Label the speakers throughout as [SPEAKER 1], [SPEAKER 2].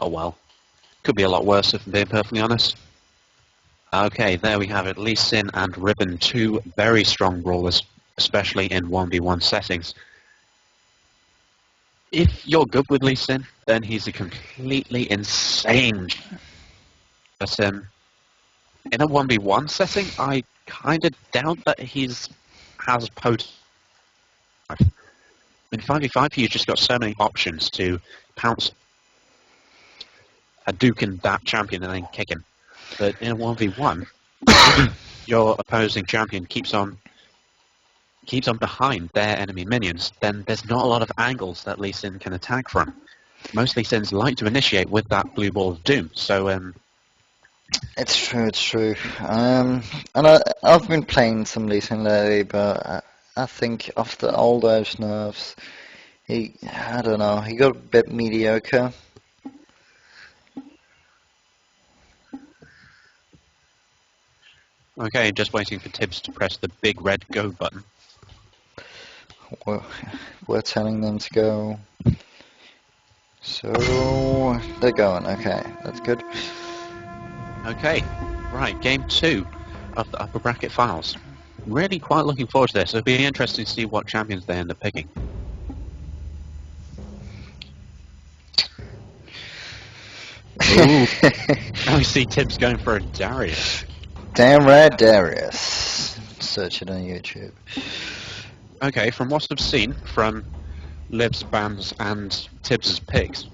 [SPEAKER 1] oh well. Could be a lot worse if I'm being perfectly honest. Okay, there we have it. Lee Sin and Ribbon, two very strong brawlers, especially in 1v1 settings. If you're good with Lee Sin, then he's a completely insane. But in a 1v1 setting, I kind of doubt that has potent. In 5v5, you've just got so many options to pounce a Duke and that champion and then kick him. But in a 1v1, your opposing champion keeps on behind their enemy minions, then there's not a lot of angles that Lee Sin can attack from. Most Lee Sins like to initiate with that blue ball of doom, so
[SPEAKER 2] It's true. And I've been playing some Lee Sin lately, but I think after all those nerfs, I don't know, he got a bit mediocre.
[SPEAKER 1] okay, just waiting for Tibbs to press the big red go button.
[SPEAKER 2] We're telling them to go. So they're going. Okay, that's good.
[SPEAKER 1] Okay, right, game 2 of the upper bracket finals. Really quite looking forward to this. It'll be interesting to see what champions they end up picking. Ooh. Now we see Tibbs going for a Darius.
[SPEAKER 2] Damn right, Darius. Search it on YouTube.
[SPEAKER 1] Okay, from what I've seen from Liv's bans and Tibbs's picks,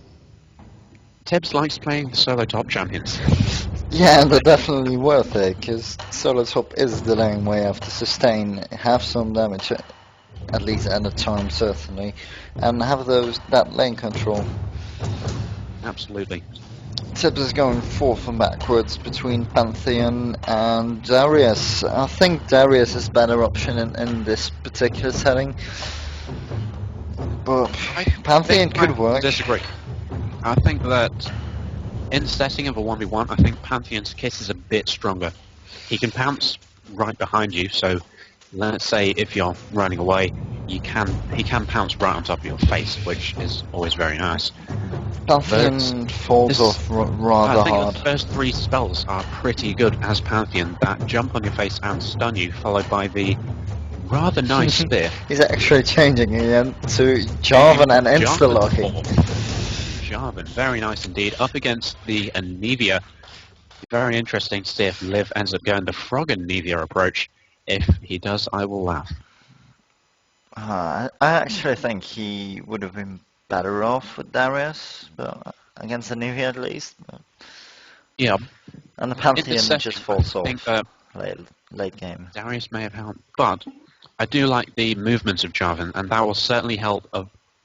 [SPEAKER 1] Tibbs likes playing the solo top champions.
[SPEAKER 2] Yeah, they're definitely worth it, because solo top is the lane way to sustain, have some damage, at least at a time certainly, and have that lane control.
[SPEAKER 1] Absolutely.
[SPEAKER 2] Tibbs is going forth and backwards between Pantheon and Darius. I think Darius is a better option in this particular setting, but Pantheon could work.
[SPEAKER 1] Disagree. I think that in the setting of a 1v1, I think Pantheon's kit is a bit stronger. He can pounce right behind you, so let's say if you're running away, he can pounce right on top of your face, which is always very nice.
[SPEAKER 2] Pantheon falls off rather
[SPEAKER 1] I think
[SPEAKER 2] hard.
[SPEAKER 1] the first 3 spells are pretty good as Pantheon. That jump on your face and stun you, followed by the rather nice spear.
[SPEAKER 2] He's actually changing again to Jarvan and insta-locking.
[SPEAKER 1] Jarvan, very nice indeed. Up against the Anivia. Very interesting to see if Liv ends up going the Frog Anivia approach. If he does, I will laugh.
[SPEAKER 2] I actually think he would have been better off with Darius, but against Anivia at least. But
[SPEAKER 1] Yeah.
[SPEAKER 2] and the Pantheon
[SPEAKER 1] session,
[SPEAKER 2] just falls
[SPEAKER 1] I
[SPEAKER 2] off
[SPEAKER 1] think that
[SPEAKER 2] late game.
[SPEAKER 1] Darius may have helped, but I do like the movements of Jarvan, and that will certainly help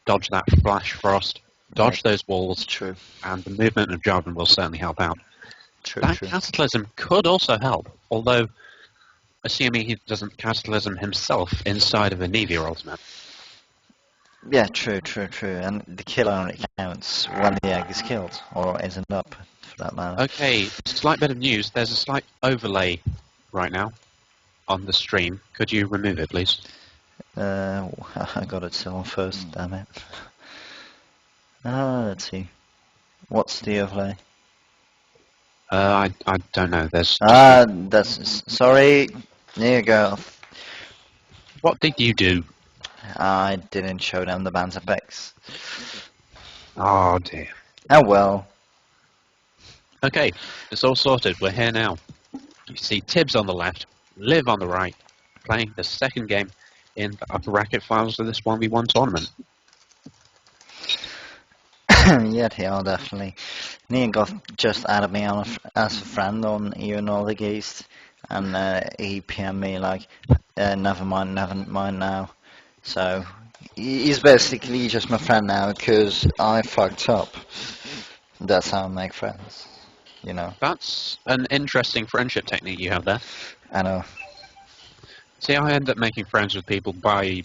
[SPEAKER 1] dodge that Flash Frost, dodge those walls,
[SPEAKER 2] True.
[SPEAKER 1] and the movement of Jarvan will certainly help out.
[SPEAKER 2] True.
[SPEAKER 1] That Cataclysm could also help, although assuming he doesn't Cataclysm himself inside of a Anivia ultimate.
[SPEAKER 2] Yeah, true. And the kill only counts when the egg is killed, or isn't up, for that matter.
[SPEAKER 1] Okay, slight bit of news. There's a slight overlay right now on the stream. Could you remove it, please?
[SPEAKER 2] I got it still on first, damn it. Let's see. What's the overlay?
[SPEAKER 1] I don't know. There's.
[SPEAKER 2] Sorry. There you go.
[SPEAKER 1] What did you do?
[SPEAKER 2] I didn't show them the band's effects.
[SPEAKER 1] Oh dear.
[SPEAKER 2] Oh well.
[SPEAKER 1] Okay, it's all sorted. We're here now. You see Tibbs on the left, Liv on the right, playing the second game in the upper bracket finals of this 1v1 tournament.
[SPEAKER 2] Yeah, they are definitely. Nian got just added me on as a friend on Ian Geist, and he PM'd me like, never mind now. So he's basically just my friend now because I fucked up. That's how I make friends, you know.
[SPEAKER 1] That's an interesting friendship technique you have there.
[SPEAKER 2] I know.
[SPEAKER 1] See, I end up making friends with people by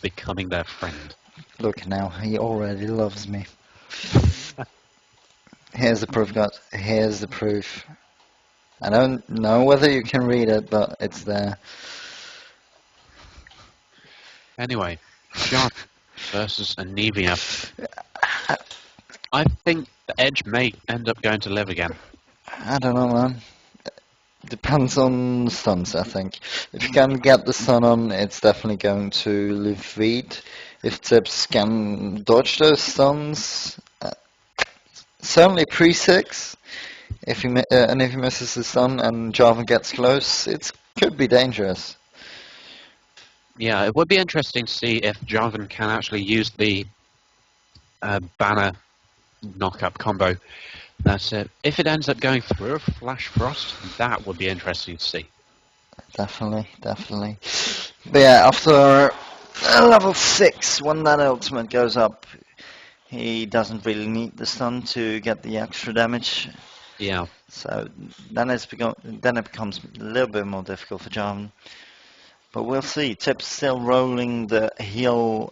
[SPEAKER 1] becoming their friend.
[SPEAKER 2] Look now, he already loves me. Here's the proof, guys. Here's the proof. I don't know whether you can read it, but it's there.
[SPEAKER 1] Anyway, John versus Anivia. I think The edge may end up going to Liv again.
[SPEAKER 2] I don't know, man. Depends on stuns, I think. If you can get the stun on, it's definitely going to Liv feed. If Tibbs can dodge those stuns, certainly pre-6. And if he misses the stun and Jarvan gets close, it could be dangerous.
[SPEAKER 1] Yeah, it would be interesting to see if Jarvan can actually use the banner knock-up combo. That's it. If it ends up going through a Flash Frost, that would be interesting to see.
[SPEAKER 2] Definitely. But yeah, after level 6, when that ultimate goes up, he doesn't really need the stun to get the extra damage.
[SPEAKER 1] Yeah.
[SPEAKER 2] So then it becomes a little bit more difficult for Jarvan. But we'll see. Tip's still rolling the heal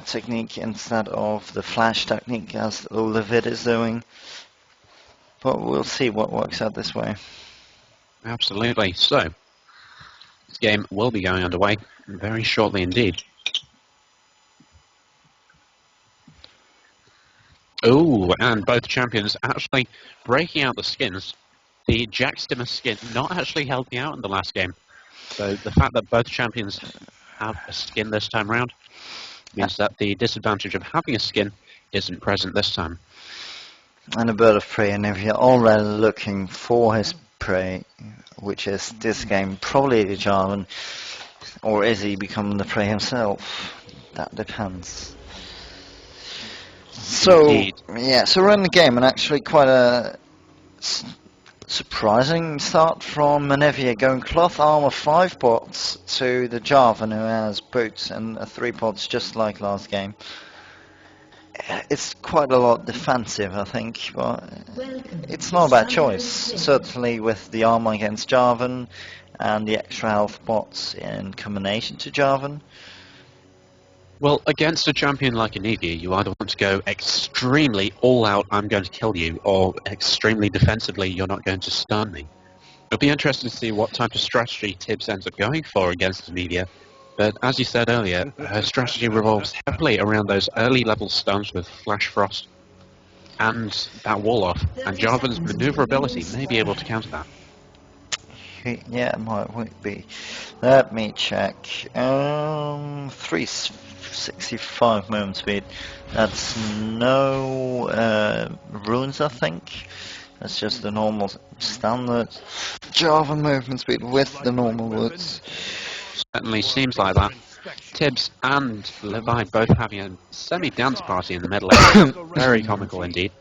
[SPEAKER 2] technique instead of the flash technique as Livid is doing. But we'll see what works out this way.
[SPEAKER 1] Absolutely. So, this game will be going underway very shortly indeed. Oh, and both champions actually breaking out the skins. The Jack Stimmer skin not actually helping out in the last game. So the fact that both champions have a skin this time around means that the disadvantage of having a skin isn't present this time.
[SPEAKER 2] And a bird of prey, and if you're already looking for his prey, which is this game probably the Jarvan, or is he becoming the prey himself? That depends. So
[SPEAKER 1] Indeed.
[SPEAKER 2] yeah, so we're in the game, and actually quite a surprising start from Menevia, going cloth armor 5 pots to the Jarvan, who has boots and 3 pots just like last game. It's quite a lot defensive, I think, but it's not a bad choice. Certainly with the armor against Jarvan and the extra health pots in combination to Jarvan.
[SPEAKER 1] Well, against a champion like Anivia, you either want to go extremely all-out, I'm going to kill you, or extremely defensively, you're not going to stun me. It'll be interesting to see what type of strategy Tibbs ends up going for against Anivia. But as you said earlier, her strategy revolves heavily around those early level stuns with Flash Frost and that wall off, and Jarvan's maneuverability may be able to counter that.
[SPEAKER 2] Yeah, it might be. Let me check. 365 movement speed. That's no runes, I think. That's just the normal standard Jarvan movement speed with the normal woods.
[SPEAKER 1] Certainly seems like that. Tibbs and Levi both having a semi-dance party in the middle area. Very comical indeed.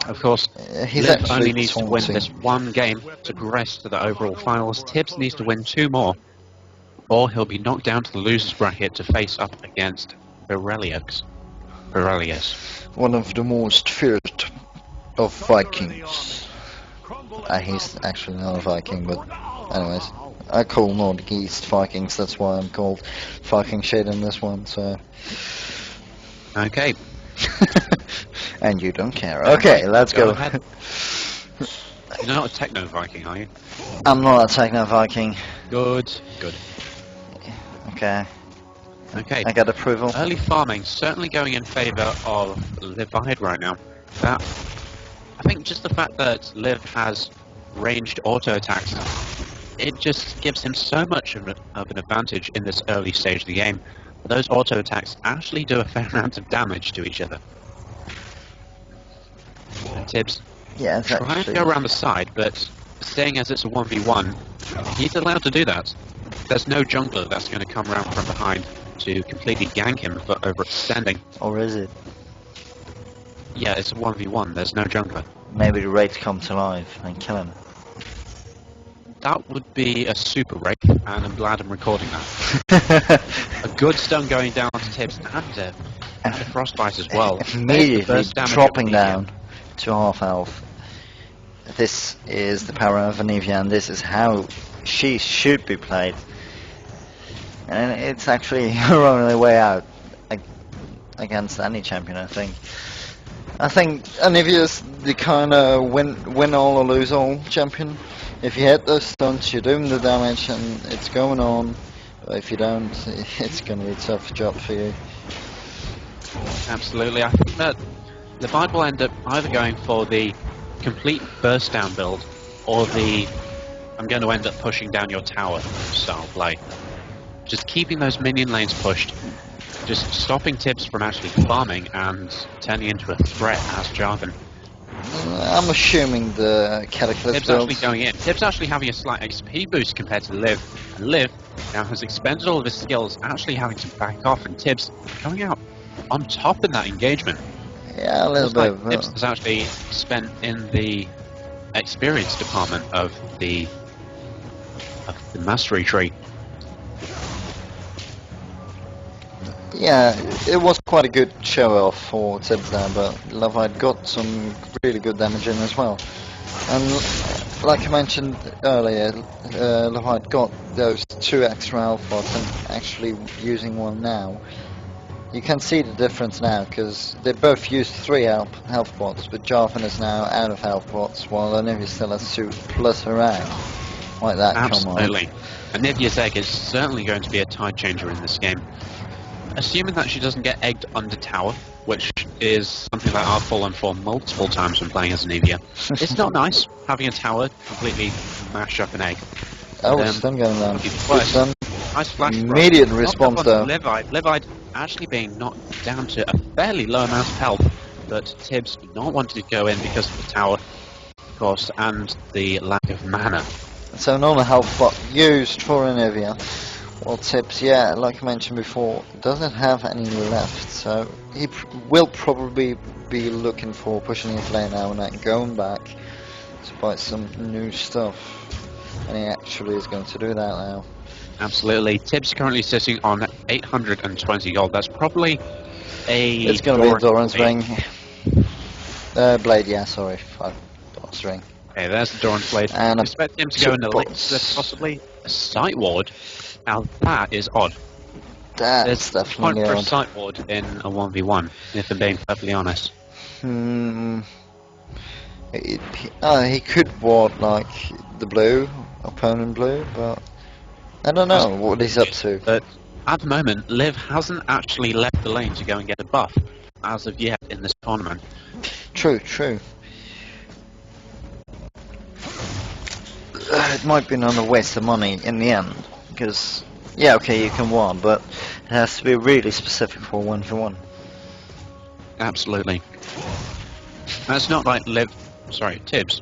[SPEAKER 1] Of course,
[SPEAKER 2] He's
[SPEAKER 1] Liv
[SPEAKER 2] actually
[SPEAKER 1] only needs to win
[SPEAKER 2] taunting.
[SPEAKER 1] this one game to progress to the overall finals. Tibbs needs to win 2 more, or he'll be knocked down to the losers bracket to face up against Borelius.
[SPEAKER 2] One of the most feared of Vikings. He's actually not a Viking, but anyways. I call Nordic East Vikings, that's why I'm called Viking Shade in this one, so...
[SPEAKER 1] Okay.
[SPEAKER 2] And you don't care. Okay, let's go.
[SPEAKER 1] Ahead. You're not a techno Viking, are you?
[SPEAKER 2] I'm not a techno Viking.
[SPEAKER 1] Good.
[SPEAKER 2] Okay,
[SPEAKER 1] Okay.
[SPEAKER 2] I got approval.
[SPEAKER 1] Early farming certainly going in favour of Livide right now. That, I think just the fact that Liv has ranged auto attacks, it just gives him so much of an advantage in this early stage of the game. Those auto attacks actually do a fair amount of damage to each other. And Tibbs
[SPEAKER 2] Yeah, it's
[SPEAKER 1] trying to
[SPEAKER 2] actually...
[SPEAKER 1] go around the side, but seeing as it's a 1v1, he's allowed to do that. There's no jungler that's going to come around from behind to completely gank him for overextending.
[SPEAKER 2] Or is it?
[SPEAKER 1] Yeah, it's a 1v1, there's no jungler.
[SPEAKER 2] Maybe the raids come to life and kill him.
[SPEAKER 1] That would be a super rape, and I'm glad I'm recording that. A good stun going down to Tibbs and a frostbite as well.
[SPEAKER 2] Immediately
[SPEAKER 1] First damage
[SPEAKER 2] dropping
[SPEAKER 1] of
[SPEAKER 2] down to half health. This is the power of Anivia, and this is how she should be played. And it's actually her only way out against any champion, I think. I think Anivia's the kind of win all or lose all champion. If you hit those stunts, you're doing the damage and it's going on. But if you don't, it's going to be a tough job for you.
[SPEAKER 1] Absolutely. I think that Leviathan will end up either going for the complete burst down build or the I'm going to end up pushing down your tower style play. Just keeping those minion lanes pushed, just stopping Tibbs from actually farming and turning into a threat as Jarvan.
[SPEAKER 2] I'm assuming the Cataclysm
[SPEAKER 1] Tibbs actually going in. Tibbs actually having a slight XP boost compared to Liv. And Liv now has expended all of his skills, actually having to back off, and Tibbs coming out on top in that engagement.
[SPEAKER 2] Yeah, a little bit.
[SPEAKER 1] Like Tibbs has actually spent in the experience department of the mastery tree.
[SPEAKER 2] Yeah, it was quite a good show-off for Tibbs there, but Leviathan got some really good damage in as well. And like I mentioned earlier, Leviathan got those 2 extra health pots and actually using one now. You can see the difference now, because they both used 3 health pots, but Jarvan is now out of health pots, while Anivia still has 2 plus her egg. Like that,
[SPEAKER 1] Absolutely.
[SPEAKER 2] come
[SPEAKER 1] And Nivea's egg is certainly going to be a tide changer in this game. Assuming that she doesn't get egged under tower, which is something that I've fallen for multiple times when playing as Nivea. It's not nice having a tower completely mash up an egg.
[SPEAKER 2] on. Oh, stun going down. Good stun.
[SPEAKER 1] Nice flash.
[SPEAKER 2] Immediate response though.
[SPEAKER 1] Levi actually being knocked down to a fairly low amount of health, but Tibbs did not want to go in because of the tower, of course, and the lack of mana.
[SPEAKER 2] So not a health bot used for Anivia. Well, Tibbs, yeah, like I mentioned before, doesn't have any left, so he will probably be looking for pushing his lane now and then going back to buy some new stuff. And he actually is going to do that now.
[SPEAKER 1] Absolutely. Tibbs currently sitting on 820 gold. That's probably a...
[SPEAKER 2] It's going to be a Doran's ring. Blade, yeah, sorry. Doran's ring.
[SPEAKER 1] Okay, there's the Doran's blade.
[SPEAKER 2] And
[SPEAKER 1] I expect him to go in the link. There's possibly a sight ward. Now that is odd.
[SPEAKER 2] That's
[SPEAKER 1] There's
[SPEAKER 2] definitely
[SPEAKER 1] point for a
[SPEAKER 2] odd.
[SPEAKER 1] sight ward in a 1v1, if I'm being perfectly honest.
[SPEAKER 2] He could ward like the blue, opponent blue, but I don't know what he's up to.
[SPEAKER 1] But at the moment, Liv hasn't actually left the lane to go and get a buff as of yet in this tournament.
[SPEAKER 2] True. It might be another waste of money in the end, because yeah, okay, you can ward, but it has to be really specific for 1v1.
[SPEAKER 1] Absolutely. And it's not like Tibbs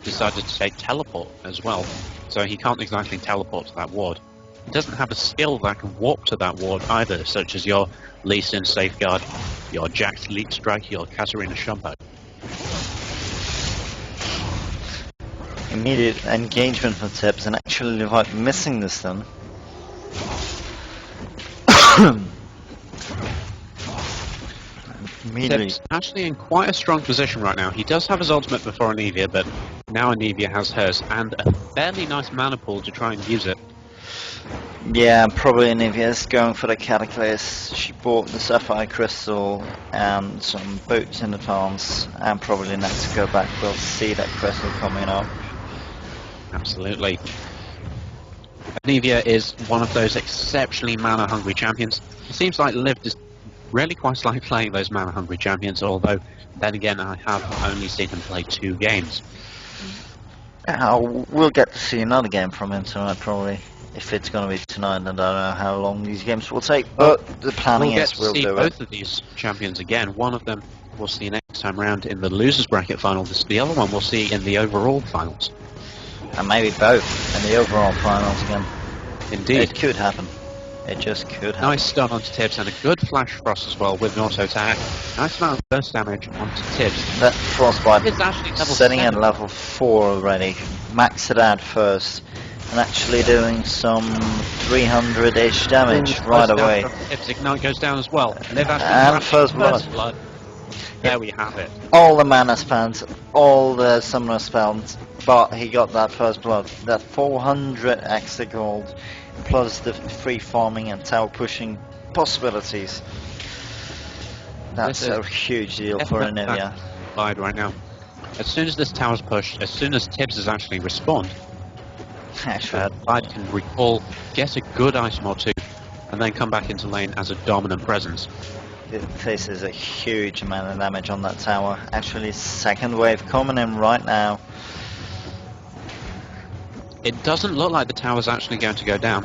[SPEAKER 1] decided to take teleport as well, so he can't exactly teleport to that ward. He doesn't have a skill that can warp to that ward either, such as your Lee Sin Safeguard, your Jax Leap Strike, your Katarina Shumpo.
[SPEAKER 2] Immediate engagement for Tibbs, and actually without missing this then. Immediately.
[SPEAKER 1] Tibbs actually in quite a strong position right now. He does have his ultimate before Anivia, but now Anivia has hers, and a fairly nice mana pool to try and use it.
[SPEAKER 2] Yeah, probably Anivia's going for the Cataclysm. She bought the Sapphire Crystal and some boots in advance, and probably next to go back we'll see that crystal coming up.
[SPEAKER 1] Absolutely. Anivia is one of those exceptionally mana-hungry champions. It seems like Liv just really quite like playing those mana-hungry champions, although then again I have only seen him play 2 games.
[SPEAKER 2] We'll get to see another game from him tonight probably. If it's going to be tonight, I don't know how long these games will take, but the planning is we'll do it.
[SPEAKER 1] We'll get to see both of these champions again. One of them we'll see next time round in the losers bracket final. The other one we'll see in the overall finals.
[SPEAKER 2] And maybe both in the overall finals again.
[SPEAKER 1] Indeed.
[SPEAKER 2] It could happen. It just could happen.
[SPEAKER 1] Nice stun onto Tibbs and a good flash frost as well with an auto attack. Nice amount of burst damage onto Tibbs.
[SPEAKER 2] That frostbite
[SPEAKER 1] It's actually level
[SPEAKER 2] setting
[SPEAKER 1] 7.
[SPEAKER 2] at level 4 already. Max it out first. And actually doing some 300-ish damage right away.
[SPEAKER 1] Tibbs Ignite goes down as well. Liv actually
[SPEAKER 2] And first blood.
[SPEAKER 1] There we have it.
[SPEAKER 2] All the mana spells, all the summoner spells, but he got that first blood. That 400 extra gold, plus the free farming and tower pushing possibilities. That's
[SPEAKER 1] This is
[SPEAKER 2] a huge deal for Anivia.
[SPEAKER 1] Right now. As soon as this tower's pushed, as soon as Tibbs has actually respawned,
[SPEAKER 2] Actually,
[SPEAKER 1] Clyde can recall, get a good item or two, and then come back into lane as a dominant presence.
[SPEAKER 2] This is a huge amount of damage on that tower. Actually, second wave coming in right now.
[SPEAKER 1] It doesn't look like the tower's actually going to go down.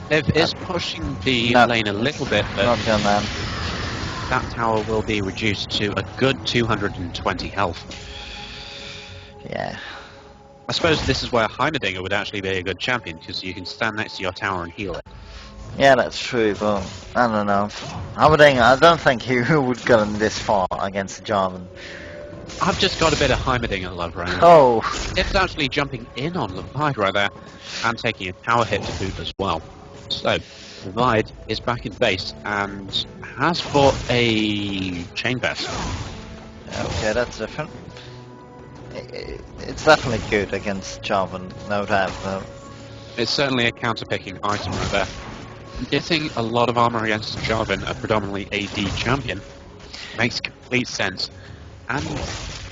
[SPEAKER 1] Liv is pushing the
[SPEAKER 2] No.
[SPEAKER 1] lane a little bit, but
[SPEAKER 2] Not gone down.
[SPEAKER 1] that tower will be reduced to a good 220 health.
[SPEAKER 2] Yeah.
[SPEAKER 1] I suppose this is where Heimerdinger would actually be a good champion, because you can stand next to your tower and heal it.
[SPEAKER 2] Yeah, that's true, but I don't know. I don't think he would go this far against Jarvan.
[SPEAKER 1] I've just got a bit of Heimerdinger love right now.
[SPEAKER 2] Oh,
[SPEAKER 1] It's actually jumping in on Levied right there, and taking a tower hit to boot as well. So, Levied is back in base, and has bought a chain vest.
[SPEAKER 2] okay, that's different. It's definitely good against Jarvan, no doubt, though.
[SPEAKER 1] It's certainly a counter-picking item right there. Getting a lot of armor against Jarvan, a predominantly AD champion, makes complete sense. And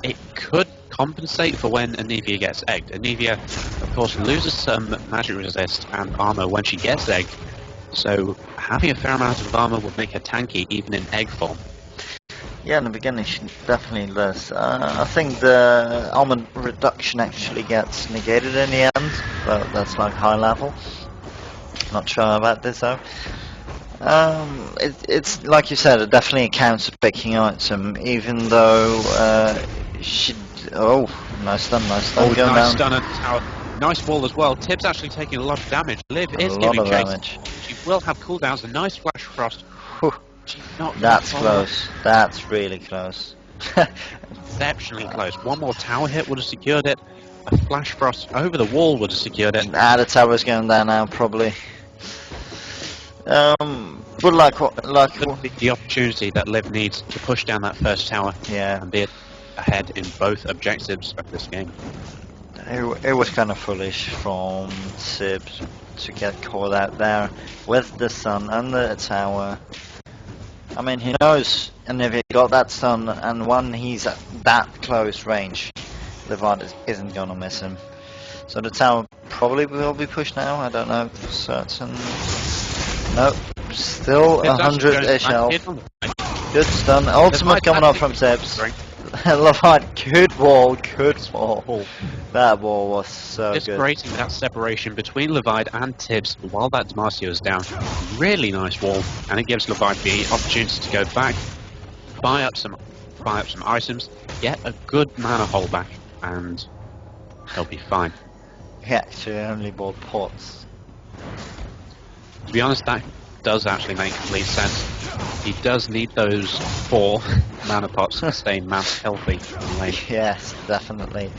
[SPEAKER 1] it could compensate for when Anivia gets egged. Anivia, of course, loses some magic resist and armor when she gets egged, so having a fair amount of armor would make her tanky even in egg form.
[SPEAKER 2] Yeah, in the beginning she definitely does. I think the armor reduction actually gets negated in the end, but that's like high level. Not sure about this though. It's like you said, definitely a counter-picking item, even though she... Oh, nice stun,
[SPEAKER 1] Oh,
[SPEAKER 2] going
[SPEAKER 1] nice
[SPEAKER 2] down.
[SPEAKER 1] stun at the tower. Nice wall as well. Tibbs actually taking a lot of damage. Liv
[SPEAKER 2] A
[SPEAKER 1] is
[SPEAKER 2] lot
[SPEAKER 1] giving
[SPEAKER 2] of
[SPEAKER 1] chase.
[SPEAKER 2] damage.
[SPEAKER 1] She will have cooldowns. A nice flash frost.
[SPEAKER 2] Whew,
[SPEAKER 1] She's not
[SPEAKER 2] that's
[SPEAKER 1] gonna
[SPEAKER 2] close. That's really close.
[SPEAKER 1] exceptionally close. One more tower hit would have secured it. A flash frost over the wall would have secured it.
[SPEAKER 2] The tower's going down now, probably. But
[SPEAKER 1] Could be the opportunity that Liv needs to push down that first tower
[SPEAKER 2] yeah,
[SPEAKER 1] and be ahead in both objectives of this game.
[SPEAKER 2] it was kind of foolish from Sibs to get caught out there with the sun and the tower. I mean, he knows, and if he got that stun, and when he's at that close range, Levied isn't gonna miss him. So the tower probably will be pushed now. I don't know for certain. Nope, still
[SPEAKER 1] Tibbs actually
[SPEAKER 2] 100-ish
[SPEAKER 1] goes back
[SPEAKER 2] health.
[SPEAKER 1] in on the
[SPEAKER 2] Good stun. Ultimate coming up from Sibs. Levied, good wall.
[SPEAKER 1] Ball.
[SPEAKER 2] That wall was so
[SPEAKER 1] Just
[SPEAKER 2] good.
[SPEAKER 1] creating that separation between Levied and Tibbs while that Demacia is down. Really nice wall, and it gives Levied the opportunity to go back, buy up some items, get a good mana hole back, and he'll be fine.
[SPEAKER 2] He actually only bought pots.
[SPEAKER 1] To be honest, that does actually make complete sense. He does need those 4 mana pots to stay mass healthy in the lane.
[SPEAKER 2] Yes, definitely.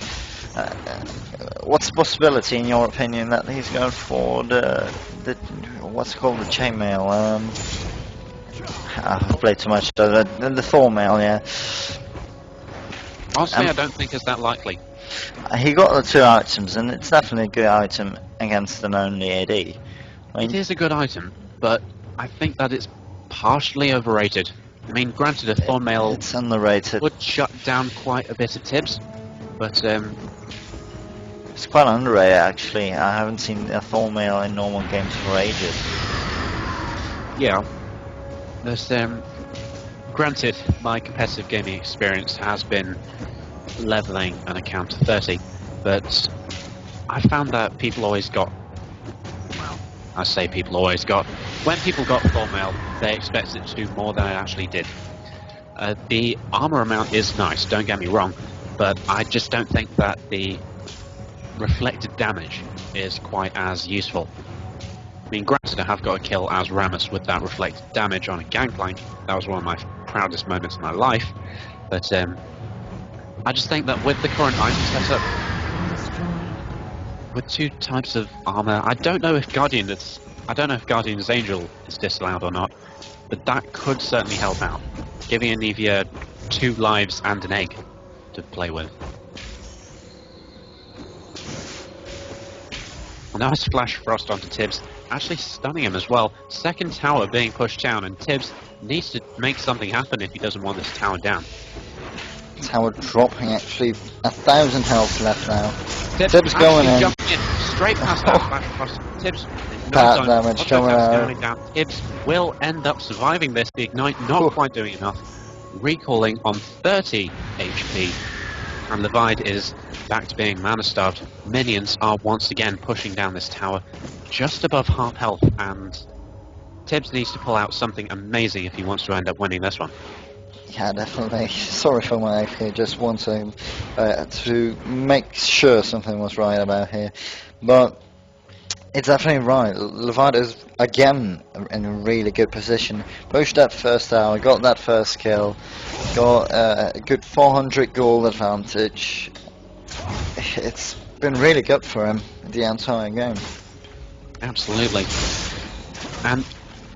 [SPEAKER 2] What's the possibility, in your opinion, that he's going for the what's it called, the chainmail? I've played too much. The Thor mail, yeah.
[SPEAKER 1] Honestly, I don't think it's that likely.
[SPEAKER 2] He got the 2 items, and it's definitely a good item against an only AD. I
[SPEAKER 1] It
[SPEAKER 2] mean,
[SPEAKER 1] is a good item, but I think that it's partially overrated. I mean, granted, a Thornmail
[SPEAKER 2] it's underrated.
[SPEAKER 1] would shut down quite a bit of Tibbs, but
[SPEAKER 2] It's quite underrated, actually. I haven't seen a Thor mail in normal games for ages.
[SPEAKER 1] yeah. There's, granted, my competitive gaming experience has been leveling an account to 30, but I found that people always got, well, I say people always got, when people got Thornmail, they expected to do more than it actually did. The armor amount is nice, don't get me wrong, but I just don't think that the reflected damage is quite as useful. I mean, granted, I have got a kill as Rammus with that reflected damage on a gangplank. That was one of my proudest moments in my life. But I just think that with the current item setup, with 2 types of armor, I don't know if Guardian's Angel is disallowed or not, but that could certainly help out, giving Anivia 2 lives and an egg to play with. Nice flash frost onto Tibbs, actually stunning him as well. Second tower being pushed down, and Tibbs needs to make something happen if he doesn't want this tower down.
[SPEAKER 2] Tower dropping, actually. 1,000 health left now. Tibbs
[SPEAKER 1] actually
[SPEAKER 2] going in.
[SPEAKER 1] jumping in straight past that flash frost. Tibbs
[SPEAKER 2] bad damage coming
[SPEAKER 1] Autoattack's
[SPEAKER 2] out.
[SPEAKER 1] going down. Tibbs will end up surviving this. The Ignite not
[SPEAKER 2] Whew.
[SPEAKER 1] quite doing enough. Recalling on 30 HP. And Levide is back to being mana-starved. Minions are once again pushing down this tower just above half health, and Tibbs needs to pull out something amazing if he wants to end up winning this one.
[SPEAKER 2] Yeah, definitely. Sorry for my FK, just wanting to make sure something was right about here. But it's definitely right. Levide is again in a really good position. Pushed that first tower, got that first kill, got a good 400 gold advantage. It's been really good for him the entire game.
[SPEAKER 1] Absolutely. And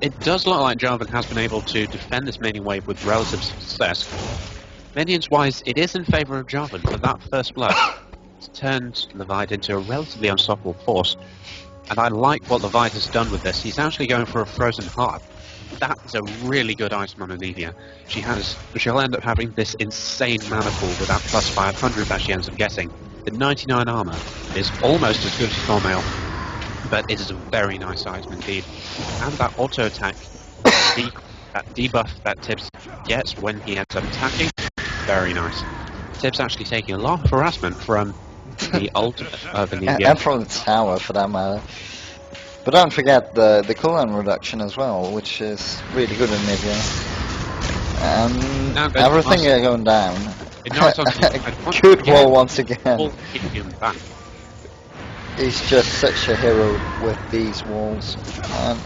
[SPEAKER 1] it does look like Jarvan has been able to defend this minion wave with relative success. Minions-wise, it is in favour of Jarvan, but that first blood has turned Levide into a relatively unstoppable force. And I like what Levide has done with this. He's actually going for a Frozen Heart. That is a really good item on Anivia. She'll end up having this insane mana pool with that plus 500 that she ends up getting. The 99 armor is almost as good as Thormail, but it is a very nice item indeed. And that auto attack, that debuff that Tibbs gets when he ends up attacking, very nice. Tibbs actually taking a lot of harassment from the ultimate of Anivia.
[SPEAKER 2] And from the tower for that matter. But don't forget the cooldown reduction as well, which is really good in Nivea. And everything is going down. Good wall once again.
[SPEAKER 1] Back.
[SPEAKER 2] He's just such a hero with these walls. And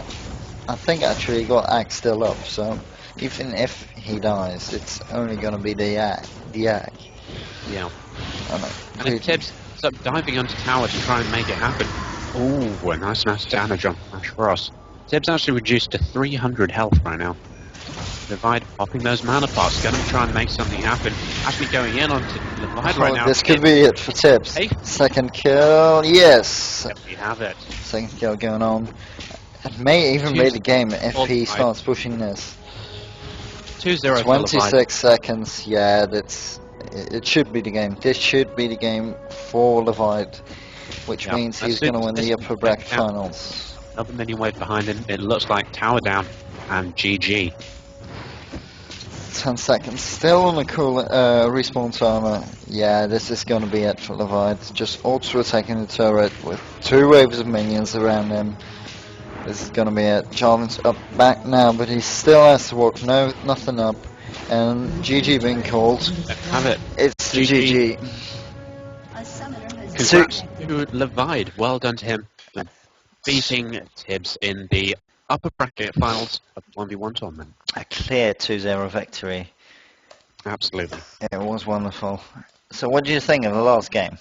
[SPEAKER 2] I think actually he got Axe still up, so even if he dies, it's only going to be the Axe.
[SPEAKER 1] Yeah. And if Tibbs ends up diving onto tower to try and make it happen, ooh, a nice amount of damage on Flash Frost. Tibbs actually reduced to 300 health right now. Levide popping those mana pots, gonna try and make something happen. Actually going in onto Levide right now.
[SPEAKER 2] This could be it for Tibbs.
[SPEAKER 1] Hey.
[SPEAKER 2] Second kill, yes.
[SPEAKER 1] Yep, we have it.
[SPEAKER 2] Second kill going on. It may even be the game if he starts pushing this.
[SPEAKER 1] 2-0
[SPEAKER 2] 26 seconds, yeah, it should be the game. This should be the game for Levide, which means he's going to win the upper bracket finals.
[SPEAKER 1] Another minion wave behind him. It looks like tower down and GG.
[SPEAKER 2] 10 seconds, still on the cool respawn timer. Yeah, this is going to be it for Levide. Just auto attacking the turret with 2 waves of minions around him. This is going to be it. Jarvan's up back now, but he still has to walk. No, nothing up. And GG being called.
[SPEAKER 1] Have it.
[SPEAKER 2] It's GG.
[SPEAKER 1] Congrats to Levide. Well done to him. Beating Tibbs in the upper bracket finals of 1v1 tournament.
[SPEAKER 2] A clear 2-0 victory.
[SPEAKER 1] Absolutely.
[SPEAKER 2] It was wonderful. So what do you think of the last game?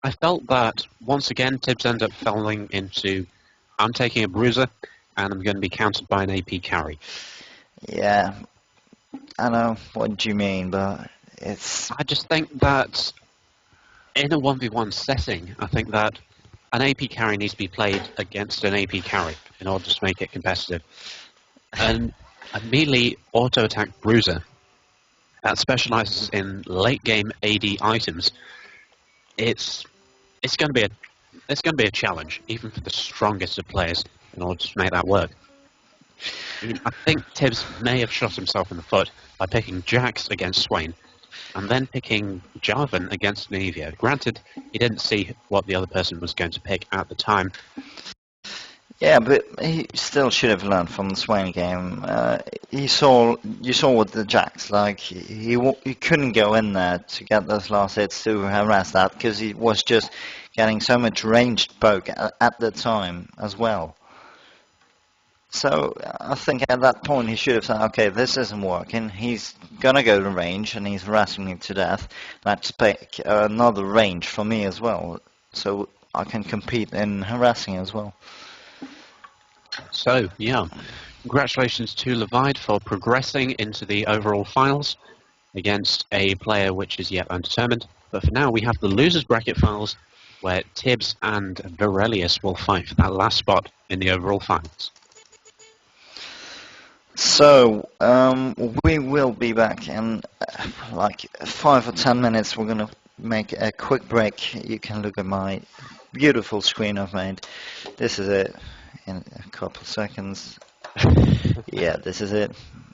[SPEAKER 1] I felt that once again Tibbs ended up falling into, I'm taking a bruiser and I'm going to be countered by an AP carry.
[SPEAKER 2] Yeah, I know what you mean, but it's...
[SPEAKER 1] I just think that in a 1v1 setting, I think that an AP carry needs to be played against an AP carry in order to make it competitive. And a melee auto-attack bruiser that specializes in late-game AD items, it's going to be a challenge, even for the strongest of players, in order to make that work. I think Tibbs may have shot himself in the foot by picking Jax against Swain, and then picking Jarvan against Anivia. Granted, he didn't see what the other person was going to pick at the time.
[SPEAKER 2] Yeah, but he still should have learned from the Swain game. You saw with the Jax, like he couldn't go in there to get those last hits to harass that because he was just getting so much ranged poke at the time as well. So I think at that point he should have said, okay, this isn't working. He's gonna go to range and he's harassing me to death. Let's pick another range for me as well, so I can compete in harassing as well.
[SPEAKER 1] So, yeah, congratulations to Levide for progressing into the overall finals against a player which is yet undetermined. But for now, we have the losers bracket finals where Tibbs and Virelius will fight for that last spot in the overall finals.
[SPEAKER 2] So, we will be back in like 5 or 10 minutes. We're going to make a quick break. You can look at my beautiful screen I've made. This is it in a couple of seconds. Yeah, this is it.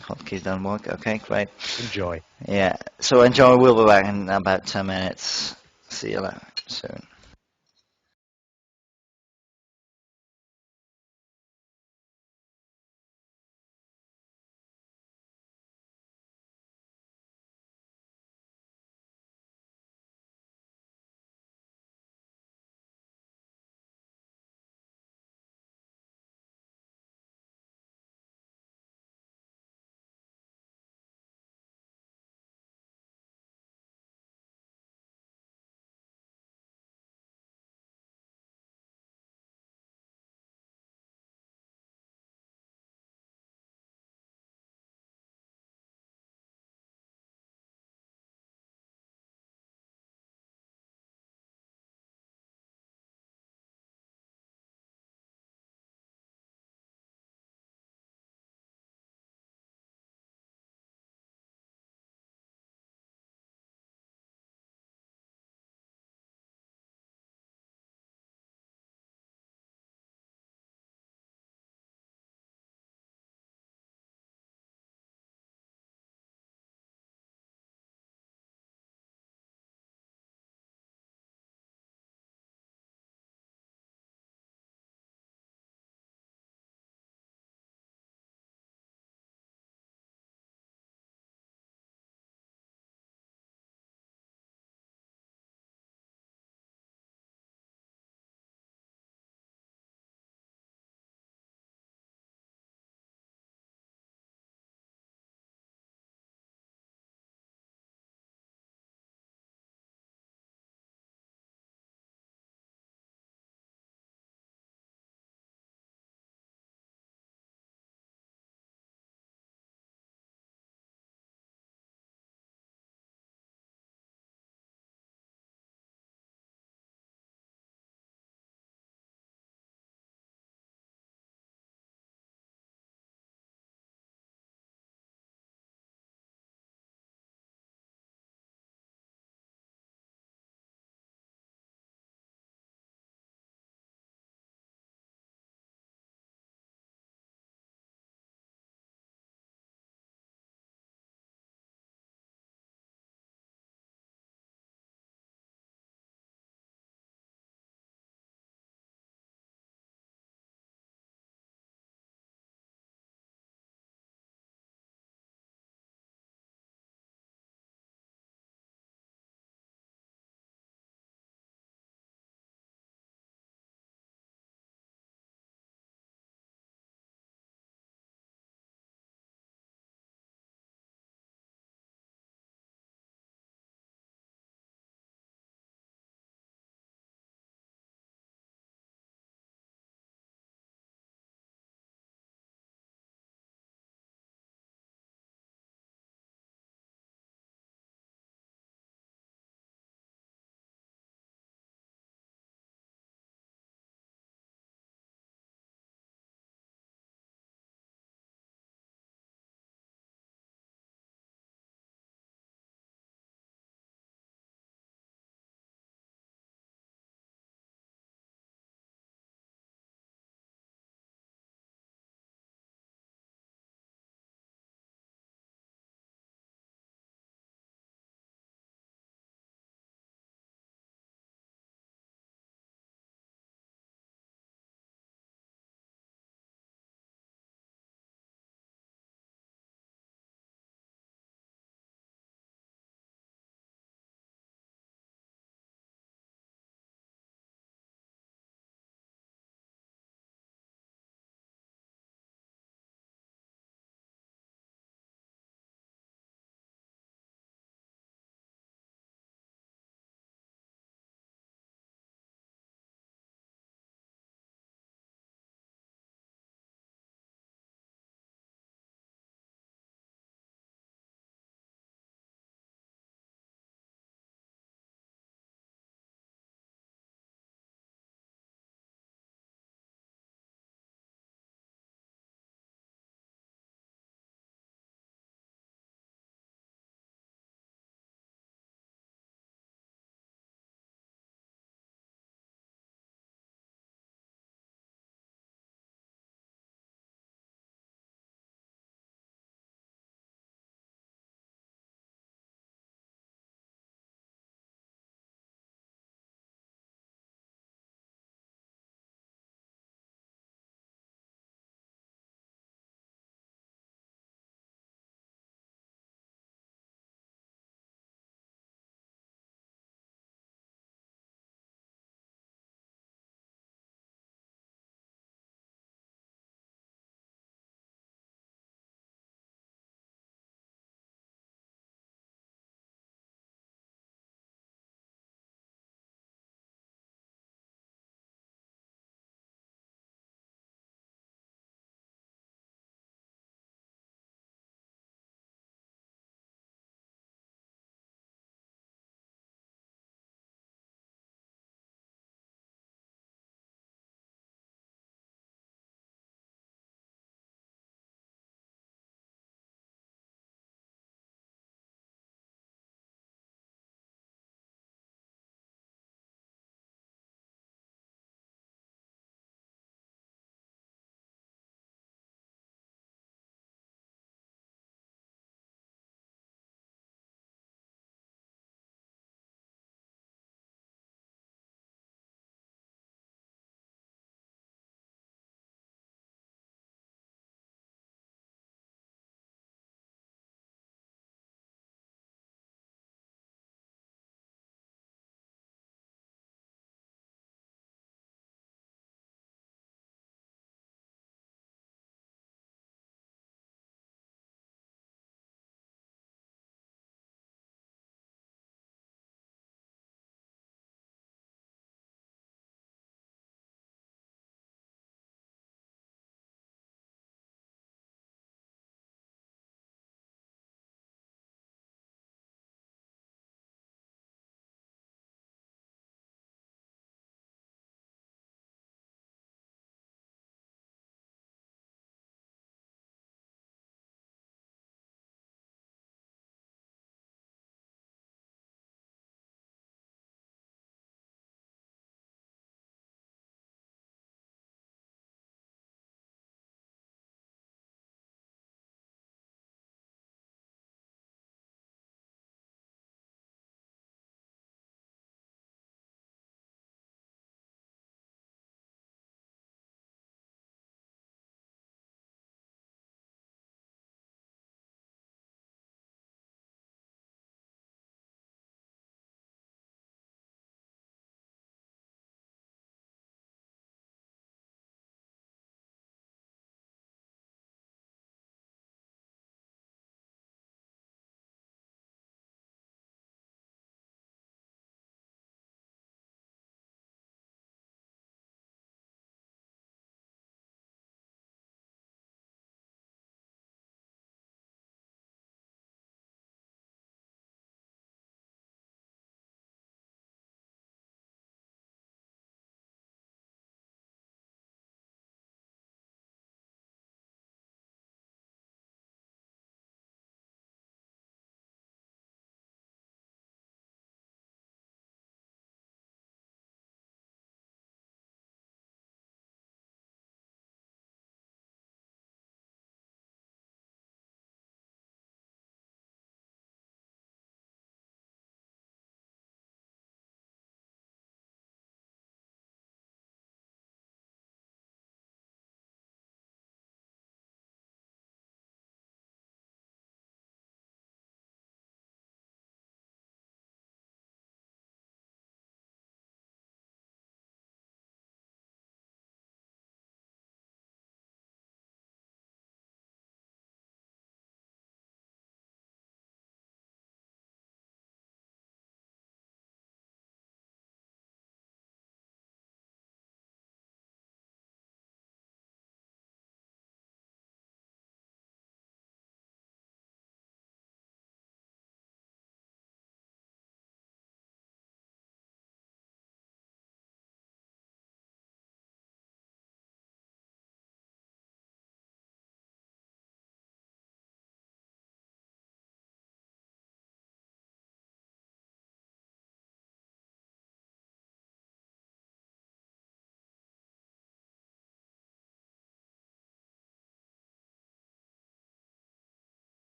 [SPEAKER 2] Hotkeys don't work. Okay, great.
[SPEAKER 1] Enjoy.
[SPEAKER 2] Yeah, so enjoy. We'll be back in about 10 minutes. See you later soon.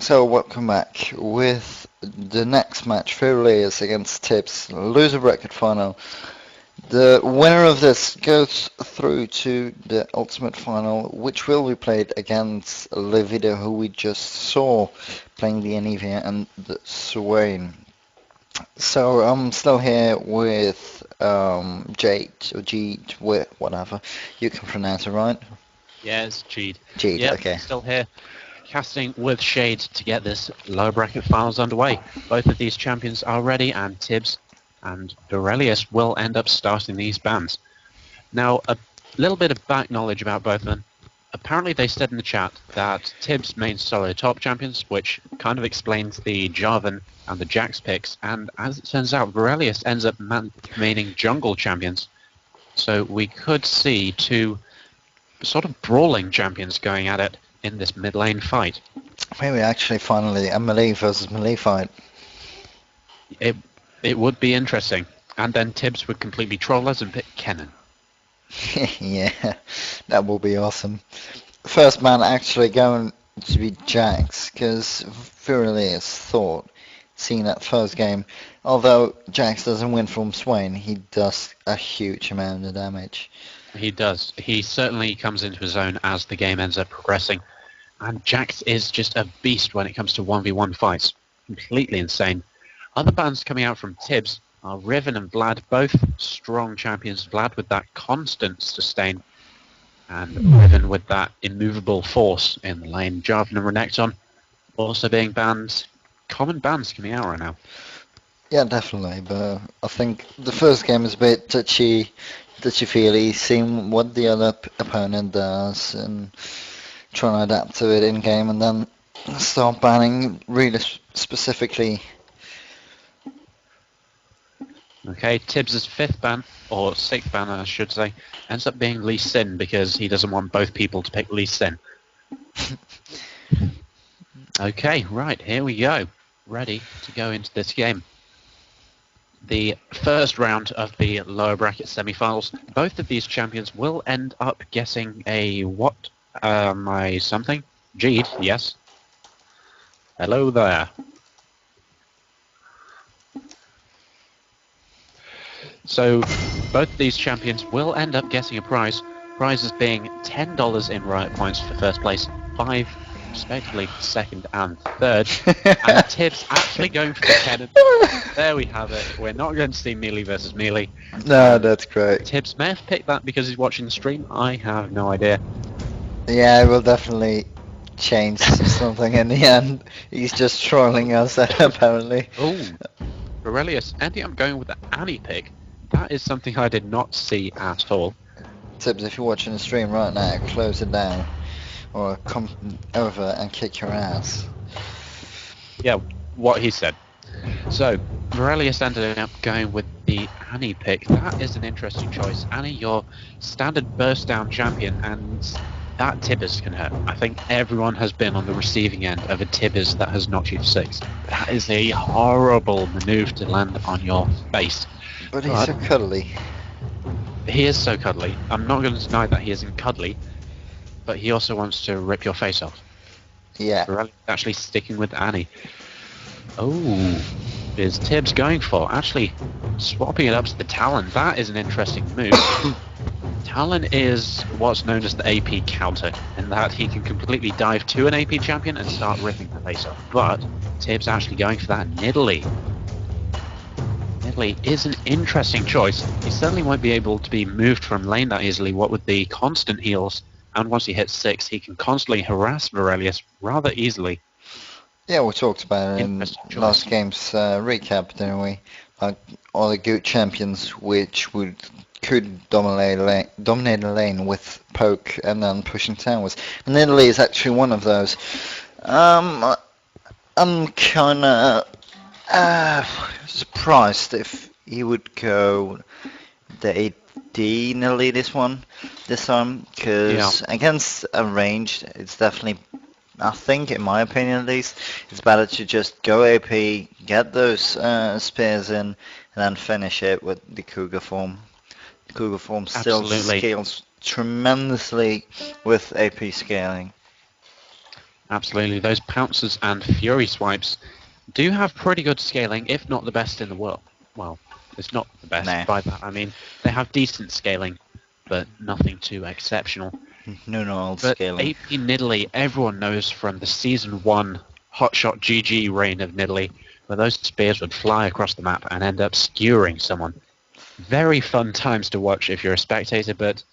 [SPEAKER 2] So welcome back with the next match, Furious against Tips, loser bracket final. The winner of this goes through to the ultimate final, which will be played against Levida, who we just saw playing the Anivia and the Swain. So I'm still here with Jade or Jeed, whatever you can pronounce it, right?
[SPEAKER 1] Yes, Jeed.
[SPEAKER 2] Jeed,
[SPEAKER 1] Yep,
[SPEAKER 2] okay.
[SPEAKER 1] still here. Casting with Shade to get this lower bracket finals underway. Both of these champions are ready, and Tibbs and Aurelius will end up starting these bands. Now, a little bit of back knowledge about both of them. Apparently they said in the chat that Tibbs mains solo top champions, which kind of explains the Jarvan and the Jax picks, and as it turns out, Aurelius ends up maining jungle champions. So we could see two sort of brawling champions going at it in this mid lane fight.
[SPEAKER 2] Maybe actually finally a melee versus melee fight.
[SPEAKER 1] It would be interesting. And then Tibbs would completely troll us and pick Kennen.
[SPEAKER 2] Yeah, that will be awesome. First man actually going to be Jax, because Furious thought, seeing that first game, although Jax doesn't win from Swain, he does a huge amount of damage.
[SPEAKER 1] He does. He certainly comes into his own as the game ends up progressing. And Jax is just a beast when it comes to 1v1 fights. Completely insane. Other bans coming out from Tibbs are Riven and Vlad, both strong champions. Vlad with that constant sustain, and Riven with that immovable force in the lane. Jarvan and Renekton also being banned. Common bans coming out right now.
[SPEAKER 2] Yeah, definitely, but I think the first game is a bit touchy-feely, seeing what the other opponent does and trying to adapt to it in-game, and then start banning really specifically.
[SPEAKER 1] Okay, Tibbs' fifth ban, or sixth ban I should say, ends up being Lee Sin because he doesn't want both people to pick Lee Sin. Okay, right, here we go. Ready to go into this game. The first round of the lower bracket semi-finals. Both of these champions will end up getting a what? Something? Jeed, yes. Hello there. So both of these champions will end up getting a prize. Prizes being $10 in Riot points for first place, 5 respectively for second and third. And Tibbs actually going for the Kennen. There we have it. We're not going to see melee versus melee.
[SPEAKER 2] No, that's great.
[SPEAKER 1] Tibbs may have picked that because he's watching the stream. I have no idea.
[SPEAKER 2] Yeah, it will definitely change something in the end. He's just trolling us, apparently.
[SPEAKER 1] Oh, Aurelius ending up going with the Annie pick. That is something I did not see at all.
[SPEAKER 2] Tibbs, if you're watching the stream right now, close it down. Or come over and kick your ass.
[SPEAKER 1] Yeah, what he said. So, Aurelius ended up going with the Annie pick. That is an interesting choice. Annie, your standard burst down champion, and that Tibbers can hurt. I think everyone has been on the receiving end of a Tibbers that has knocked you for 6. That is a horrible maneuver to land on your face.
[SPEAKER 2] But he's so cuddly.
[SPEAKER 1] He is so cuddly. I'm not going to deny that he isn't cuddly, but he also wants to rip your face off.
[SPEAKER 2] Yeah.
[SPEAKER 1] Aurelius actually sticking with Annie. Oh, is Tibbs going for? Actually, swapping it up to the Talon. That is an interesting move. Talon is what's known as the AP counter, in that he can completely dive to an AP champion and start ripping the face off. But Tibbs actually going for that Nidalee. Nidalee is an interesting choice. He certainly won't be able to be moved from lane that easily, what with the constant heals. And once he hits 6, he can constantly harass Aurelius rather easily.
[SPEAKER 2] Yeah, we talked about it in last game's recap, didn't we? Like all the good champions which could dominate a lane with poke and then pushing towers. And Nidalee is actually one of those. I'm kinda surprised if he would go the AD Nidalee this time, because against a ranged, it's definitely, I think, in my opinion at least, it's better to just go AP, get those spears in, and then finish it with the Cougar form. The Cougar form still scales tremendously with AP scaling.
[SPEAKER 1] Absolutely. Those pouncers and fury swipes do have pretty good scaling, if not the best in the world. Well, it's not the best
[SPEAKER 2] No.
[SPEAKER 1] by that. I mean, they have decent scaling, but nothing too exceptional.
[SPEAKER 2] No,
[SPEAKER 1] But
[SPEAKER 2] scaling.
[SPEAKER 1] AP Nidalee, everyone knows from the Season 1 Hotshot GG reign of Nidalee, where those spears would fly across the map and end up skewering someone. Very fun times to watch if you're a spectator, but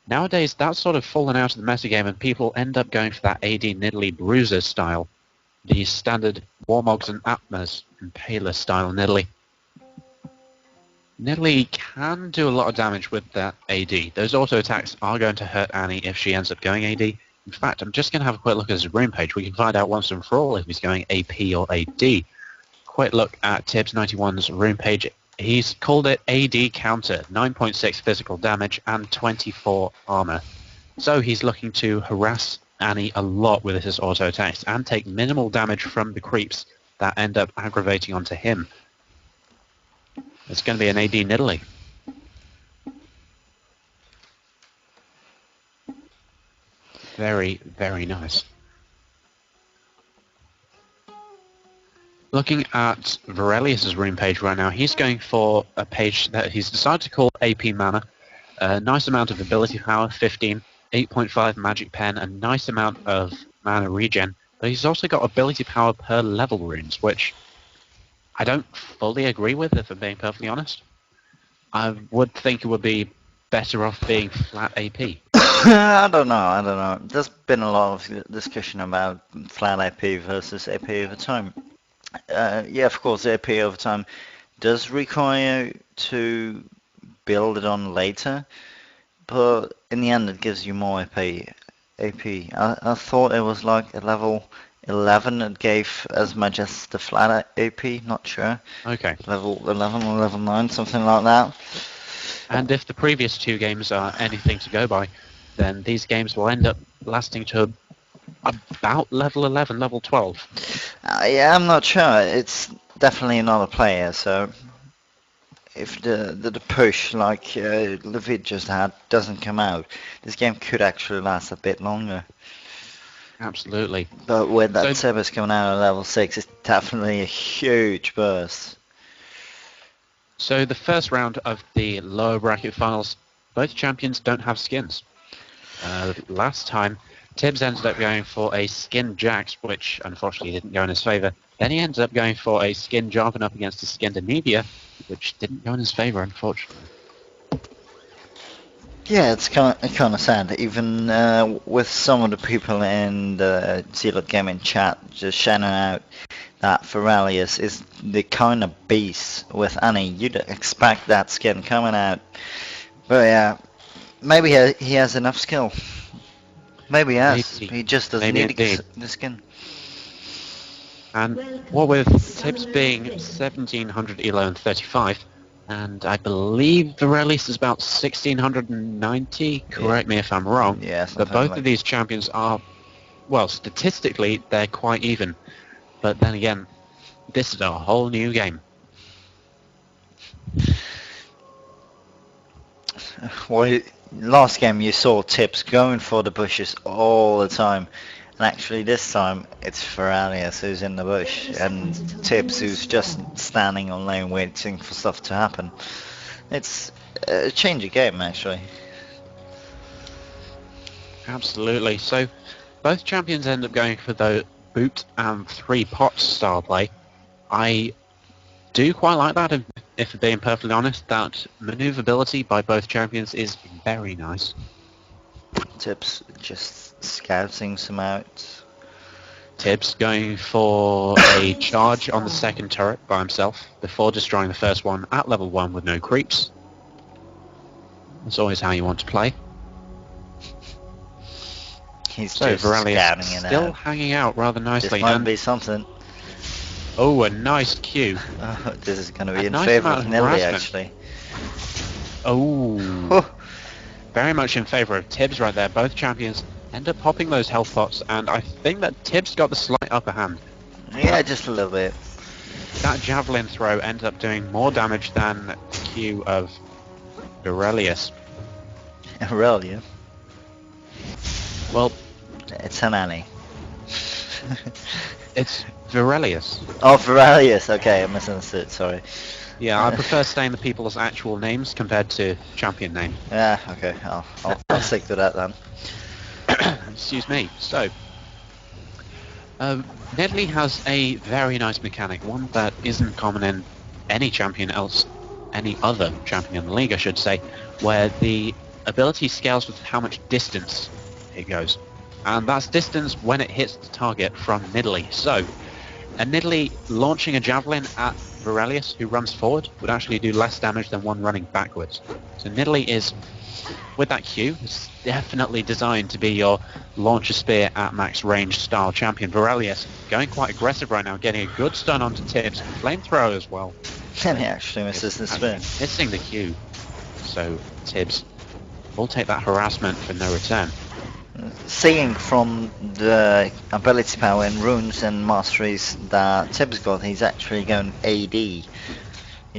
[SPEAKER 1] nowadays that's sort of fallen out of the metagame and people end up going for that AD Nidalee Bruiser style, the standard Warmogs and Atmas and Paler style Nidalee. Nidalee can do a lot of damage with that AD. Those auto attacks are going to hurt Annie if she ends up going AD. In fact, I'm just going to have a quick look at his rune page. We can find out once and for all if he's going AP or AD. Quick look at Tibbs91's rune page. He's called it AD counter, 9.6 physical damage and 24 armor. So he's looking to harass Annie a lot with his auto attacks and take minimal damage from the creeps that end up aggravating onto him. It's going to be an AD Nidalee. Very, very nice. Looking at Varelius' rune page right now, he's going for a page that he's decided to call AP Mana. A nice amount of ability power, 15, 8.5 magic pen, a nice amount of mana regen, but he's also got ability power per level runes, which I don't fully agree with, if I'm being perfectly honest. I would think it would be better off being flat AP.
[SPEAKER 2] I don't know. There's been a lot of discussion about flat AP versus AP over time. Yeah, of course, AP over time does require to build it on later, but in the end it gives you more AP. I thought it was like a level 11 it gave as much as the flat AP, not sure.
[SPEAKER 1] Okay.
[SPEAKER 2] Level 11 or level 9, something like that.
[SPEAKER 1] And if the previous two games are anything to go by, then these games will end up lasting to about level 11, level 12.
[SPEAKER 2] Yeah, I'm not sure. It's definitely another player, so if the push like Levid just had doesn't come out, this game could actually last a bit longer.
[SPEAKER 1] Absolutely.
[SPEAKER 2] But when that
[SPEAKER 1] So-
[SPEAKER 2] Sebas coming out at level 6, it's definitely a huge burst.
[SPEAKER 1] So the first round of the lower bracket finals, both champions don't have skins. Last time, Tibbs ended up going for a skin Jax, which unfortunately didn't go in his favour. Then he ended up going for a skin Jarvan up against a skinned Anivia, which didn't go in his favour, unfortunately.
[SPEAKER 2] Yeah, it's kind of sad. Even with some of the people in the Zealot Gaming chat just shouting out that Feralius is the kind of beast with Annie. You'd expect that skin coming out. But yeah, maybe he has enough skill. Maybe he has.
[SPEAKER 1] Maybe.
[SPEAKER 2] He just doesn't
[SPEAKER 1] Maybe
[SPEAKER 2] need
[SPEAKER 1] indeed.
[SPEAKER 2] the skin.
[SPEAKER 1] And what with Tibbs being 1700 elo and 35, and I believe the release is about 1690, correct me if I'm wrong,
[SPEAKER 2] Yeah,
[SPEAKER 1] but
[SPEAKER 2] something
[SPEAKER 1] both
[SPEAKER 2] like
[SPEAKER 1] of these champions are, well, statistically, they're quite even. But then again, this is a whole new game.
[SPEAKER 2] Well, last game you saw Tips going for the bushes all the time. And actually this time it's Feralius who's in the bush and Tips who's just standing on lane waiting for stuff to happen. It's a change of game actually.
[SPEAKER 1] Absolutely. So both champions end up going for the boot and 3 pots style play. I do quite like that, if being perfectly honest. That maneuverability by both champions is very nice.
[SPEAKER 2] Tips just scouting some out.
[SPEAKER 1] Tibbs going for a charge on the second turret by himself before destroying the first one at level 1 with no creeps. That's always how you want to play.
[SPEAKER 2] He's
[SPEAKER 1] So
[SPEAKER 2] just scouting
[SPEAKER 1] Varelius
[SPEAKER 2] it
[SPEAKER 1] still
[SPEAKER 2] out.
[SPEAKER 1] hanging out rather
[SPEAKER 2] This
[SPEAKER 1] nicely.
[SPEAKER 2] might
[SPEAKER 1] And,
[SPEAKER 2] be something.
[SPEAKER 1] oh, a nice cue.
[SPEAKER 2] This is going to be
[SPEAKER 1] A
[SPEAKER 2] in
[SPEAKER 1] nice
[SPEAKER 2] favour
[SPEAKER 1] amount
[SPEAKER 2] of
[SPEAKER 1] of
[SPEAKER 2] Nilly
[SPEAKER 1] harassment.
[SPEAKER 2] actually.
[SPEAKER 1] Oh, very much in favour of Tibbs right there. Both champions end up popping those health pots, and I think that Tibbs got the slight upper hand.
[SPEAKER 2] Yeah, just a little bit.
[SPEAKER 1] That javelin throw ended up doing more damage than the Q of Aurelius.
[SPEAKER 2] Aurelia.
[SPEAKER 1] Well,
[SPEAKER 2] It's an Annie.
[SPEAKER 1] It's Virelius.
[SPEAKER 2] Oh, Viralius. Okay, I misunderstood. Sorry.
[SPEAKER 1] Yeah, I prefer saying the people's actual names compared to champion name.
[SPEAKER 2] Yeah. Okay. I'll stick to that then.
[SPEAKER 1] Excuse me. So, Nedley has a very nice mechanic, one that isn't common in any other champion in the league, I should say, where the ability scales with how much distance it goes. And that's distance when it hits the target from Nidalee. So, a Nidalee launching a javelin at Virelius, who runs forward, would actually do less damage than one running backwards. So Nidalee is, with that Q, it's definitely designed to be your launch a spear at max range style champion. Virelius going quite aggressive right now, getting a good stun onto Tibbs, flamethrower as well.
[SPEAKER 2] And he actually misses the spin.
[SPEAKER 1] Missing the Q. So Tibbs will take that harassment for no return.
[SPEAKER 2] Seeing from the ability power in runes and masteries that Tibbs got, he's actually going AD. He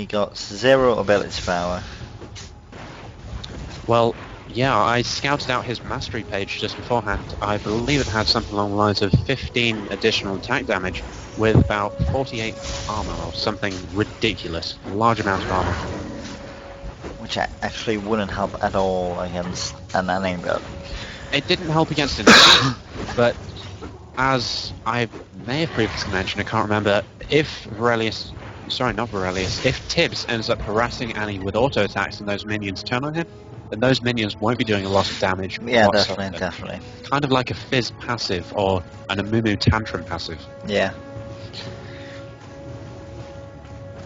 [SPEAKER 2] got 0 ability power.
[SPEAKER 1] Well, yeah, I scouted out his mastery page just beforehand. I believe it had something along the lines of 15 additional attack damage with about 48 armor or something ridiculous. A large amount of armor.
[SPEAKER 2] Which actually wouldn't help at all against an enemy build.
[SPEAKER 1] It didn't help against it, but as I may have previously mentioned, I can't remember, if Tibbs ends up harassing Annie with auto attacks and those minions turn on him, then those minions won't be doing a lot of damage.
[SPEAKER 2] Yeah,
[SPEAKER 1] whatsoever.
[SPEAKER 2] definitely.
[SPEAKER 1] Kind of like a Fizz passive or an Amumu Tantrum passive.
[SPEAKER 2] Yeah.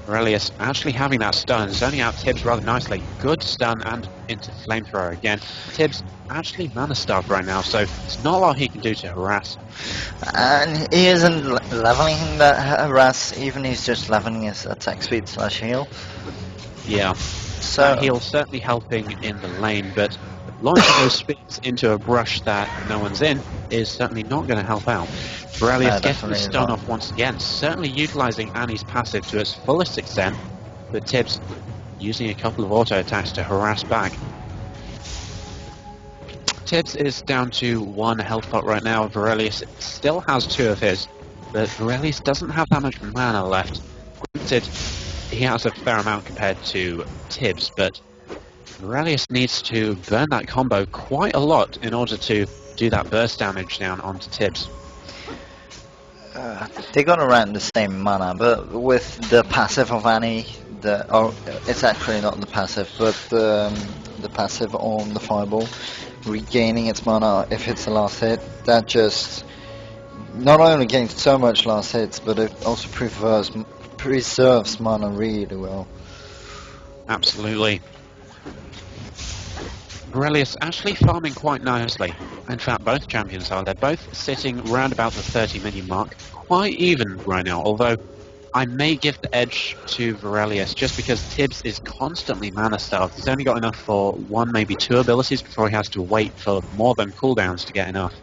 [SPEAKER 1] Virelius actually having that stun, zoning out Tibbs rather nicely. Good stun and into flamethrower again. Tibbs actually mana starved right now, so it's not a lot he can do to harass.
[SPEAKER 2] And he isn't leveling that harass, even he's just leveling his attack speed / heal.
[SPEAKER 1] Yeah,
[SPEAKER 2] So
[SPEAKER 1] he'll certainly helping in the lane, but launching those speeds into a brush that no one's in is certainly not going to help out. Virelius getting the stun off once again, certainly utilising Annie's passive to its fullest extent, but Tibbs using a couple of auto attacks to harass back. Tibbs is down to 1 health pot right now. Virelius still has 2 of his, but Virelius doesn't have that much mana left. Granted, he has a fair amount compared to Tibbs, but Virelius needs to burn that combo quite a lot in order to do that burst damage down onto Tibbs.
[SPEAKER 2] they got around the same mana, but with the passive of Annie, it's actually not the passive, but the passive on the fireball, regaining its mana if it's the last hit, that just not only gains so much last hits, but it also preserves mana really well.
[SPEAKER 1] Absolutely. Virelius actually farming quite nicely. In fact, both champions are. They're both sitting round about the 30 minion mark. Quite even right now, although I may give the edge to Virelius just because Tibbs is constantly mana starved. He's only got enough for 1, maybe 2 abilities before he has to wait for more than cooldowns to get enough.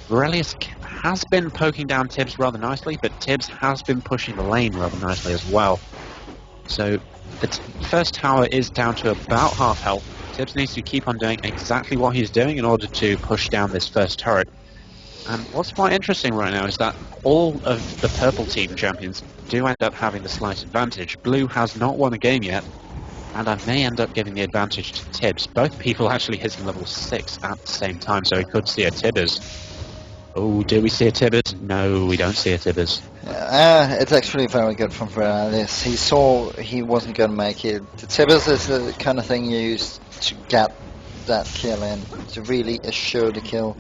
[SPEAKER 1] Virelius has been poking down Tibbs rather nicely, but Tibbs has been pushing the lane rather nicely as well. So the first tower is down to about half health. Tibbs needs to keep on doing exactly what he's doing in order to push down this first turret. And what's quite interesting right now is that all of the purple team champions do end up having the slight advantage. Blue has not won a game yet, and I may end up giving the advantage to Tibbs. Both people actually hitting level 6 at the same time, so we could see a Tibbers. Oh, do we see a Tibbers? No, we don't see a Tibbers.
[SPEAKER 2] It's actually very good from Virelius. He saw he wasn't going to make it. The Tibbers is the kind of thing you use to get that kill in, to really assure the kill,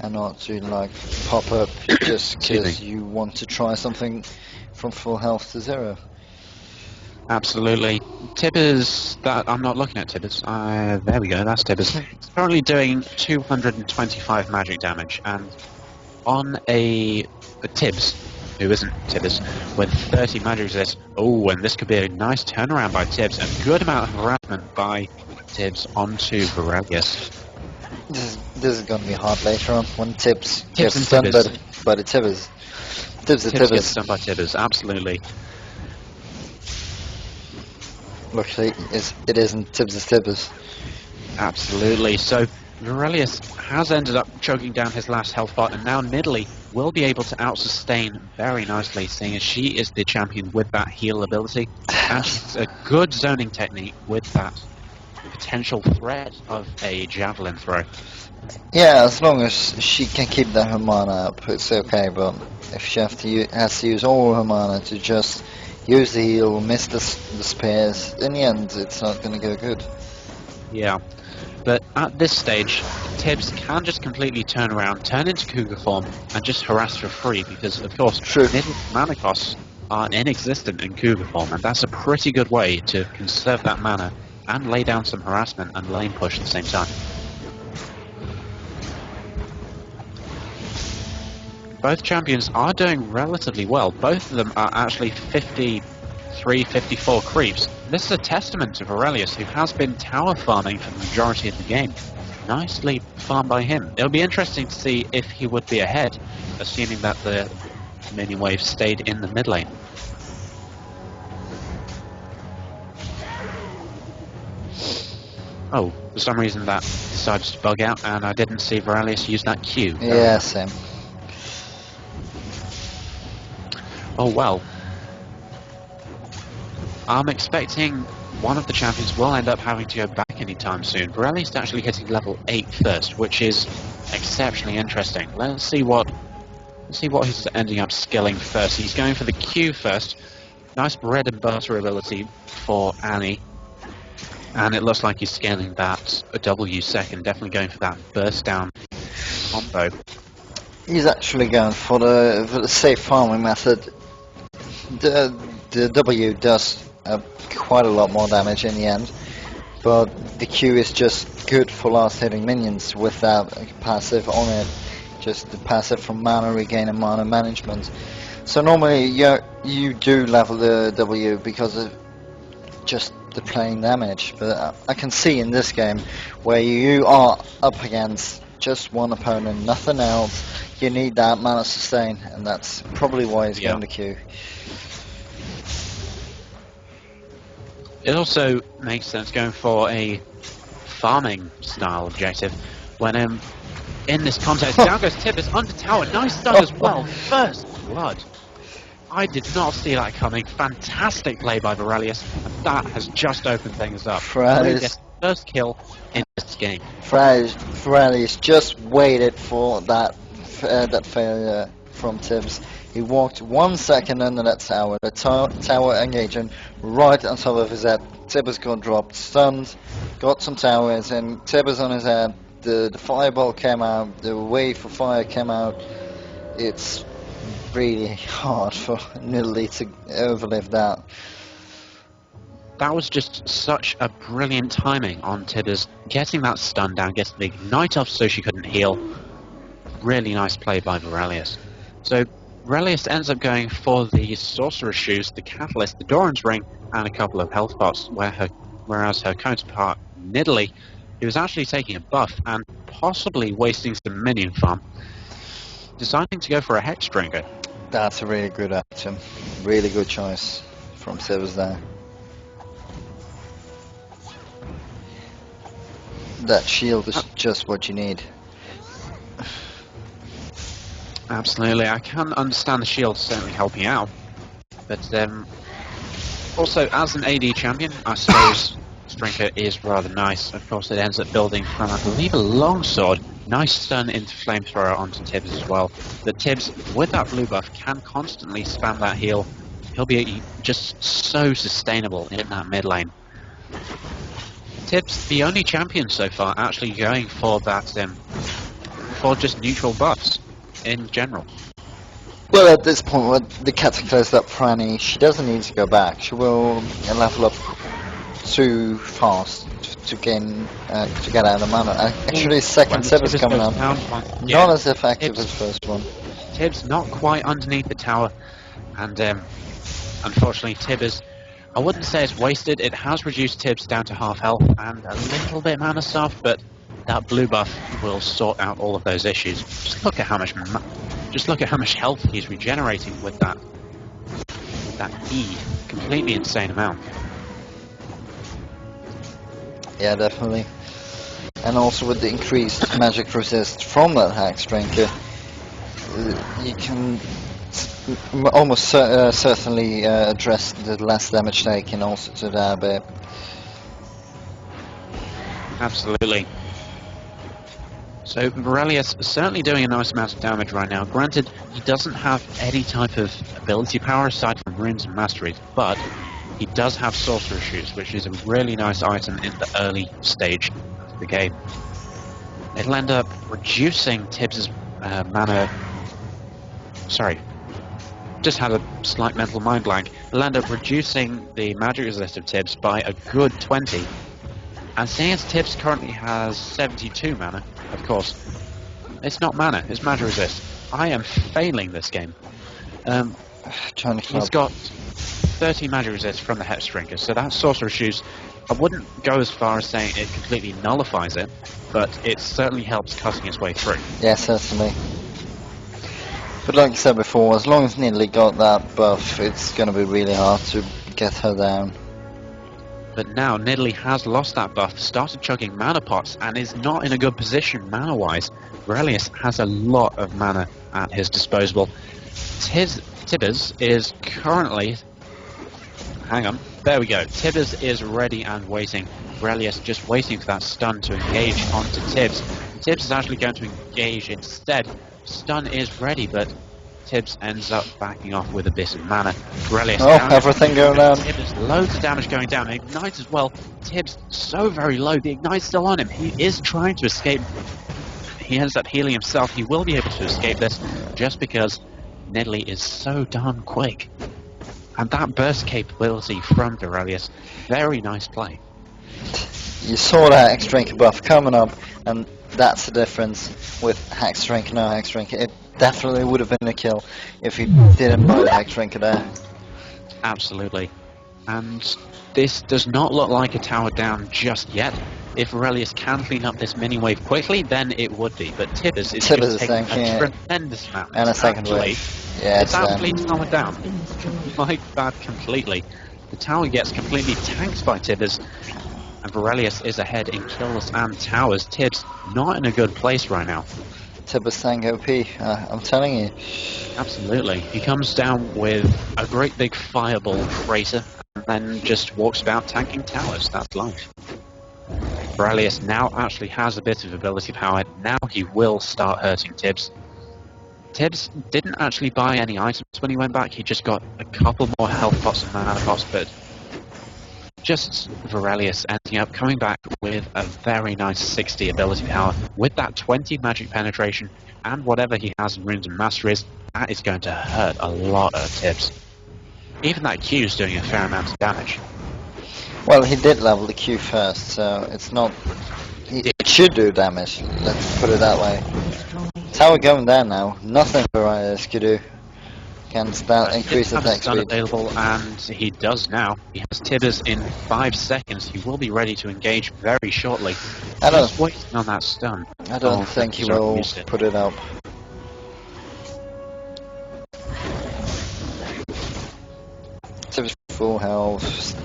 [SPEAKER 2] and not to like pop up just because you want to try something from full health to 0.
[SPEAKER 1] Absolutely. Tibbers, I'm not looking at Tibbers. There we go, that's Tibbers. It's currently doing 225 magic damage, and on a Tibbs, who isn't Tibbers, with 30 magic resist, and this could be a nice turnaround by Tibbs, a good amount of harassment by Tibbs onto Virelius.
[SPEAKER 2] This is going to be hard later on when Tibbs gets stunned by the Tibbers. Tibbs
[SPEAKER 1] gets stunned by Tibbers, absolutely.
[SPEAKER 2] Luckily, it isn't Tibbs.
[SPEAKER 1] Absolutely. So Virelius has ended up choking down his last health pot, and now Nidalee will be able to out-sustain very nicely, seeing as she is the champion with that heal ability. And she's a good zoning technique with that potential threat of a javelin throw.
[SPEAKER 2] Yeah, as long as she can keep her mana up, it's okay. But if she has to use all her mana to just use the heal, miss the spears, in the end, it's not going to go good.
[SPEAKER 1] Yeah. But at this stage, Tibbs can just completely turn around, turn into Cougar form, and just harass for free, because, of course,
[SPEAKER 2] True.
[SPEAKER 1] mana costs are inexistent in Cougar form, and that's a pretty good way to conserve that mana and lay down some harassment and lane push at the same time. Both champions are doing relatively well. Both of them are actually 53, 54 creeps. This is a testament to Varelius, who has been tower farming for the majority of the game. Nicely farmed by him. It'll be interesting to see if he would be ahead, assuming that the minion wave stayed in the mid lane. Oh, for some reason that decided to bug out, and I didn't see Varelius use that Q.
[SPEAKER 2] Yeah, same.
[SPEAKER 1] Oh well. I'm expecting one of the champions will end up having to go back anytime soon. Varelius is actually hitting level 8 first, which is exceptionally interesting. Let's see what he's ending up skilling first. He's going for the Q first. Nice bread and butter ability for Annie. And it looks like he's scaling that a W second, definitely going for that burst down combo.
[SPEAKER 2] He's actually going for the safe farming method. The W does quite a lot more damage in the end, but the Q is just good for last hitting minions without a passive on it, just the passive from mana regain and mana management. So normally you do level the W because of just the plain damage, but I can see in this game where you are up against just one opponent, nothing else, you need that mana sustain, and that's probably why he's going to Q.
[SPEAKER 1] It also makes sense going for a farming style objective when in this context down goes Tibbers under tower, nice stun as well, first blood. I did not see that coming. Fantastic play by Varelius, and that has just opened things up. Varelius first kill in this game.
[SPEAKER 2] Varelius just waited for that failure from Tibbs. He walked 1 second under that tower, the tower engaging right on top of his head. Tibbers got dropped, stunned, got some towers, and Tibbers on his head. The fireball came out, the wave of fire came out. It's really hard for Nidalee to overlive that.
[SPEAKER 1] That was just such a brilliant timing on Tibbers, getting that stun down, getting the ignite off so she couldn't heal. Really nice play by Varelius. So Varelius ends up going for the Sorcerer's Shoes, the Catalyst, the Doran's Ring, and a couple of health pots, whereas her counterpart, Nidalee, who was actually taking a buff and possibly wasting some minion farm, deciding to go for a Hex Drinker.
[SPEAKER 2] That's a really good item. Really good choice from Tibbers there. That shield is just what you need.
[SPEAKER 1] Absolutely, I can understand the shield certainly helping out, but also as an AD champion, I suppose Drinker is rather nice. Of course, it ends up building from, I believe, a longsword. Nice stun into Flamethrower onto Tibbs as well. But Tibbs, with that blue buff, can constantly spam that heal. He'll be just so sustainable in that mid lane. Tibbs, the only champion so far actually going for that, for just neutral buffs in general.
[SPEAKER 2] Well, at this point, with the Cataclysm up Franny, she doesn't need to go back. She will level up too fast to get out of mana. Actually, second set is coming up. Not as effective
[SPEAKER 1] Tibbs,
[SPEAKER 2] as first one.
[SPEAKER 1] Tibbs not quite underneath the tower, and unfortunately Tibbs, I wouldn't say it's wasted. It has reduced Tibbs down to half health and a little bit mana soft, but that blue buff will sort out all of those issues. Just look at how much health he's regenerating with that E. Completely insane amount.
[SPEAKER 2] Yeah, definitely. And also with the increased magic resist from that Hex Drinker, you can almost certainly address the less damage taken also to that bit.
[SPEAKER 1] Absolutely. So Morelius is certainly doing a nice amount of damage right now. Granted, he doesn't have any type of ability power aside from runes and masteries, but he does have Sorcerer Shoes, which is a really nice item in the early stage of the game. It'll end up reducing Tibbs' mana... Sorry, just had a slight mental mind blank. It'll end up reducing the magic resist of Tibbs by a good 20. And seeing as Tibbs currently has 72 mana, of course, it's not mana, it's magic resist. I am failing this game. He's got 30 magic resist from the Hex Drinker, so that Sorcerer Shoes, I wouldn't go as far as saying it completely nullifies it, but it certainly helps cutting its way through.
[SPEAKER 2] Yeah, certainly. But like I said before, as long as Nidalee got that buff, it's going to be really hard to get her down.
[SPEAKER 1] But now Nidalee has lost that buff, started chugging mana pots, and is not in a good position mana-wise. Morelius has a lot of mana at his disposal. Tibbers is currently... Hang on, there we go. Tibbers is ready and waiting. Morelius just waiting for that stun to engage onto Tibbs. Tibbs is actually going to engage instead. Stun is ready, but Tibbs ends up backing off with a bit of mana. Morelius down.
[SPEAKER 2] Everything going down.
[SPEAKER 1] Tibbs, loads of damage going down. Ignite as well. Tibbs so very low. The Ignite's still on him. He is trying to escape. He ends up healing himself. He will be able to escape this just because Nidalee is so darn quick. And that burst capability from Morelius, very nice play.
[SPEAKER 2] You saw that Hex Drinker buff coming up, and that's the difference with Hex Drinker, no Hex Drinker. It definitely would have been a kill if he didn't buy the Hex Drinker there.
[SPEAKER 1] Absolutely. And this does not look like a tower down just yet. If Morelius can clean up this mini-wave quickly, then it would be. But Tibbers is going to take a tremendous amount.
[SPEAKER 2] And a second wave. Yeah,
[SPEAKER 1] it's actually tower down. My bad completely. The tower gets completely tanked by Tibbers. And Morelius is ahead in kills and towers. Tibbs not in a good place right now.
[SPEAKER 2] Tibbers tank OP, I'm telling you.
[SPEAKER 1] Absolutely. He comes down with a great big fireball crater and then just walks about tanking towers. That's life. Morelius now actually has a bit of ability power. Now he will start hurting Tibbs. Tibbs didn't actually buy any items when he went back. He just got a couple more health pots and mana pots, but just Morelius ending up coming back with a very nice 60 ability power. With that 20 magic penetration and whatever he has in runes and masteries, that is going to hurt a lot of Tibbs. Even that Q is doing a fair amount of damage.
[SPEAKER 2] Well, he did level the Q first, so it's not... It should do damage, let's put it that way. Tower going down now, nothing Morelius could do against that increased attack speed.
[SPEAKER 1] Available, and he does now. He has Tibbers in 5 seconds. He will be ready to engage very shortly. Just waiting on that stun.
[SPEAKER 2] I don't think he will put it up. Tibbers full health.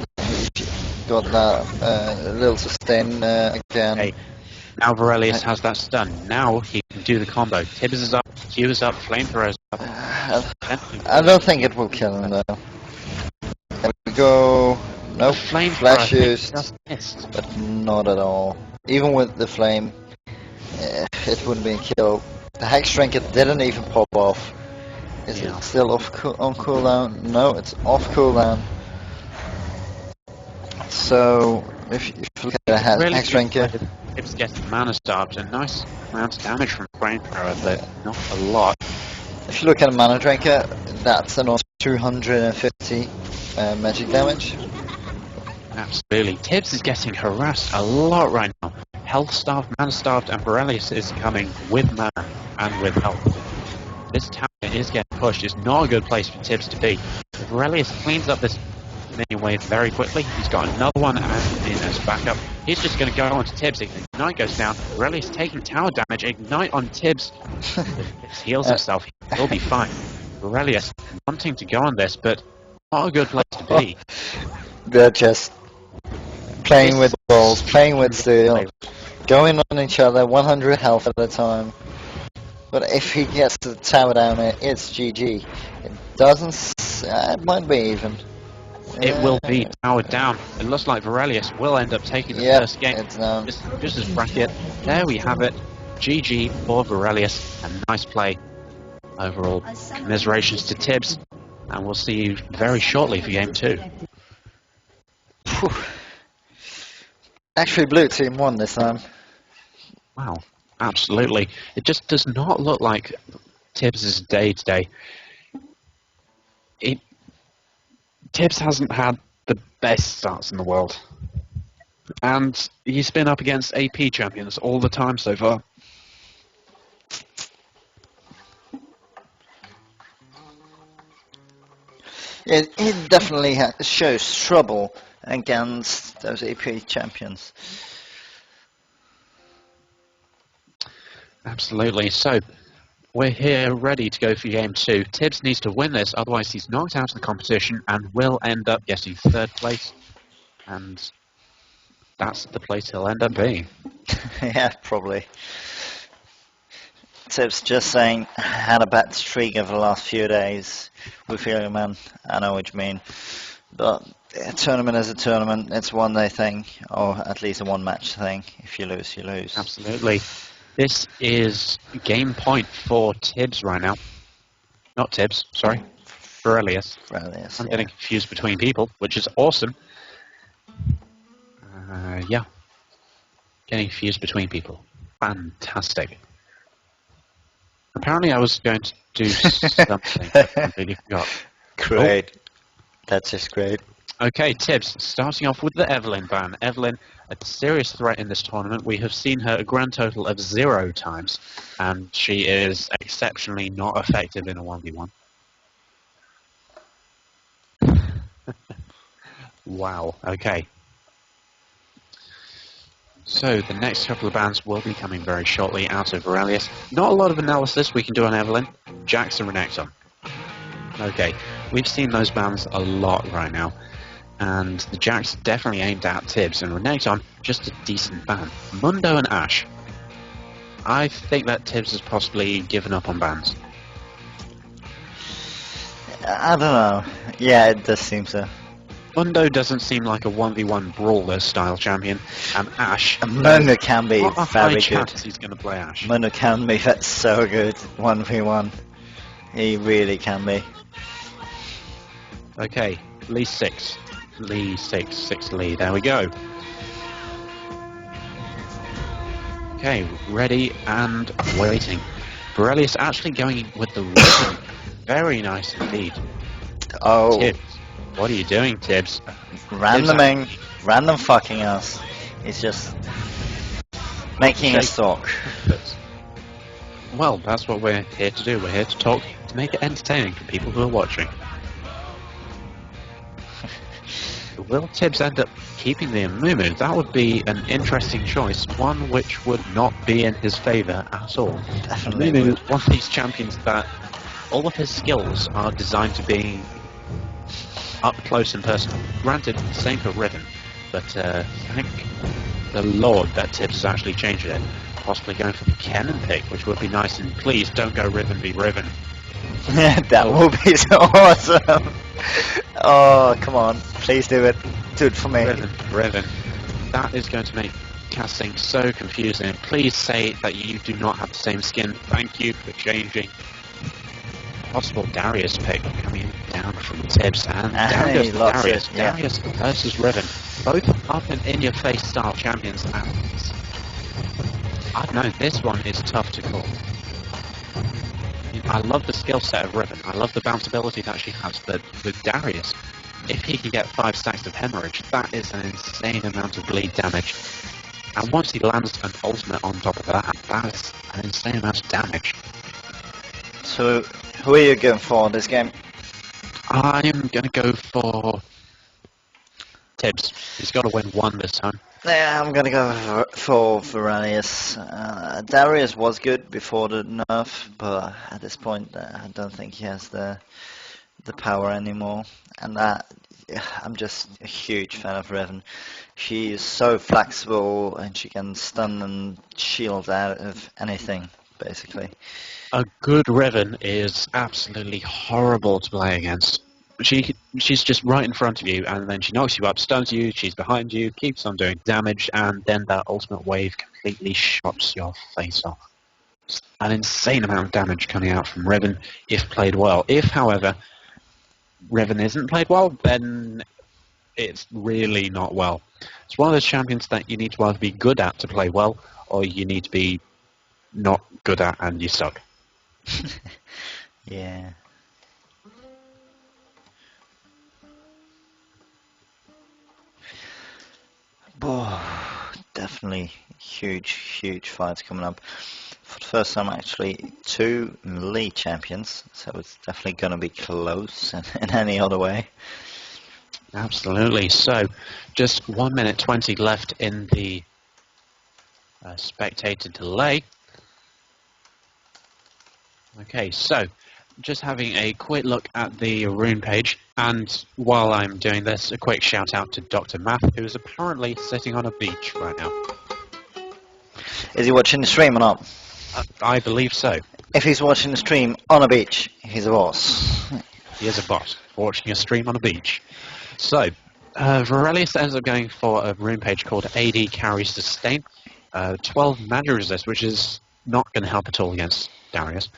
[SPEAKER 2] Got that little sustain again.
[SPEAKER 1] Hey. Now Morelius has that stun. Now he can do the combo. Tibbers is up, Q is up, Flamethrower is up.
[SPEAKER 2] I don't think it will kill him though. There we go. No flashes, but not at all. Even with the flame, it wouldn't be a kill. The Hex Drinker didn't even pop off. Is it still on cooldown? No, it's off cooldown. So, if you look at the Hex Drinker...
[SPEAKER 1] It's getting mana starved, a nice amount of damage from Flamethrower, but not a lot.
[SPEAKER 2] If you look at a Mana Drinker, that's an 250 magic damage.
[SPEAKER 1] Absolutely. Tibbs is getting harassed a lot right now. Health starved, mana starved, and Morelius is coming with mana and with health. This tower is getting pushed. It's not a good place for Tibbs to be. If Morelius cleans up this mini-wave very quickly, he's got another one and in as backup. He's just going to go on to Tibbs. Ignite goes down. Morelius taking tower damage. Ignite on Tibbs. He heals himself. He will be fine. Morelius wanting to go on this, but not a good place to be.
[SPEAKER 2] They're just playing with balls, playing with steel, going on each other, 100 health at a time. But if he gets the tower down, it's GG. It doesn't. It might be even.
[SPEAKER 1] It will be powered down. It looks like Varelius will end up taking the
[SPEAKER 2] Yep,
[SPEAKER 1] first game.
[SPEAKER 2] it's down.
[SPEAKER 1] Just as bracket. There we have it. GG for Varelius. A nice play. Overall, commiserations to Tibbs. And we'll see you very shortly for game 2.
[SPEAKER 2] Phew. Actually, blue team won this time.
[SPEAKER 1] Wow, absolutely. It just does not look like Tibbs' day today. Tibbs hasn't had the best starts in the world. And he's been up against AP champions all the time so far.
[SPEAKER 2] It definitely shows trouble against those AP champions.
[SPEAKER 1] Absolutely. So, we're here ready to go for game 2. Tibbs needs to win this, otherwise he's knocked out of the competition and will end up getting 3rd place. And that's the place he'll end up being.
[SPEAKER 2] Yeah, probably. Tibbs just saying, had a bad streak over the last few days with Hero Man. I know what you mean. But a tournament is a tournament. It's a one-day thing, or at least a one-match thing. If you lose, you lose.
[SPEAKER 1] Absolutely. This is game point for Tibbs right now. Not Tibbs, sorry. Varelius.
[SPEAKER 2] Varelius,
[SPEAKER 1] I'm
[SPEAKER 2] yeah.
[SPEAKER 1] getting confused between people, which is awesome. Yeah. Getting confused between people. Fantastic. Apparently I was going to do something, but I completely forgot.
[SPEAKER 2] Great. That's just great.
[SPEAKER 1] Okay, Tibbs, starting off with the Evelyn ban. Evelyn, a serious threat in this tournament. We have seen her a grand total of 0 times, and she is exceptionally not effective in a 1v1. Wow, okay. So, the next couple of bans will be coming very shortly out of Varelius. Not a lot of analysis we can do on Evelyn. Jax and Renekton. Okay, we've seen those bans a lot right now. And the Jax definitely aimed at Tibbs, and Renekton, just a decent ban. Mundo and Ashe. I think that Tibbs has possibly given up on bans.
[SPEAKER 2] I don't know. Yeah, it does seem so.
[SPEAKER 1] Mundo doesn't seem like a 1v1 brawler style champion, and Ashe...
[SPEAKER 2] Mundo can be
[SPEAKER 1] what a
[SPEAKER 2] very
[SPEAKER 1] high
[SPEAKER 2] good.
[SPEAKER 1] chance he's going to play Ashe.
[SPEAKER 2] Mundo can be so good, 1v1. He really can be.
[SPEAKER 1] Okay, Lee 6. Lee 6, 6 Lee, there we go. Okay, ready and waiting. Varelius actually going with the rhythm. Very nice indeed.
[SPEAKER 2] Oh,
[SPEAKER 1] Tibbs, what are you doing, Tibbs?
[SPEAKER 2] randoming, random fucking us. He's just making us talk.
[SPEAKER 1] Well, that's what we're here to do. We're here to talk, to make it entertaining for people who are watching. Will Tibbs end up keeping the Amumu? That would be an interesting choice, one which would not be in his favour at all.
[SPEAKER 2] Definitely
[SPEAKER 1] Amumu,
[SPEAKER 2] would.
[SPEAKER 1] one of these champions that all of his skills are designed to be up close and personal. Granted, same for Riven, but thank the Lord that Tibbs has actually changed it. Possibly going for the Kennen pick, which would be nice, and please don't go Riven v Riven.
[SPEAKER 2] That would be so awesome. Oh, come on. Please do it. Do it for me.
[SPEAKER 1] Riven. That is going to make casting so confusing. Please say that you do not have the same skin. Thank you for changing. Possible Darius pick coming down from Tibbs, and down goes
[SPEAKER 2] lots
[SPEAKER 1] Darius.
[SPEAKER 2] of- yeah.
[SPEAKER 1] Darius versus Riven. Both up and in-your-face style champions. And I don't know, this one is tough to call. I love the skill set of Riven. I love the bounceability that she has, but with Darius, if he can get 5 stacks of hemorrhage, that is an insane amount of bleed damage. And once he lands an ultimate on top of that, that's an insane amount of damage.
[SPEAKER 2] So, who are you going for this game?
[SPEAKER 1] I am going to go for Tibbs. He's got to win 1 this time.
[SPEAKER 2] Yeah, I'm gonna go for Varelius. Darius was good before the nerf, but at this point, I don't think he has the power anymore. And I'm just a huge fan of Riven. She is so flexible, and she can stun and shield out of anything, basically.
[SPEAKER 1] A good Riven is absolutely horrible to play against. She's just right in front of you, and then she knocks you up, stuns you, she's behind you, keeps on doing damage, and then that ultimate wave completely shots your face off. It's an insane amount of damage coming out from Riven if played well. If, however, Riven isn't played well, then it's really not well. It's one of those champions that you need to either be good at to play well, or you need to be not good at and you suck.
[SPEAKER 2] Yeah. Oh, definitely huge fights coming up. For the first time, actually, 2 melee champions, so it's definitely going to be close in any other way.
[SPEAKER 1] Absolutely. So, just 1 minute 20 left in the spectator delay. Okay, so just having a quick look at the rune page, and while I'm doing this, a quick shout out to Dr. Math, who is apparently sitting on a beach right now.
[SPEAKER 2] Is he watching the stream or not?
[SPEAKER 1] I believe so.
[SPEAKER 2] If he's watching the stream on a beach, he's a boss.
[SPEAKER 1] He is a boss, watching a stream on a beach. So, Varelius ends up going for a rune page called AD Carry Sustain. 12 magic resist, which is not going to help at all against Darius.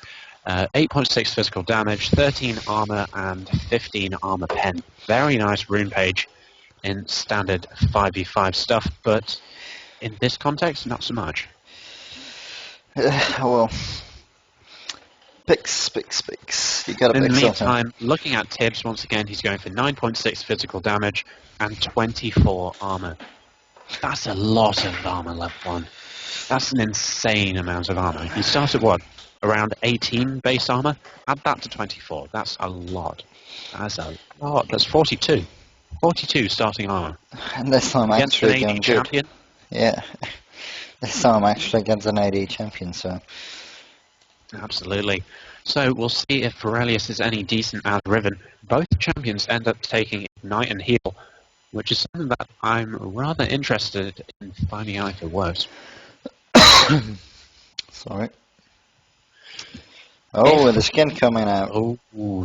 [SPEAKER 1] 8.6 physical damage, 13 armor, and 15 armor pen. Very nice rune page in standard 5v5 stuff, but in this context, not so much.
[SPEAKER 2] Well, picks. You gotta
[SPEAKER 1] In
[SPEAKER 2] pick
[SPEAKER 1] the
[SPEAKER 2] something.
[SPEAKER 1] meantime, looking at Tibbs, once again, he's going for 9.6 physical damage and 24 armor. That's a lot of armor, level 1. That's an insane amount of armor. You start at what? Around 18 base armor? Add that to 24. That's a lot. That's a lot. That's 42. 42 starting armor.
[SPEAKER 2] And this time
[SPEAKER 1] Against an
[SPEAKER 2] actually going
[SPEAKER 1] AD
[SPEAKER 2] good.
[SPEAKER 1] champion?
[SPEAKER 2] Yeah. This time actually against an AD champion, so...
[SPEAKER 1] Absolutely. So we'll see if Varelius is any decent at Riven. Both champions end up taking Ignite and Heal, which is something that I'm rather interested in finding out if it works.
[SPEAKER 2] Sorry. Oh, the skin coming out.
[SPEAKER 1] Oh,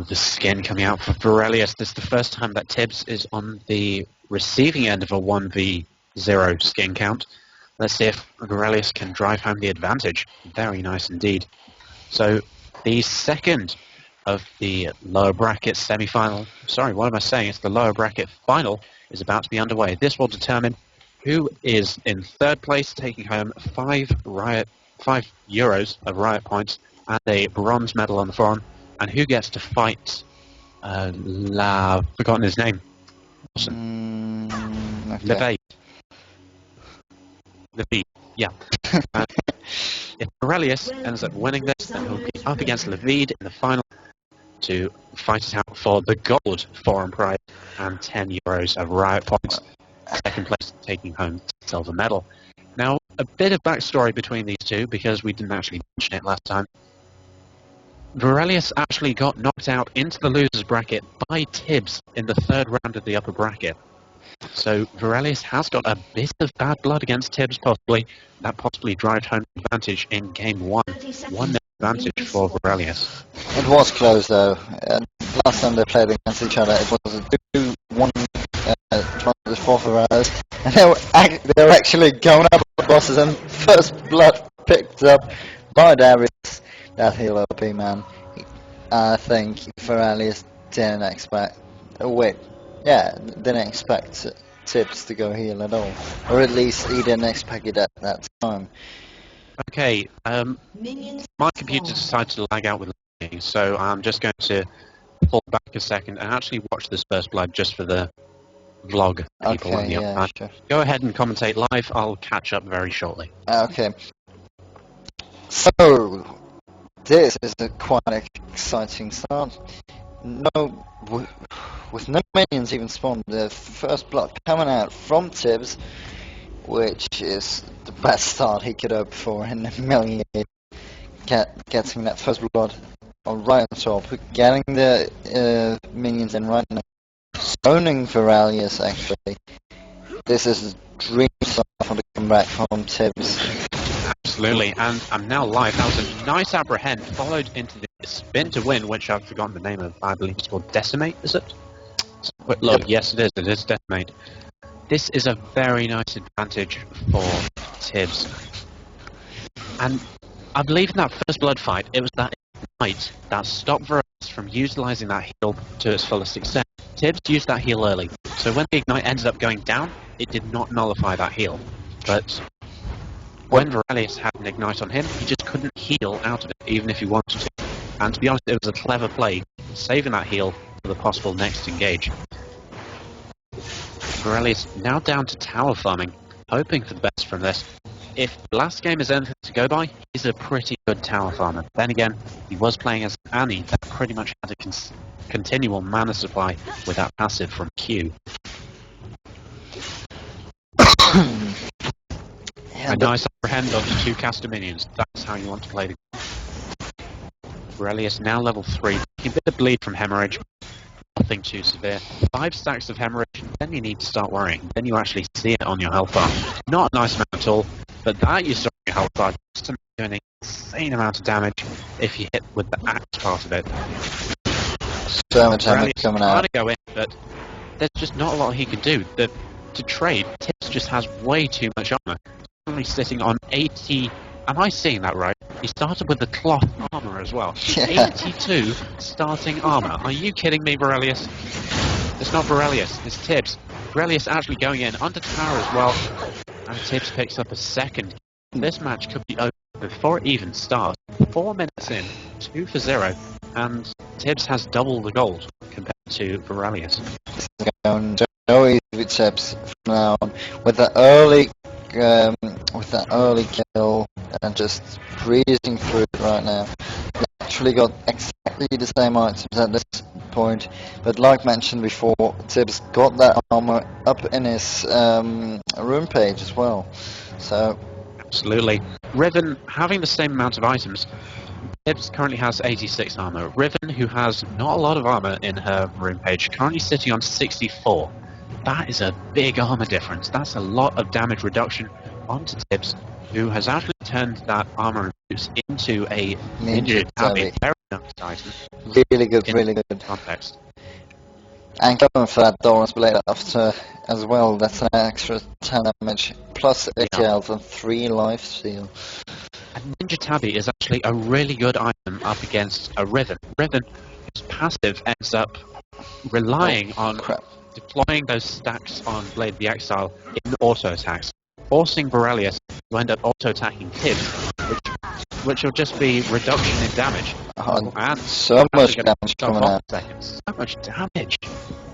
[SPEAKER 1] the skin coming out for Varelius. This is the first time that Tibbs is on the receiving end of a 1v0 skin count. Let's see if Varelius can drive home the advantage. Very nice indeed. So, the second of the lower bracket semi-final, sorry, what am I saying? It's the lower bracket final is about to be underway. This will determine who is in third place, taking home 5 euros of Riot points and a bronze medal on the forum, and who gets to fight forgotten his name.
[SPEAKER 2] Okay.
[SPEAKER 1] Levy. Yeah. If Varelius ends up winning this, then he'll be up against Levid in the final to fight it out for the gold forum prize and 10 euros of Riot points. Second place taking home the silver medal. Now, a bit of backstory between these two, because we didn't actually mention it last time. Varelius actually got knocked out into the losers bracket by Tibbs in the third round of the upper bracket. So Varelius has got a bit of bad blood against Tibbs, possibly. That possibly drives home advantage in game 1. 1 advantage for Varelius.
[SPEAKER 2] It was close though. Last time they played against each other, it was a 2-1 for Varelius. And they were actually going up bosses, and first blood picked up by Darius. That heal OP, man. I think Varelius didn't expect... didn't expect Tibbs to go heal at all. Or at least he didn't expect it at that time.
[SPEAKER 1] Okay, my computer decided to lag out with lagging, so I'm just going to pull back a second and actually watch this first blood just for the vlog people on the upside.
[SPEAKER 2] Sure.
[SPEAKER 1] Go ahead and commentate live. I'll catch up very shortly.
[SPEAKER 2] Okay. So, this is a quite exciting start. With no minions even spawned, the first blood coming out from Tibbs, which is the best start he could hope for in a million years. Getting that first blood right on top, getting the minions in right now, zoning Varelius actually. This is a dream start for the comeback from Tibbs.
[SPEAKER 1] Absolutely, and I'm now live. That was a nice apprehend, followed into the spin to win, which I've forgotten the name of. I believe it's called Decimate, is it? Quick look, yes it is Decimate. This is a very nice advantage for Tibbs. And I believe in that first blood fight, it was that ignite that stopped Varus from utilising that heal to its fullest extent. Tibbs used that heal early, so when the ignite ended up going down, it did not nullify that heal. But when Varelius had an ignite on him, he just couldn't heal out of it, even if he wanted to. And to be honest, it was a clever play, saving that heal for the possible next engage. Varelius now down to tower farming, hoping for the best from this. If the last game is anything to go by, he's a pretty good tower farmer. Then again, he was playing as Annie that pretty much had a continual mana supply with that passive from Q. A nice apprehend onto 2 caster minions. That's how you want to play the game. Varelius now level 3. A bit of bleed from hemorrhage. Nothing too severe. 5 stacks of hemorrhage, then you need to start worrying. Then you actually see it on your health bar. Not a nice amount at all, but that you saw on your health bar just to do an insane amount of damage if you hit with the axe part of it.
[SPEAKER 2] So much damage coming out.
[SPEAKER 1] Trying to go in, but there's just not a lot he can do. To trade, Tibbs just has way too much armor. Only sitting on 80. Am I seeing that right? He started with the cloth armor as well.
[SPEAKER 2] Yeah.
[SPEAKER 1] 82 starting armor. Are you kidding me, Varelius? It's not Varelius, it's Tibbs. Varelius actually going in under tower as well, and Tibbs picks up a second. This match could be over before it even starts. 4 minutes in, 2 for 0, and Tibbs has double the gold compared to Varelius.
[SPEAKER 2] Going so easy with Tibbs from now on. With the early kill and just breezing through it right now. He actually got exactly the same items at this point, but like mentioned before, Tibbs got that armor up in his room page as well. So
[SPEAKER 1] absolutely. Riven having the same amount of items. Tibbs currently has 86 armor. Riven, who has not a lot of armor in her room page, currently sitting on 64. That is a big armor difference. That's a lot of damage reduction onto Tibbs, who has actually turned that armor reduce into a Ninja Tabi. Very nice item.
[SPEAKER 2] Really good.
[SPEAKER 1] Context.
[SPEAKER 2] And going for that Doran's Blade after as well, that's an extra 10 damage, plus 8 health and 3 life steal.
[SPEAKER 1] And Ninja Tabi is actually a really good item up against a Riven. Riven, whose passive ends up relying on deploying those stacks on Blade the Exile in auto attacks, forcing Varelius to end up auto attacking Tibbs, which will just be reduction in damage.
[SPEAKER 2] And so much damage coming out.
[SPEAKER 1] So much damage.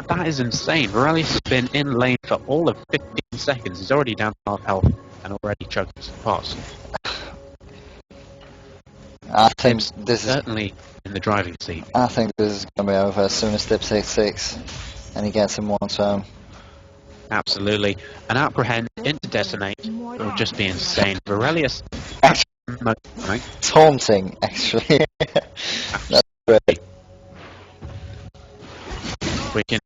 [SPEAKER 1] That is insane. Varelius has been in lane for all of 15 seconds. He's already down to half health and already chugging some pots.
[SPEAKER 2] I think this is
[SPEAKER 1] certainly in the driving seat.
[SPEAKER 2] I think this is going to be over as soon as Tibbs hits 6 and he gets him one turn.
[SPEAKER 1] Absolutely. An apprehend into Decimate will just be insane. Varelius
[SPEAKER 2] taunting, actually. That's great.
[SPEAKER 1] We can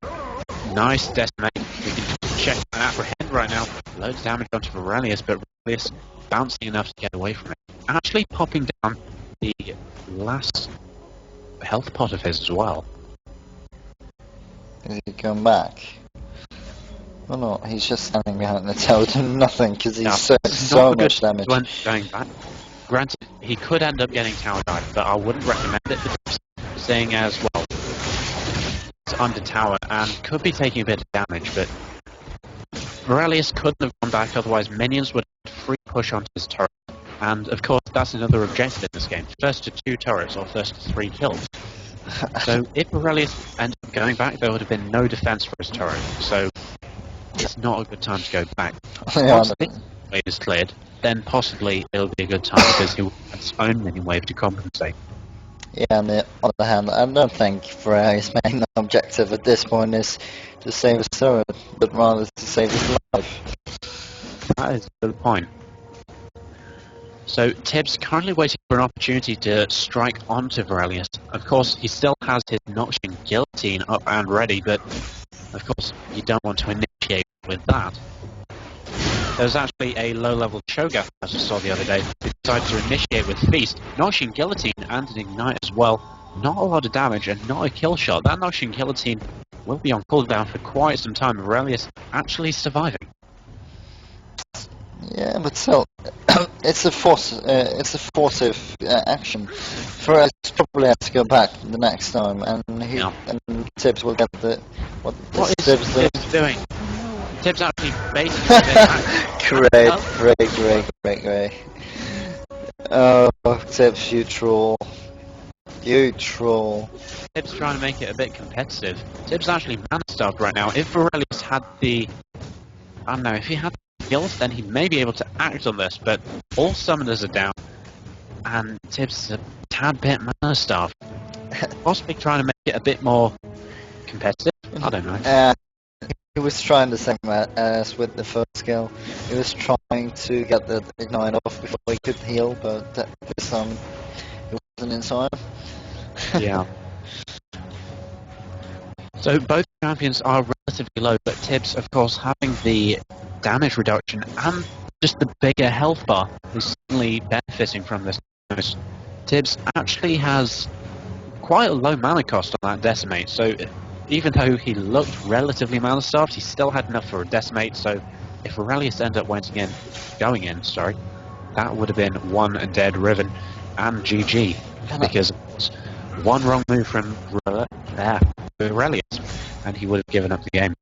[SPEAKER 1] nice Decimate. We can check an apprehend right now. Loads of damage onto Varelius, but Varelius bouncing enough to get away from it. Actually popping down the last health pot of his as well.
[SPEAKER 2] Is he going back? Or not? He's just standing behind the tower doing nothing because he's so much damage.
[SPEAKER 1] Going back. Granted, he could end up getting tower dive, but I wouldn't recommend it for seeing as well. It's under tower and could be taking a bit of damage, but Varelius couldn't have gone back, otherwise minions would have free push onto his turret. And of course, that's another objective in this game. First to 2 turrets or first to 3 kills. So if Varelius ended up going back, there would have been no defense for his turret. So it's not a good time to go back. Once this wave is cleared, then possibly it'll be a good time because he will have his own minion wave to compensate.
[SPEAKER 2] Yeah, on the other hand, I don't think Varelius' main objective at this point is to save his turret, but rather to save his life.
[SPEAKER 1] That is a good point. So Tibbs currently waiting for an opportunity to strike onto Varelius. Of course, he still has his Noxian Guillotine up and ready, but of course you don't want to initiate with that. There was actually a low-level Cho'Gath, as I saw the other day, who decided to initiate with Feast, Noxian Guillotine and an Ignite as well. Not a lot of damage and not a kill shot. That Noxian Guillotine will be on cooldown for quite some time. Aurelius actually surviving.
[SPEAKER 2] Yeah, but still, it's a forcive action. Ferrelis probably has to go back the next time, and and Tibbs will get what
[SPEAKER 1] What is
[SPEAKER 2] Tibbs doing.
[SPEAKER 1] Tibbs doing? Tibbs actually basically
[SPEAKER 2] Great. Oh, Tibbs, you troll.
[SPEAKER 1] Tibbs trying to make it a bit competitive. Tibbs actually mana-starved right now. If Aurelius had the... I don't know, if he had the skills, then he may be able to act on this, but all summoners are down, and Tibbs is a tad bit mana-starved. Possibly trying to make it a bit more competitive? I don't know.
[SPEAKER 2] He was trying the same as with the first skill. He was trying to get the Ignite off before he could heal, but this time he wasn't in time.
[SPEAKER 1] Yeah. So both champions are relatively low, but Tibbs, of course, having the damage reduction and just the bigger health bar is certainly benefiting from this. Tibbs actually has quite a low mana cost on that Decimate, so even though he looked relatively mana-starved, he still had enough for a Decimate, so if Aurelius ended up going in, that would have been one dead Riven and GG, because one wrong move from Aurelius, and he would have given up the game.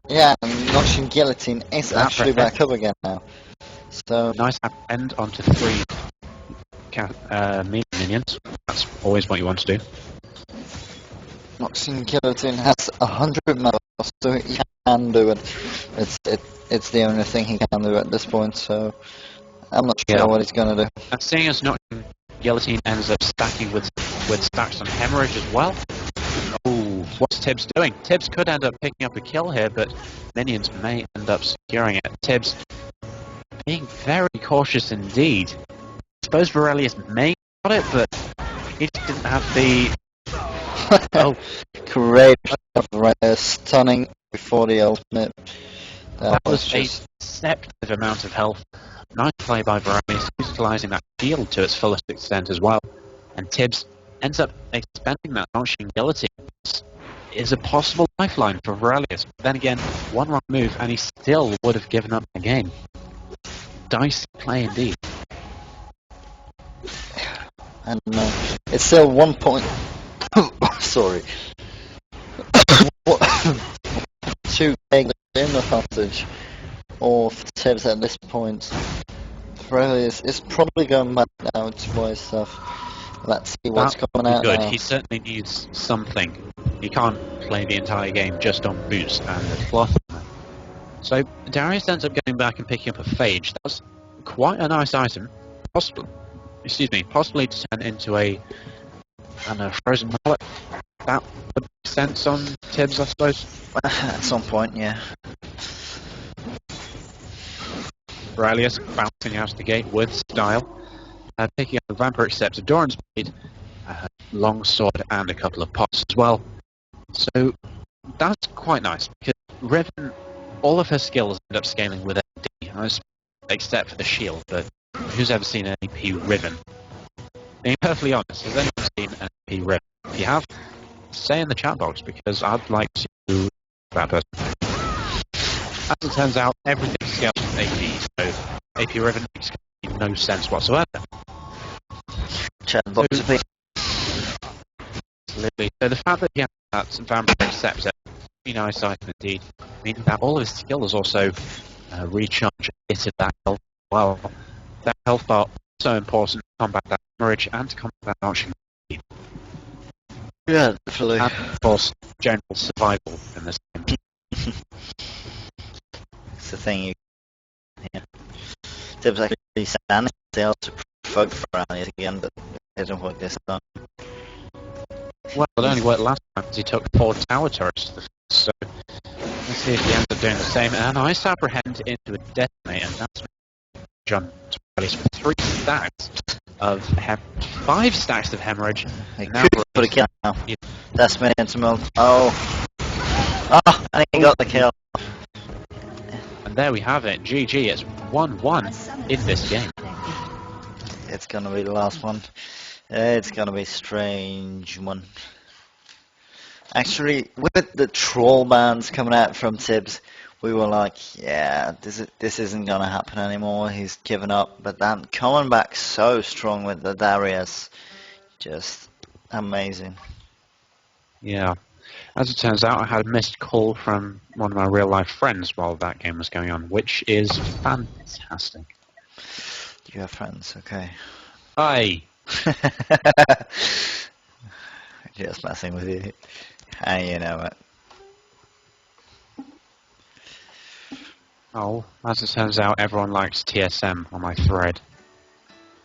[SPEAKER 2] Yeah, and Noxian Guillotine is actually back up again now. So
[SPEAKER 1] nice end onto 3 minions. That's always what you want to do.
[SPEAKER 2] Noxian Guillotine has 100 mana, so he can do it. It's the only thing he can do at this point, so I'm not sure what he's gonna do.
[SPEAKER 1] And seeing as Noxian Guillotine ends up stacking with stacks on Hemorrhage as well. Oh, what's Tibbs doing? Tibbs could end up picking up a kill here, but minions may end up securing it. Tibbs being very cautious indeed. I suppose Aurelius may got it, but he just didn't have the... Oh,
[SPEAKER 2] great! Stunning before the ultimate.
[SPEAKER 1] That was just a deceptive amount of health. Nice play by Aurelius, utilising that shield to its fullest extent as well. And Tibbs ends up expending that Noxian Guillotine. Is a possible lifeline for Aurelius. But then again, one wrong move and he still would have given up the game. Dicey play indeed.
[SPEAKER 2] And it's still 1 point. Sorry. 2 big in the advantage of Tibbs at this point. Aurelius is probably going back now to buy stuff. Let's see what's coming out
[SPEAKER 1] good.
[SPEAKER 2] now.
[SPEAKER 1] He certainly needs something. He can't play the entire game just on boots and the cloth. So Darius ends up going back and picking up a Phage. That's quite a nice item. Possibly to turn into a frozen mallet. That would make sense on Tibbs, I suppose.
[SPEAKER 2] At some point, yeah.
[SPEAKER 1] Aurelius bouncing out of the gate with style. Picking up the Vampiric Scepter, Doran's Blade, long sword, and a couple of pots as well. So that's quite nice, because Riven, all of her skills end up scaling with AD, except for the shield, but who's ever seen an AP Riven? Being perfectly honest, has anyone seen an AP Riven? If you have, say in the chat box, because I'd like to that person. As it turns out, everything scales with AP, so AP Riven makes no sense whatsoever.
[SPEAKER 2] Chat box
[SPEAKER 1] Absolutely. So the fact that he has that Vampiric Scepter, very nice item indeed, meaning that all of his skills also recharge a bit of that health as well. That health bar so important to combat that hemorrhage and to combat that Noxian.
[SPEAKER 2] Yeah, definitely.
[SPEAKER 1] And of course, general survival in this game.
[SPEAKER 2] It's the thing yeah. Tibbs actually standing still to provoke Aurelius again, but it didn't work this time.
[SPEAKER 1] Well, it only worked last time because he took 4 tower turrets to the face, so let's see if he ends up doing the same. And Ice Apprehend into a Detonate, and that's John Aurelius with 3 stacks of 5 stacks of hemorrhage.
[SPEAKER 2] Now put a kill now. Yeah. That's minion to move. Oh, and he got the kill.
[SPEAKER 1] And there we have it. GG. It's 1-1 in this game.
[SPEAKER 2] It's gonna be the last one. It's gonna be a strange one. Actually, with the troll bans coming out from Tibbs, we were like, yeah, this isn't gonna happen anymore. He's given up. But then coming back so strong with the Darius, just amazing.
[SPEAKER 1] Yeah. As it turns out, I had a missed call from one of my real-life friends while that game was going on, which is fantastic.
[SPEAKER 2] You have friends, okay?
[SPEAKER 1] Hi.
[SPEAKER 2] Just messing with you. And you know it.
[SPEAKER 1] Oh, as it turns out, everyone likes TSM on my thread.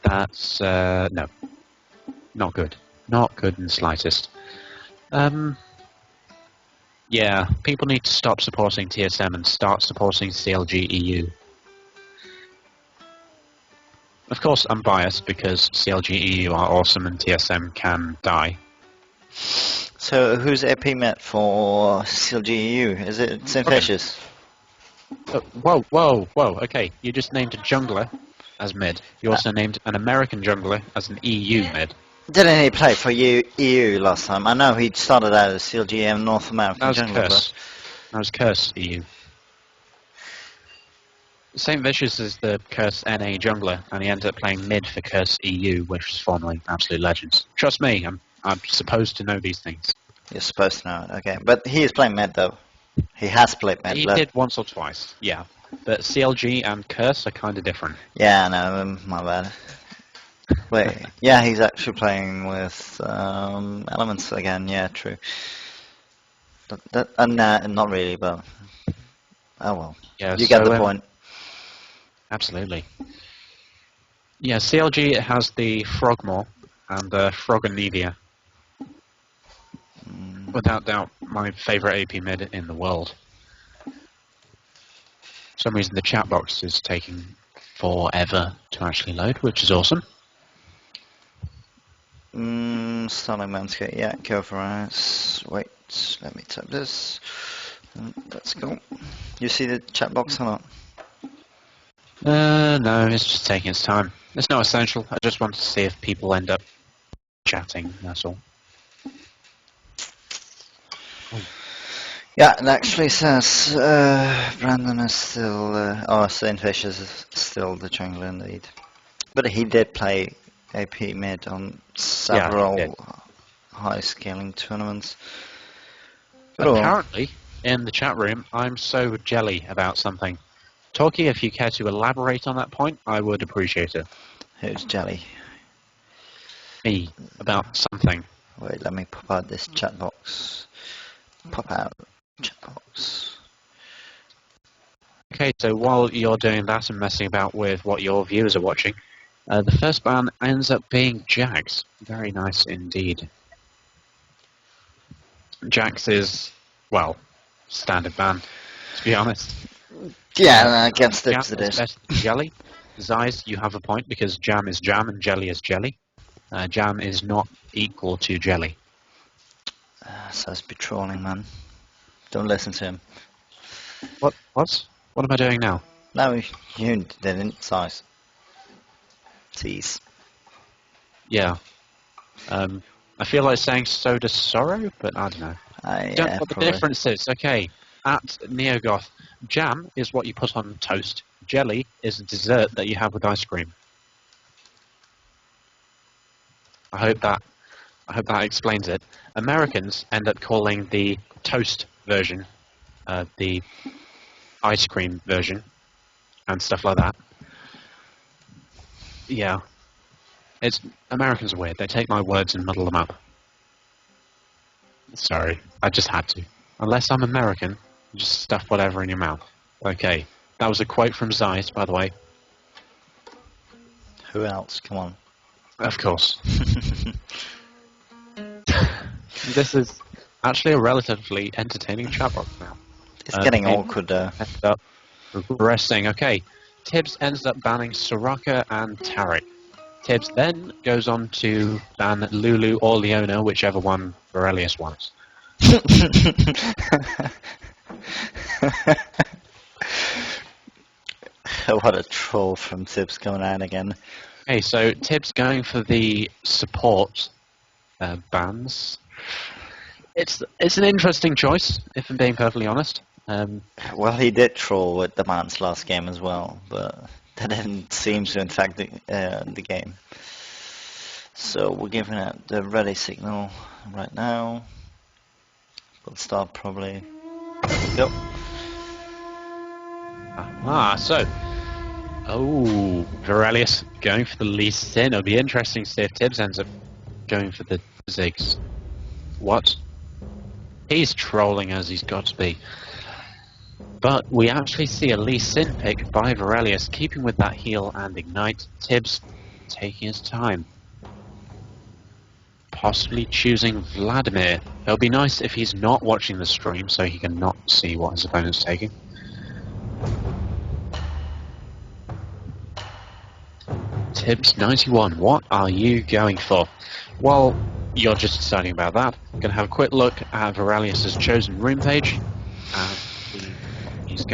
[SPEAKER 1] That's, no. Not good. Not good in the slightest. Yeah, people need to stop supporting TSM and start supporting CLG EU. Of course, I'm biased because CLG EU are awesome and TSM can die.
[SPEAKER 2] So who's AP met for CLGEU? Is it St.
[SPEAKER 1] Okay.
[SPEAKER 2] Vicious?
[SPEAKER 1] Whoa, okay. You just named a jungler as mid. You also named an American jungler as an EU mid.
[SPEAKER 2] Didn't he play for EU last time? I know he started out as CLGM North American
[SPEAKER 1] That was
[SPEAKER 2] jungler.
[SPEAKER 1] Curse. That was Curse EU. St. Vicious is the Curse NA jungler, and he ended up playing mid for Curse EU, which was formerly Absolute Legends. Trust me, I'm supposed to know these things.
[SPEAKER 2] You're supposed to know it, okay. But he is playing mid though. He has played mid.
[SPEAKER 1] He did once or twice, yeah. But CLG and Curse are kind of different.
[SPEAKER 2] Yeah, no, my bad. Wait, yeah, he's actually playing with Elements again. Yeah, true. Not really, but oh well.
[SPEAKER 1] Yeah,
[SPEAKER 2] You get
[SPEAKER 1] so,
[SPEAKER 2] the point.
[SPEAKER 1] Absolutely. Yeah, CLG has the Frogmore and Frogonidia. Without doubt, my favourite AP mid in the world. For some reason, the chat box is taking forever to actually load, which is awesome.
[SPEAKER 2] Starting Manscaped, yeah, go for it. Wait, let me type this. Let's go. You see the chat box or not?
[SPEAKER 1] No, it's just taking its time. It's not essential. I just want to see if people end up chatting, that's all.
[SPEAKER 2] Yeah, it actually says Brandon is still, St. Fish is still the jungler indeed. But he did play AP mid on several high scaling tournaments. But
[SPEAKER 1] apparently, in the chat room, I'm so jelly about something. Talkie, if you care to elaborate on that point, I would appreciate it.
[SPEAKER 2] Who's jelly?
[SPEAKER 1] Me, about something.
[SPEAKER 2] Wait, let me pop out this chat box. Pop out chat box.
[SPEAKER 1] Okay, so while you're doing that and messing about with what your viewers are watching, the first ban ends up being Jax. Very nice indeed. Jax is, well, standard ban, to be honest.
[SPEAKER 2] Yeah, against
[SPEAKER 1] Jam
[SPEAKER 2] it
[SPEAKER 1] is
[SPEAKER 2] is.
[SPEAKER 1] better than Jelly. Zeiss, you have a point because Jam is Jam and Jelly is Jelly. Jam is not equal to Jelly.
[SPEAKER 2] Says be trolling, man. Don't listen to him.
[SPEAKER 1] What? What am I doing now?
[SPEAKER 2] No, you didn't, size. Tease.
[SPEAKER 1] Yeah. I feel like saying so does sorrow, but I don't know. Don't know what the difference is. Okay. At Neogoth, jam is what you put on toast. Jelly is a dessert that you have with ice cream. I hope that explains it. Americans end up calling the toast version the ice cream version and stuff like that. Yeah. Americans are weird. They take my words and muddle them up. Sorry, I just had to. Unless I'm American, just stuff whatever in your mouth. Okay, that was a quote from Zeiss, by the way.
[SPEAKER 2] Who else? Come on.
[SPEAKER 1] Of course. This is actually a relatively entertaining chat box now.
[SPEAKER 2] It's getting awkward though.
[SPEAKER 1] Ended up regressing. Okay, Tibbs ends up banning Soraka and Taric. Tibbs then goes on to ban Lulu or Leona, whichever one Aurelius wants.
[SPEAKER 2] What a troll from Tibbs coming out again.
[SPEAKER 1] Okay, so Tibbs going for the support bans. It's an interesting choice, if I'm being perfectly honest.
[SPEAKER 2] Well, he did troll with the bans last game as well, but that didn't seem to infect the game. So we're giving it the ready signal right now. We'll start probably. There we go.
[SPEAKER 1] So. Oh, Virelius going for the Lee Sin. It'll be interesting to see if Tibbs ends up going for the Ziggs. What? He's trolling as he's got to be. But we actually see a Lee Sin pick by Virelius, keeping with that heal and ignite. Tibbs taking his time. Possibly choosing Vladimir. It'll be nice if he's not watching the stream so he can not see what his opponent's taking. Tibbs 91, what are you going for? Well, you're just deciding about that. I'm going to have a quick look at Virelius' chosen rune page. He's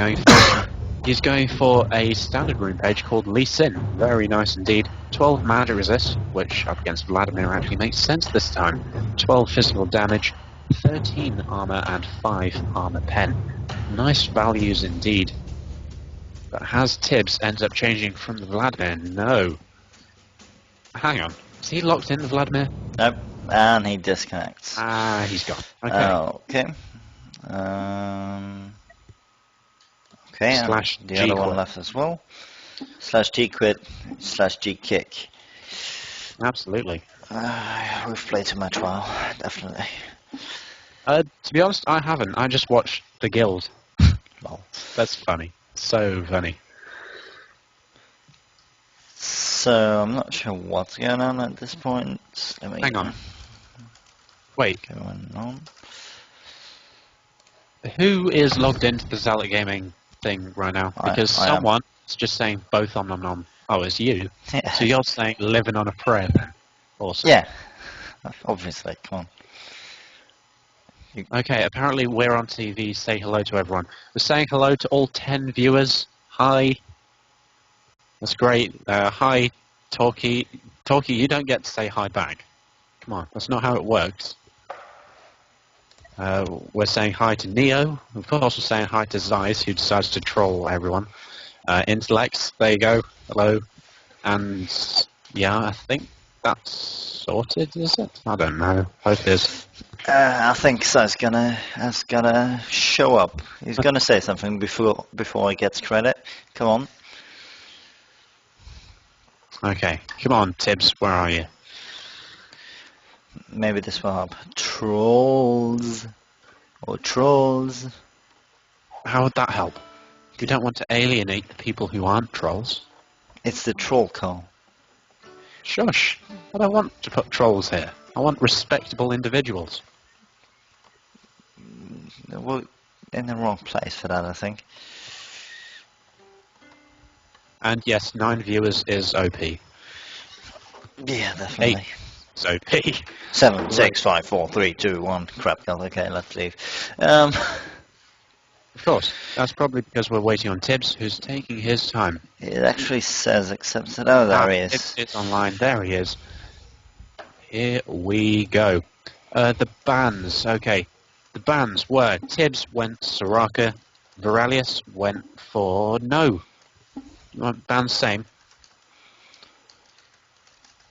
[SPEAKER 1] going for a standard rune page called Lee Sin. Very nice indeed. 12 magic resist, which up against Vladimir actually makes sense this time. 12 physical damage, 13 armor and 5 armor pen. Nice values indeed. But has Tibbs ends up changing from the Vladimir? No. Hang on. Is he locked in the Vladimir?
[SPEAKER 2] Nope. And he disconnects.
[SPEAKER 1] He's gone. Okay.
[SPEAKER 2] Okay. Okay,
[SPEAKER 1] Slash
[SPEAKER 2] and the other one
[SPEAKER 1] G-quit.
[SPEAKER 2] left as well. Slash G quit, slash G kick.
[SPEAKER 1] Absolutely.
[SPEAKER 2] We've played too much WoW, definitely.
[SPEAKER 1] To be honest, I haven't. I just watched The Guild.
[SPEAKER 2] Lol.
[SPEAKER 1] That's funny. So funny.
[SPEAKER 2] So I'm not sure what's going on at this point. Let me
[SPEAKER 1] Hang on. Wait,
[SPEAKER 2] Going on.
[SPEAKER 1] who is logged into the Zealot Gaming thing right now? Because
[SPEAKER 2] I am.
[SPEAKER 1] someone is just saying both om nom nom. Oh, it's you.
[SPEAKER 2] Yeah.
[SPEAKER 1] So you're saying living on a prayer then? Awesome.
[SPEAKER 2] Yeah. Obviously, come on.
[SPEAKER 1] Okay, apparently we're on TV. Say hello to everyone. We're saying hello to all 10 viewers. Hi. That's great. Hi, Talkie. Talkie, you don't get to say hi back. Come on, that's not how it works. We're saying hi to Neo. Of course, we're saying hi to Zeiss, who decides to troll everyone. Intellects, there you go. Hello. And yeah, I think that's sorted, is it? I don't know. Hope it is.
[SPEAKER 2] I think Sai's gonna show up. He's gonna say something before he gets credit. Come on.
[SPEAKER 1] Okay, come on, Tibbs, where are you?
[SPEAKER 2] Maybe this will help. Trolls. Or trolls.
[SPEAKER 1] How would that help? We don't want to alienate the people who aren't trolls.
[SPEAKER 2] It's the troll call.
[SPEAKER 1] Shush. I don't want to put trolls here. I want respectable individuals.
[SPEAKER 2] We're in the wrong place for that, I think.
[SPEAKER 1] And yes, 9 viewers is OP.
[SPEAKER 2] Yeah, definitely.
[SPEAKER 1] It's OP.
[SPEAKER 2] 7, 6, 5, 4, 3, 2, 1. Crap, God, okay, let's leave.
[SPEAKER 1] Of course. That's probably because we're waiting on Tibbs, who's taking his time.
[SPEAKER 2] It actually says accepted. Oh, there he is.
[SPEAKER 1] It's online. There he is. Here we go. The bans. Okay. The bans were Tibbs went Soraka. Virelius went for no. Bans same.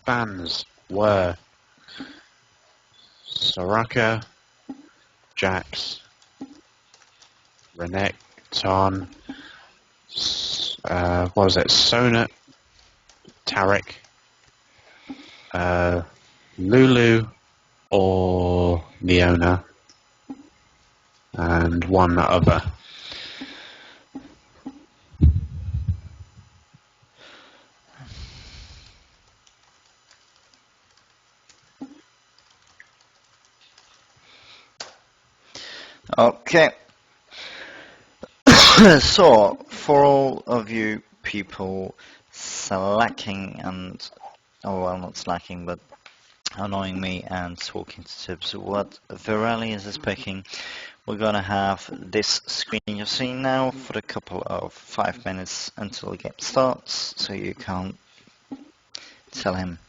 [SPEAKER 1] Bans were Soraka, Jax, Renekton, what was it? Sona, Tarek, Lulu, or Leona, and one other.
[SPEAKER 2] Okay. So, for all of you people slacking and, oh well, not slacking, but annoying me and talking to Tibbs. What Virelius is picking, we're gonna have this screen you're seeing now for a couple of 5 minutes until the game starts, so you can't tell him.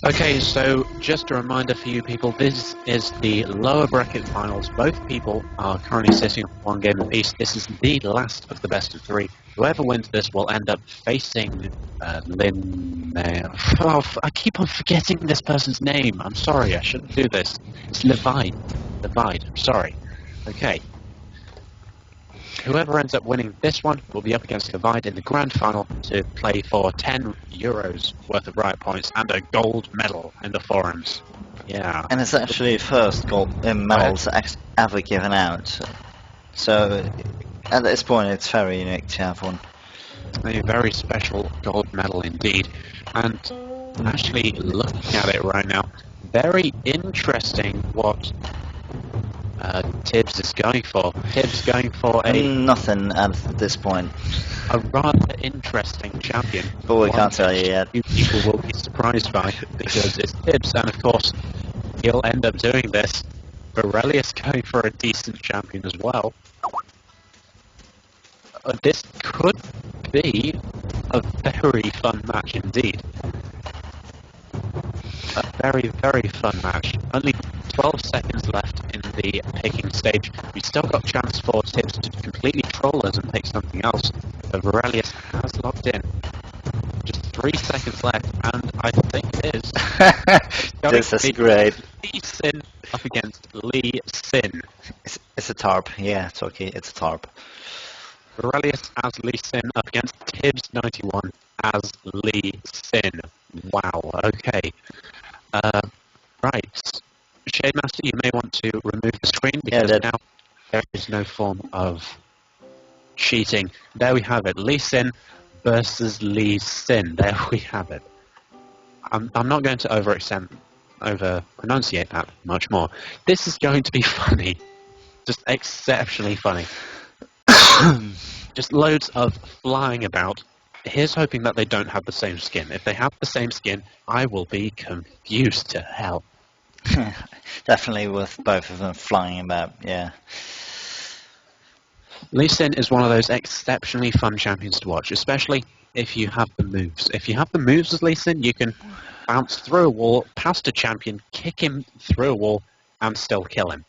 [SPEAKER 1] Okay, so just a reminder for you people, this is the lower bracket finals. Both people are currently sitting on 1 game apiece. This is the last of the best of 3. Whoever wins this will end up facing Lin... I keep on forgetting this person's name. I'm sorry, I shouldn't do this. It's Levide. Levide, I'm sorry. Okay. Whoever ends up winning this one will be up against Levide in the grand final to play for 10 euros worth of riot points and a gold medal in the forums. Yeah.
[SPEAKER 2] And it's actually the first gold medals ever given out. So at this point it's very unique to have one.
[SPEAKER 1] A very special gold medal indeed. And actually looking at it right now, very interesting what Tibbs is going for. Tibbs going for
[SPEAKER 2] Nothing at this point.
[SPEAKER 1] a rather interesting champion.
[SPEAKER 2] But we can't tell you yet.
[SPEAKER 1] You people will be surprised by because it's Tibbs, and of course he'll end up doing this. Virelius going for a decent champion as well. This could be a very fun match indeed. A very, very fun match. Only 12 seconds left in the picking stage. We've still got chance for Tibbs to completely troll us and pick something else. But Virelius has locked in. Just 3 seconds left, and I think it is.
[SPEAKER 2] This is great.
[SPEAKER 1] Lee Sin up against Lee Sin.
[SPEAKER 2] It's a tarp. Yeah, it's okay. It's a tarp.
[SPEAKER 1] Virelius as Lee Sin up against Tibbs 91 as Lee Sin. Wow, okay. Right. Shademaster, you may want to remove the screen because now there is no form of cheating. There we have it. Lee Sin versus Lee Sin. There we have it. I'm not going to over-pronunciate that much more. This is going to be funny. Just exceptionally funny. Just loads of flying about. Here's hoping that they don't have the same skin. If they have the same skin, I will be confused to hell.
[SPEAKER 2] Definitely with both of them flying about, yeah.
[SPEAKER 1] Lee Sin is one of those exceptionally fun champions to watch, especially if you have the moves. If you have the moves as Lee Sin, you can bounce through a wall, past a champion, kick him through a wall, and still kill him.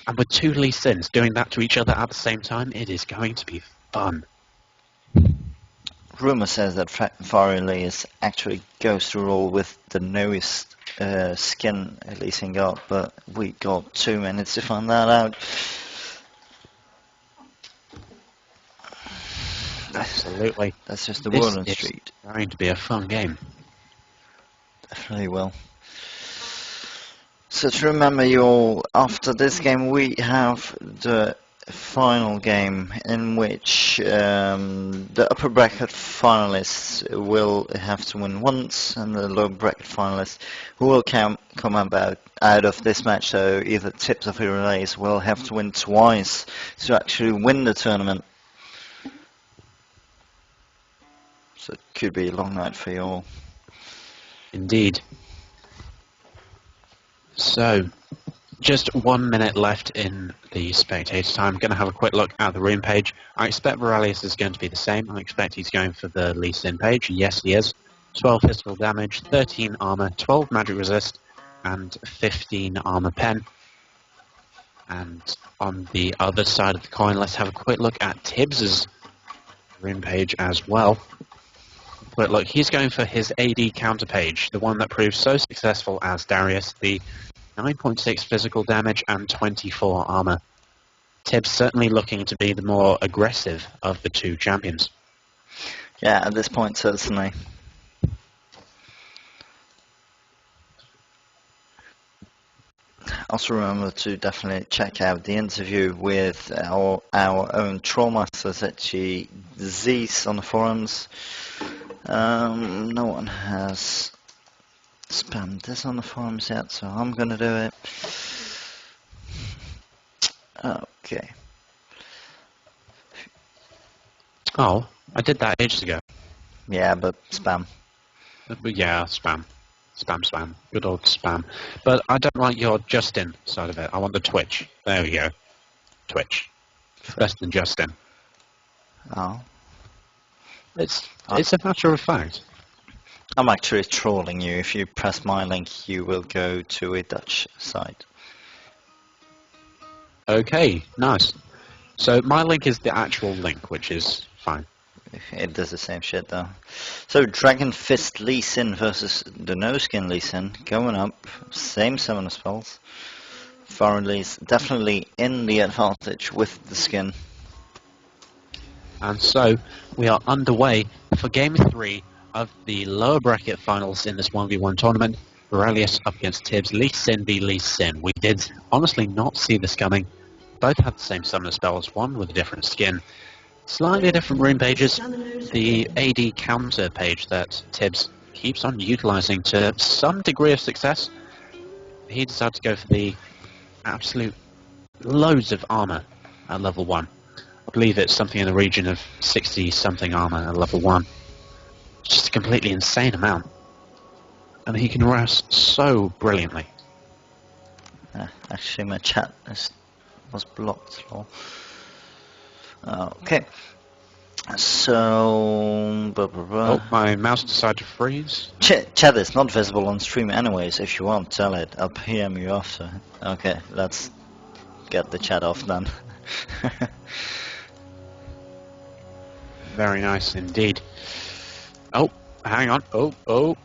[SPEAKER 1] And with 2 Lee Sins doing that to each other at the same time, it is going to be fun.
[SPEAKER 2] Rumor says that Virelius actually goes through all with the newest skin Lee Sin got, but we got 2 minutes to find that out.
[SPEAKER 1] Absolutely.
[SPEAKER 2] That's just the word on the street.
[SPEAKER 1] It's going to be a fun game.
[SPEAKER 2] Definitely will. So to remember you all, after this game we have the final game in which the upper bracket finalists will have to win once and the lower bracket finalists who will come out of this match, so either Tibbs or Virelius will have to win twice to actually win the tournament. So it could be a long night for you all.
[SPEAKER 1] Indeed. So, just 1 minute left in the spectator time. I'm going to have a quick look at the rune page. I expect Virelius is going to be the same. I expect he's going for the Lee Sin page. Yes, he is. 12 physical damage, 13 armor, 12 magic resist, and 15 armor pen. And on the other side of the coin, let's have a quick look at Tibbs's rune page as well. Quick look, he's going for his AD counter page, the one that proved so successful as Darius, the 9.6 physical damage and 24 armor. Tibbs certainly looking to be the more aggressive of the 2 champions.
[SPEAKER 2] Yeah, at this point certainly. Also remember to definitely check out the interview with our own Trollmaster Zetchi Disease on the forums. No one has spammed this on the forums yet, so I'm gonna do it. Okay.
[SPEAKER 1] Oh, I did that ages ago.
[SPEAKER 2] Yeah, but spam.
[SPEAKER 1] But yeah, spam. Spam. Good old spam. But I don't like your Justin side of it. I want the Twitch. There we go. Twitch. Less than Justin.
[SPEAKER 2] Oh.
[SPEAKER 1] It's a matter of fact.
[SPEAKER 2] I'm actually trolling you. If you press my link, you will go to a Dutch site.
[SPEAKER 1] Okay, nice. So my link is the actual link, which is fine.
[SPEAKER 2] It does the same shit though. So Dragon Fist Lee Sin versus the No Skin Lee Sin going up. Same summoner spells. Foreign Lee's definitely in the advantage with the skin.
[SPEAKER 1] And so we are underway for Game 3 of the lower bracket finals in this 1v1 tournament. Aurelius up against Tibbs. Lee Sin v Lee Sin. We did honestly not see this coming. Both had the same summoner spells, one with a different skin. Slightly different rune pages. The AD counter page that Tibbs keeps on utilising to some degree of success. He decided to go for the absolute loads of armour at level 1. I believe it's something in the region of 60-something armour at level 1. It's just a completely insane amount. And he can harass so brilliantly.
[SPEAKER 2] Actually, my chat was blocked. Lol. Okay. So...
[SPEAKER 1] Oh, my mouse decided to freeze.
[SPEAKER 2] Chat is not visible on stream anyways. If you want, tell it. I'll PM you after. Okay, let's get the chat off then.
[SPEAKER 1] Very nice indeed. Oh, hang on. Oh.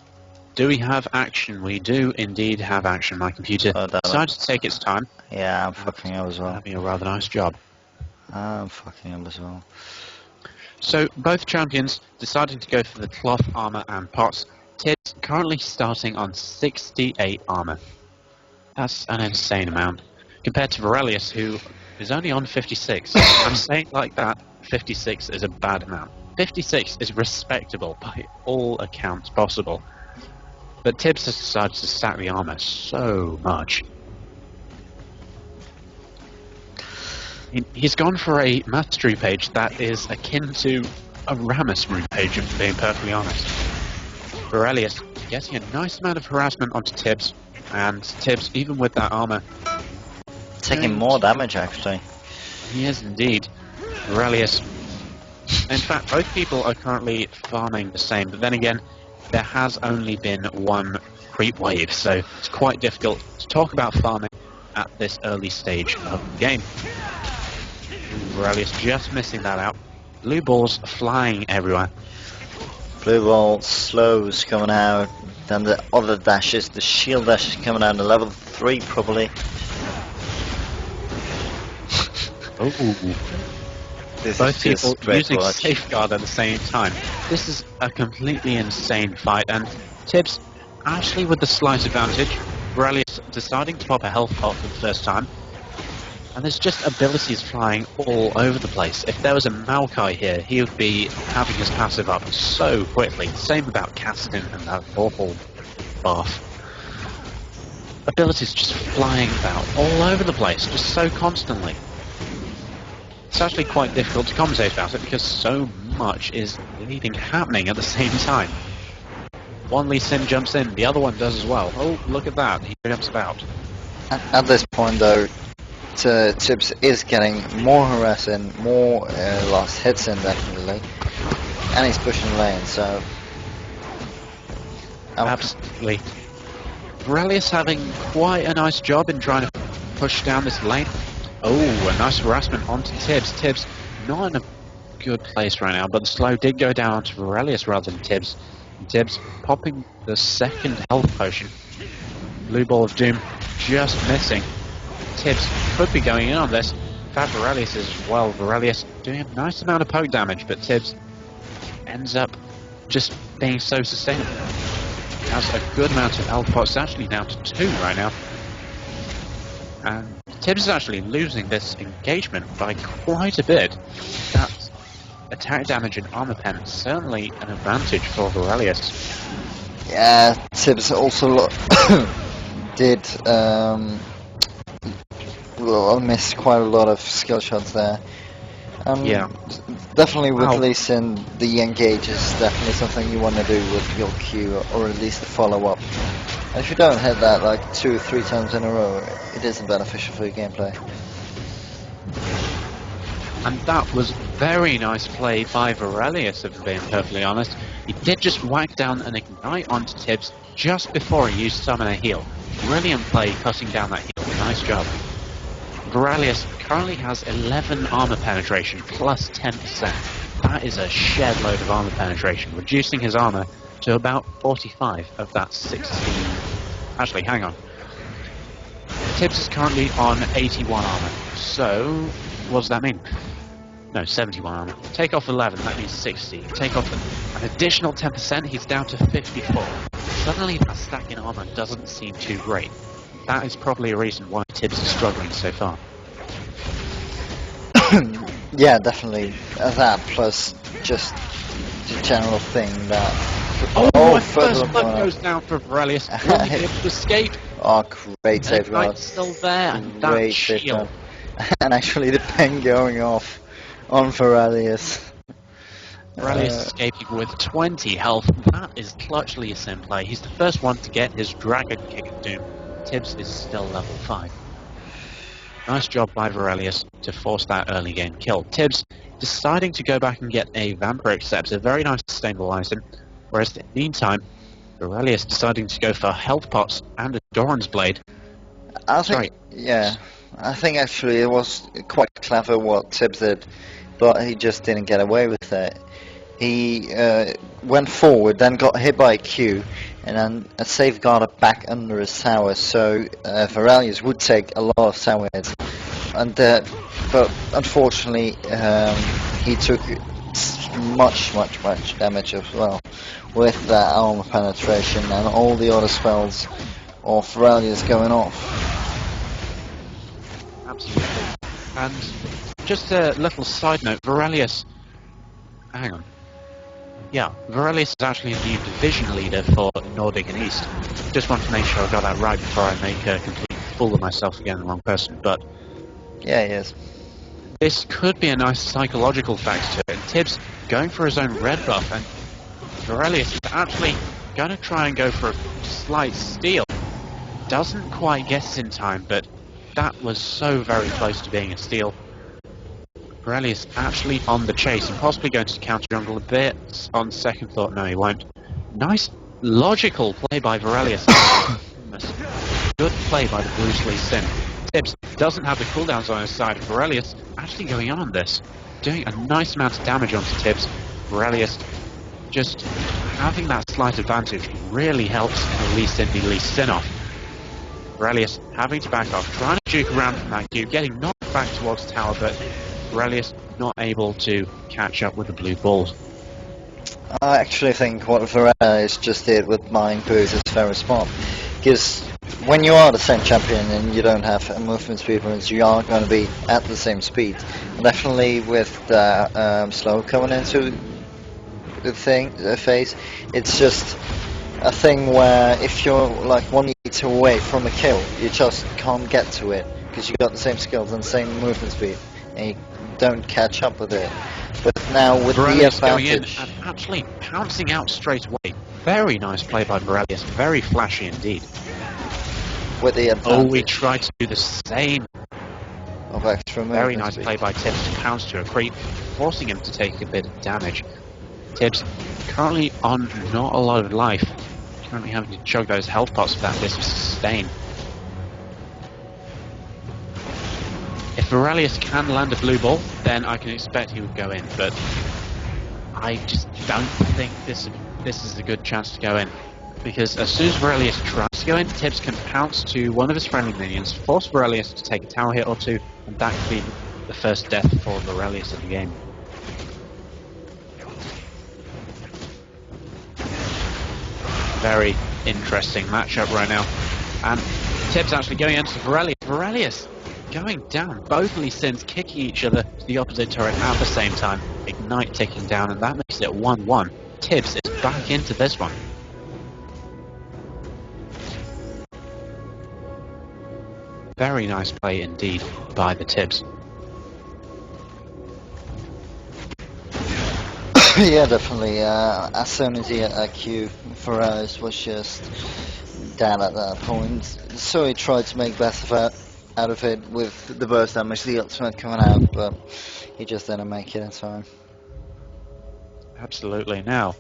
[SPEAKER 1] Do we have action? We do indeed have action. My computer decided to take its time.
[SPEAKER 2] Yeah, I'm fucking up as well.
[SPEAKER 1] Having a rather nice job.
[SPEAKER 2] I'm fucking up as well.
[SPEAKER 1] So, both champions deciding to go for the cloth armor and pots. Tibbs currently starting on 68 armor. That's an insane amount. Compared to Aurelius, who is only on 56. I'm saying like that, 56 is a bad amount. 56 is respectable by all accounts possible. But Tibbs has decided to stack the armor so much. He's gone for a mastery page that is akin to a Rammus rune page, if being perfectly honest. Aurelius getting a nice amount of harassment onto Tibbs, and Tibbs, even with that armor,
[SPEAKER 2] taking more damage actually.
[SPEAKER 1] He is indeed. Aurelius. In fact, both people are currently farming the same, but then again, there has only been one creep wave, so it's quite difficult to talk about farming at this early stage of the game. Aurelius just missing that out. Blue balls flying everywhere.
[SPEAKER 2] Blue ball slows coming out, then the other dashes, the shield dash is coming out to level 3 probably.
[SPEAKER 1] Both people using Safeguard at the same time. This is a completely insane fight, and Tibbs actually with the slight advantage. Aurelius deciding to pop a health pot for the first time. And there's just abilities flying all over the place. If there was a Maokai here, he would be having his passive up so quickly. Same about Caston and that awful buff. Abilities just flying about all over the place, just so constantly. It's actually quite difficult to commentate about it because so much is happening at the same time. One Lee Sin jumps in, the other one does as well. Oh, look at that, he jumps about.
[SPEAKER 2] At this point though, Tibbs is getting more harassing, more last hits in definitely, and he's pushing lane, so...
[SPEAKER 1] Absolutely. Aurelius having quite a nice job in trying to push down this lane. Oh, a nice harassment onto Tibbs. Tibbs not in a good place right now, but the slow did go down onto Aurelius rather than Tibbs. And Tibbs popping the second health potion. Blue Ball of Doom just missing. Tibbs could be going in on this. In fact, Aurelius as well. Aurelius doing a nice amount of poke damage, but Tibbs ends up just being so sustainable. Has a good amount of health pots, actually down to 2 right now. And Tibbs is actually losing this engagement by quite a bit. That attack damage and armor pen, certainly an advantage for Varelius.
[SPEAKER 2] Yeah, Tibbs also did miss quite a lot of skill shots there.
[SPEAKER 1] Yeah.
[SPEAKER 2] Definitely with
[SPEAKER 1] Wow.
[SPEAKER 2] Lee Sin, the engage is definitely something you want to do with your Q, or at least the follow-up. And if you don't hit that like 2 or 3 times in a row, it isn't beneficial for your gameplay.
[SPEAKER 1] And that was very nice play by Varelius, if I'm being perfectly honest. He did just whack down an ignite onto Tibbs just before he used Summoner Heal. Brilliant play cutting down that heal. Nice job. Varelius currently has 11 armor penetration plus 10%. That is a shed load of armor penetration, reducing his armor to about 45 of that 16. Actually, hang on. Tibbs is currently on 81 armor. So, what does that mean? No, 71 armor. Take off 11, that means 60. Take off an additional 10%, he's down to 54. Suddenly that stack in armor doesn't seem too great. That is probably a reason why Tibbs is struggling so far.
[SPEAKER 2] Yeah, definitely. That plus just the general thing that...
[SPEAKER 1] my first blood goes down for Varelius. Will he be able to escape?
[SPEAKER 2] Oh, great save,
[SPEAKER 1] The
[SPEAKER 2] God.
[SPEAKER 1] knight's still there, and that
[SPEAKER 2] Great save,
[SPEAKER 1] shield.
[SPEAKER 2] God. And actually the pen going off on Varelius.
[SPEAKER 1] Varelius escaping with 20 health. That is clutchly a sim play. He's the first one to get his Dragon Kick of Doom. Tibbs is still level 5. Nice job by Varelius to force that early game kill. Tibbs deciding to go back and get a Vampiric Scepter, very nice sustainable item, whereas in the meantime, Varelius deciding to go for health pots and a Doran's Blade.
[SPEAKER 2] I think, yeah, I think actually it was quite clever what Tibbs did, but he just didn't get away with it. He went forward, then got hit by a Q, and then safeguarded back under his tower, so Varelius would take a lot of tower hits. And, but unfortunately, he took much damage as well, with that armor penetration and all the other spells of Varelius going off.
[SPEAKER 1] Absolutely. And just a little side note, Varelius... Hang on. Yeah, Varelius is actually a new division leader for Nordic and East. Just want to make sure I got that right before I make a complete fool of myself again, the wrong person. But
[SPEAKER 2] yeah, he is.
[SPEAKER 1] This could be a nice psychological factor to it. And Tibbs going for his own red buff, and Varelius is actually going to try and go for a slight steal. Doesn't quite get it in time, but that was so very close to being a steal. Varelius actually on the chase and possibly going to counter jungle a bit. On second thought, no, he won't. Nice logical play by Varelius. Good play by the Bruce Lee Sin. Tibbs doesn't have the cooldowns on his side. Varelius actually going on this, doing a nice amount of damage onto Tibbs. Varelius just having that slight advantage really helps Lee Sin be Lee Sin off. Varelius having to back off, trying to juke around from that cube, getting knocked back towards the tower, but Varelius not able to catch up with the blue balls.
[SPEAKER 2] I actually think what Varelius just did with Mind Boost is very smart, because when you are the same champion and you don't have a movement speed bonus, you are going to be at the same speed. And definitely with the slow coming into the phase, it's just a thing where if you're like 1 meter away from a kill, you just can't get to it because you got the same skills and same movement speed, and you don't catch up with it. But now with
[SPEAKER 1] Varelius
[SPEAKER 2] the
[SPEAKER 1] going in
[SPEAKER 2] advantage,
[SPEAKER 1] and actually pouncing out straight away. Very nice play by Varelius, very flashy indeed.
[SPEAKER 2] with the
[SPEAKER 1] Oh, we
[SPEAKER 2] advantage
[SPEAKER 1] tried to do the same.
[SPEAKER 2] of extra movement
[SPEAKER 1] Very nice
[SPEAKER 2] speed.
[SPEAKER 1] play by Tibbs to pounce to a creep, forcing him to take a bit of damage. Tibbs currently on not a lot of life, currently having to chug those health pots for that bit of sustain. If Varelius can land a blue ball, then I can expect he would go in, but I just don't think this is a good chance to go in. Because as soon as Varelius tries to go in, Tibbs can pounce to one of his friendly minions, force Varelius to take a tower hit or two, and that could be the first death for Varelius in the game. Very interesting matchup right now. And Tibbs actually going into Varelius. Varelius going down. Both Lee Sins kicking each other to the opposite turret at the same time. Ignite ticking down, and that makes it 1-1. Tibbs is back into this one. Very nice play indeed by the Tibbs.
[SPEAKER 2] Yeah, definitely. As soon as he hit that Q, Ferraris was just down at that point. So he tried to make best out of it with the burst damage, the ultimate coming out, but he just didn't make it in time.
[SPEAKER 1] Absolutely. Now,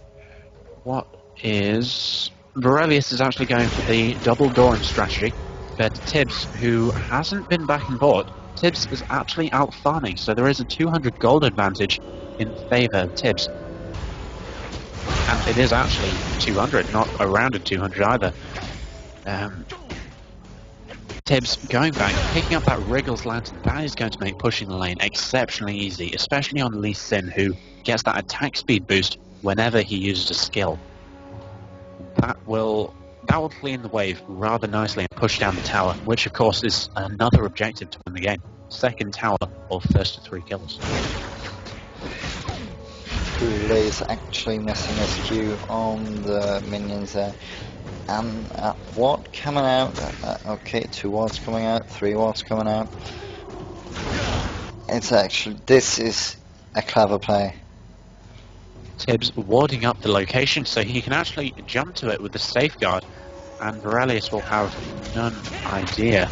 [SPEAKER 1] what is... Borelius is actually going for the double Doran strategy, but Tibbs, who hasn't been back and forth, Tibbs is actually out farming, so there is a 200 gold advantage in favour of Tibbs. And it is actually 200, not a rounded 200 either. Tibbs going back, picking up that Wriggles Lantern, that is going to make pushing the lane exceptionally easy, especially on Lee Sin, who gets that attack speed boost whenever he uses a skill. That will clean the wave rather nicely and push down the tower, which of course is another objective to win the game. Second tower or first to 3 kills.
[SPEAKER 2] Kool is actually missing his Q on the minions there. And what coming out? Okay, 2 wards coming out, 3 wards coming out. It's actually, this is a clever play.
[SPEAKER 1] Tibbs warding up the location so he can actually jump to it with the safeguard, and Borelius will have no idea.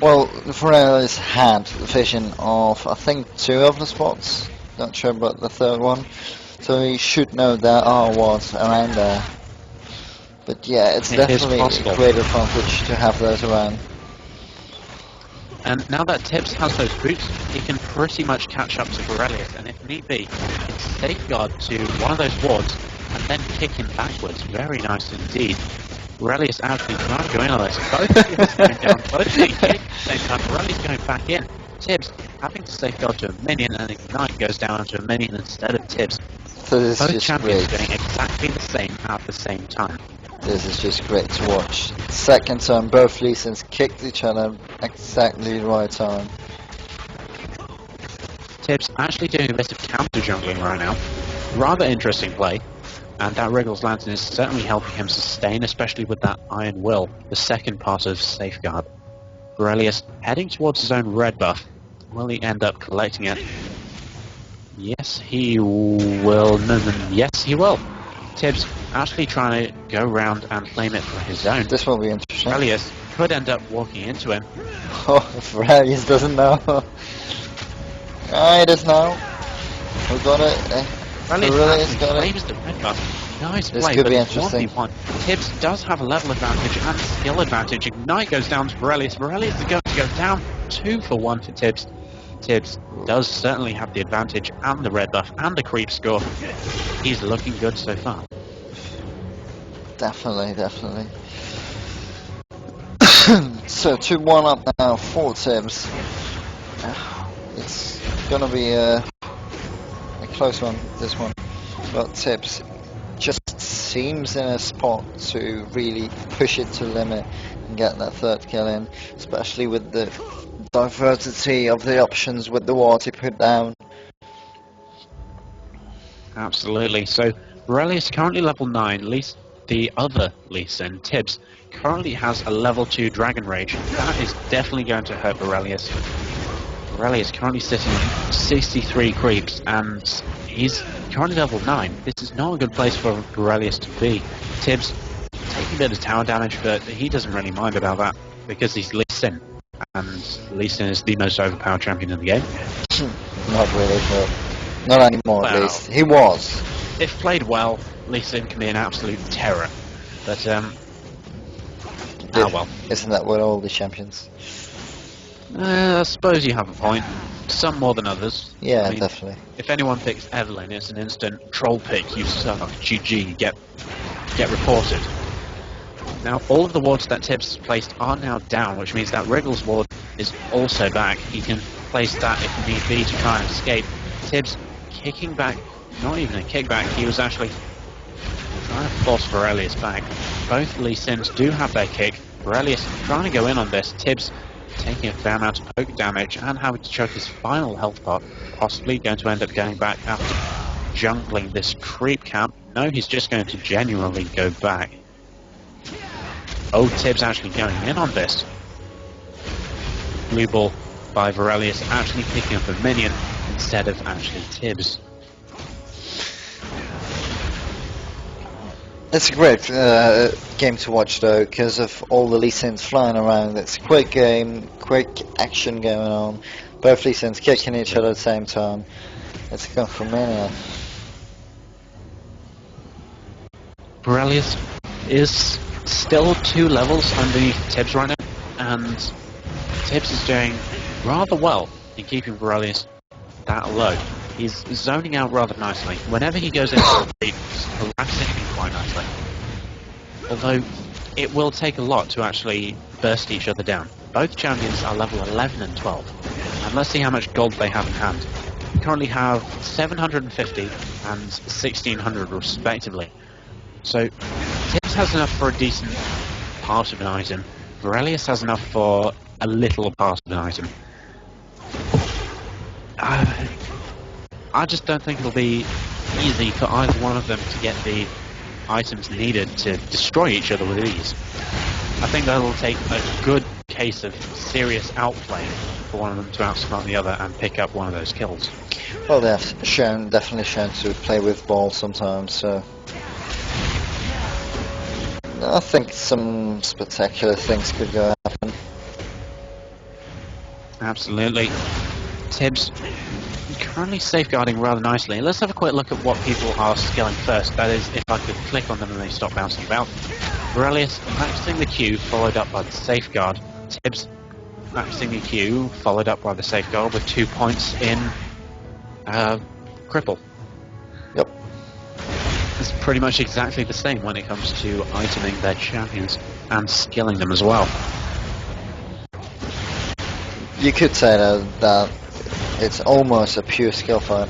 [SPEAKER 2] Well, Ferraris had the vision of, I think, 2 of the spots. Not sure about the 3rd one. So he should know there are wards around there. But yeah, it's definitely a great advantage to have those around.
[SPEAKER 1] And now that Tibbs has those boots, he can pretty much catch up to Borelius, and if need be, he can safeguard to one of those wards and then kick him backwards. Very nice indeed. Borelius actually trying to go in on this. Both units going down, both being kicked at the same time. Borelius going back in. Tibbs having to safeguard to a minion, and Ignite goes down to a minion instead of Tibbs.
[SPEAKER 2] So this
[SPEAKER 1] Both
[SPEAKER 2] is just
[SPEAKER 1] champions
[SPEAKER 2] great.
[SPEAKER 1] doing exactly the same at the same time.
[SPEAKER 2] This is just great to watch. Second turn, both Lee Sins kicked each other exactly the right time.
[SPEAKER 1] Tibbs actually doing a bit of counter jungling right now. Rather interesting play. And that Wriggles Lantern is certainly helping him sustain, especially with that Iron Will, the second part of Safeguard. Borelius heading towards his own red buff. Will he end up collecting it? Yes, he will. Yes, he will. Tibbs actually trying to go round and claim it for his own.
[SPEAKER 2] This will be interesting.
[SPEAKER 1] Borelius could end up walking into him.
[SPEAKER 2] Oh, Ferraris doesn't know. It is now. We got it.
[SPEAKER 1] Borelius claims the red buff. Nice
[SPEAKER 2] This
[SPEAKER 1] play,
[SPEAKER 2] could
[SPEAKER 1] but
[SPEAKER 2] be
[SPEAKER 1] it's
[SPEAKER 2] interesting.
[SPEAKER 1] 1v1. Tibbs does have a level advantage and skill advantage. Ignite goes down to Borelius. Borelius is going to go down 2 for 1 for Tibbs. Tibbs does certainly have the advantage and the red buff and the creep score. He's looking good so far.
[SPEAKER 2] Definitely, definitely. So 2-1 up now for Tibbs. It's gonna be a close one, this one. But Tibbs just seems in a spot to really push it to the limit and get that 3rd kill in, especially with the diversity of the options with the wards he put down.
[SPEAKER 1] Absolutely. So Borelius currently level 9, at least the other Lee Sin, Tibbs, currently has a level 2 Dragon Rage. That is definitely going to hurt Borelius. Borelius currently sitting at 63 creeps, and he's currently level 9. This is not a good place for Borelius to be. Tibbs taking a bit of tower damage, but he doesn't really mind about that, because he's Lee Sin, and Lee Sin is the most overpowered champion in the game.
[SPEAKER 2] Not really, but not anymore at
[SPEAKER 1] Well,
[SPEAKER 2] least. He was.
[SPEAKER 1] If played well, Lee Sin can be an absolute terror. But, well.
[SPEAKER 2] Isn't that what all the champions?
[SPEAKER 1] I suppose you have a point. Some more than others.
[SPEAKER 2] Yeah,
[SPEAKER 1] I mean,
[SPEAKER 2] definitely.
[SPEAKER 1] if anyone picks Evelyn, it's an instant troll pick. You suck. GG. Get reported. Now, all of the wards that Tibbs has placed are now down, which means that Wriggles' ward is also back. He can place that if need be to try and escape. Tibbs kicking back. Not even a kickback. He was actually trying to force Borelius back. Both Lee Sins do have their kick. Borelius trying to go in on this. Tibbs taking a fair amount of poke damage and having to choke his final health pot, possibly going to end up going back after jungling this creep camp. No, he's just going to genuinely go back. Oh, Tibbs actually going in on this. Blue ball by Varelius actually picking up a minion instead of actually Tibbs.
[SPEAKER 2] It's a great game to watch though, because of all the Lee Sins flying around. It's a quick game, quick action going on. Both Lee Sins kicking each other at the same time. It's a Mania.
[SPEAKER 1] Varelius is still 2 levels underneath Tibbs right now, and Tibbs is doing rather well in keeping Varelius that low. He's zoning out rather nicely. Whenever he goes into the he's harassing him quite nicely. Although, it will take a lot to actually burst each other down. Both champions are level 11 and 12. And let's see how much gold they have in hand. They currently have 750 and 1600 respectively. So, Tibbs has enough for a decent part of an item. Varelius has enough for a little part of an item. I just don't think it'll be easy for either one of them to get the items needed to destroy each other with ease. I think that'll take a good case of serious outplay for one of them to outsmart the other and pick up one of those kills.
[SPEAKER 2] Well, they've definitely shown to play with ball sometimes, so I think some spectacular things could go happen.
[SPEAKER 1] Absolutely. Tibbs currently safeguarding rather nicely. Let's have a quick look at what people are skilling first. That is, if I could click on them and they stop bouncing about. Varelius practicing the Q, followed up by the safeguard. Tibbs practicing the Q, followed up by the safeguard with 2 points in cripple.
[SPEAKER 2] Yep.
[SPEAKER 1] It's pretty much exactly the same when it comes to iteming their champions and skilling them as well.
[SPEAKER 2] You could say that it's almost a pure skill fight.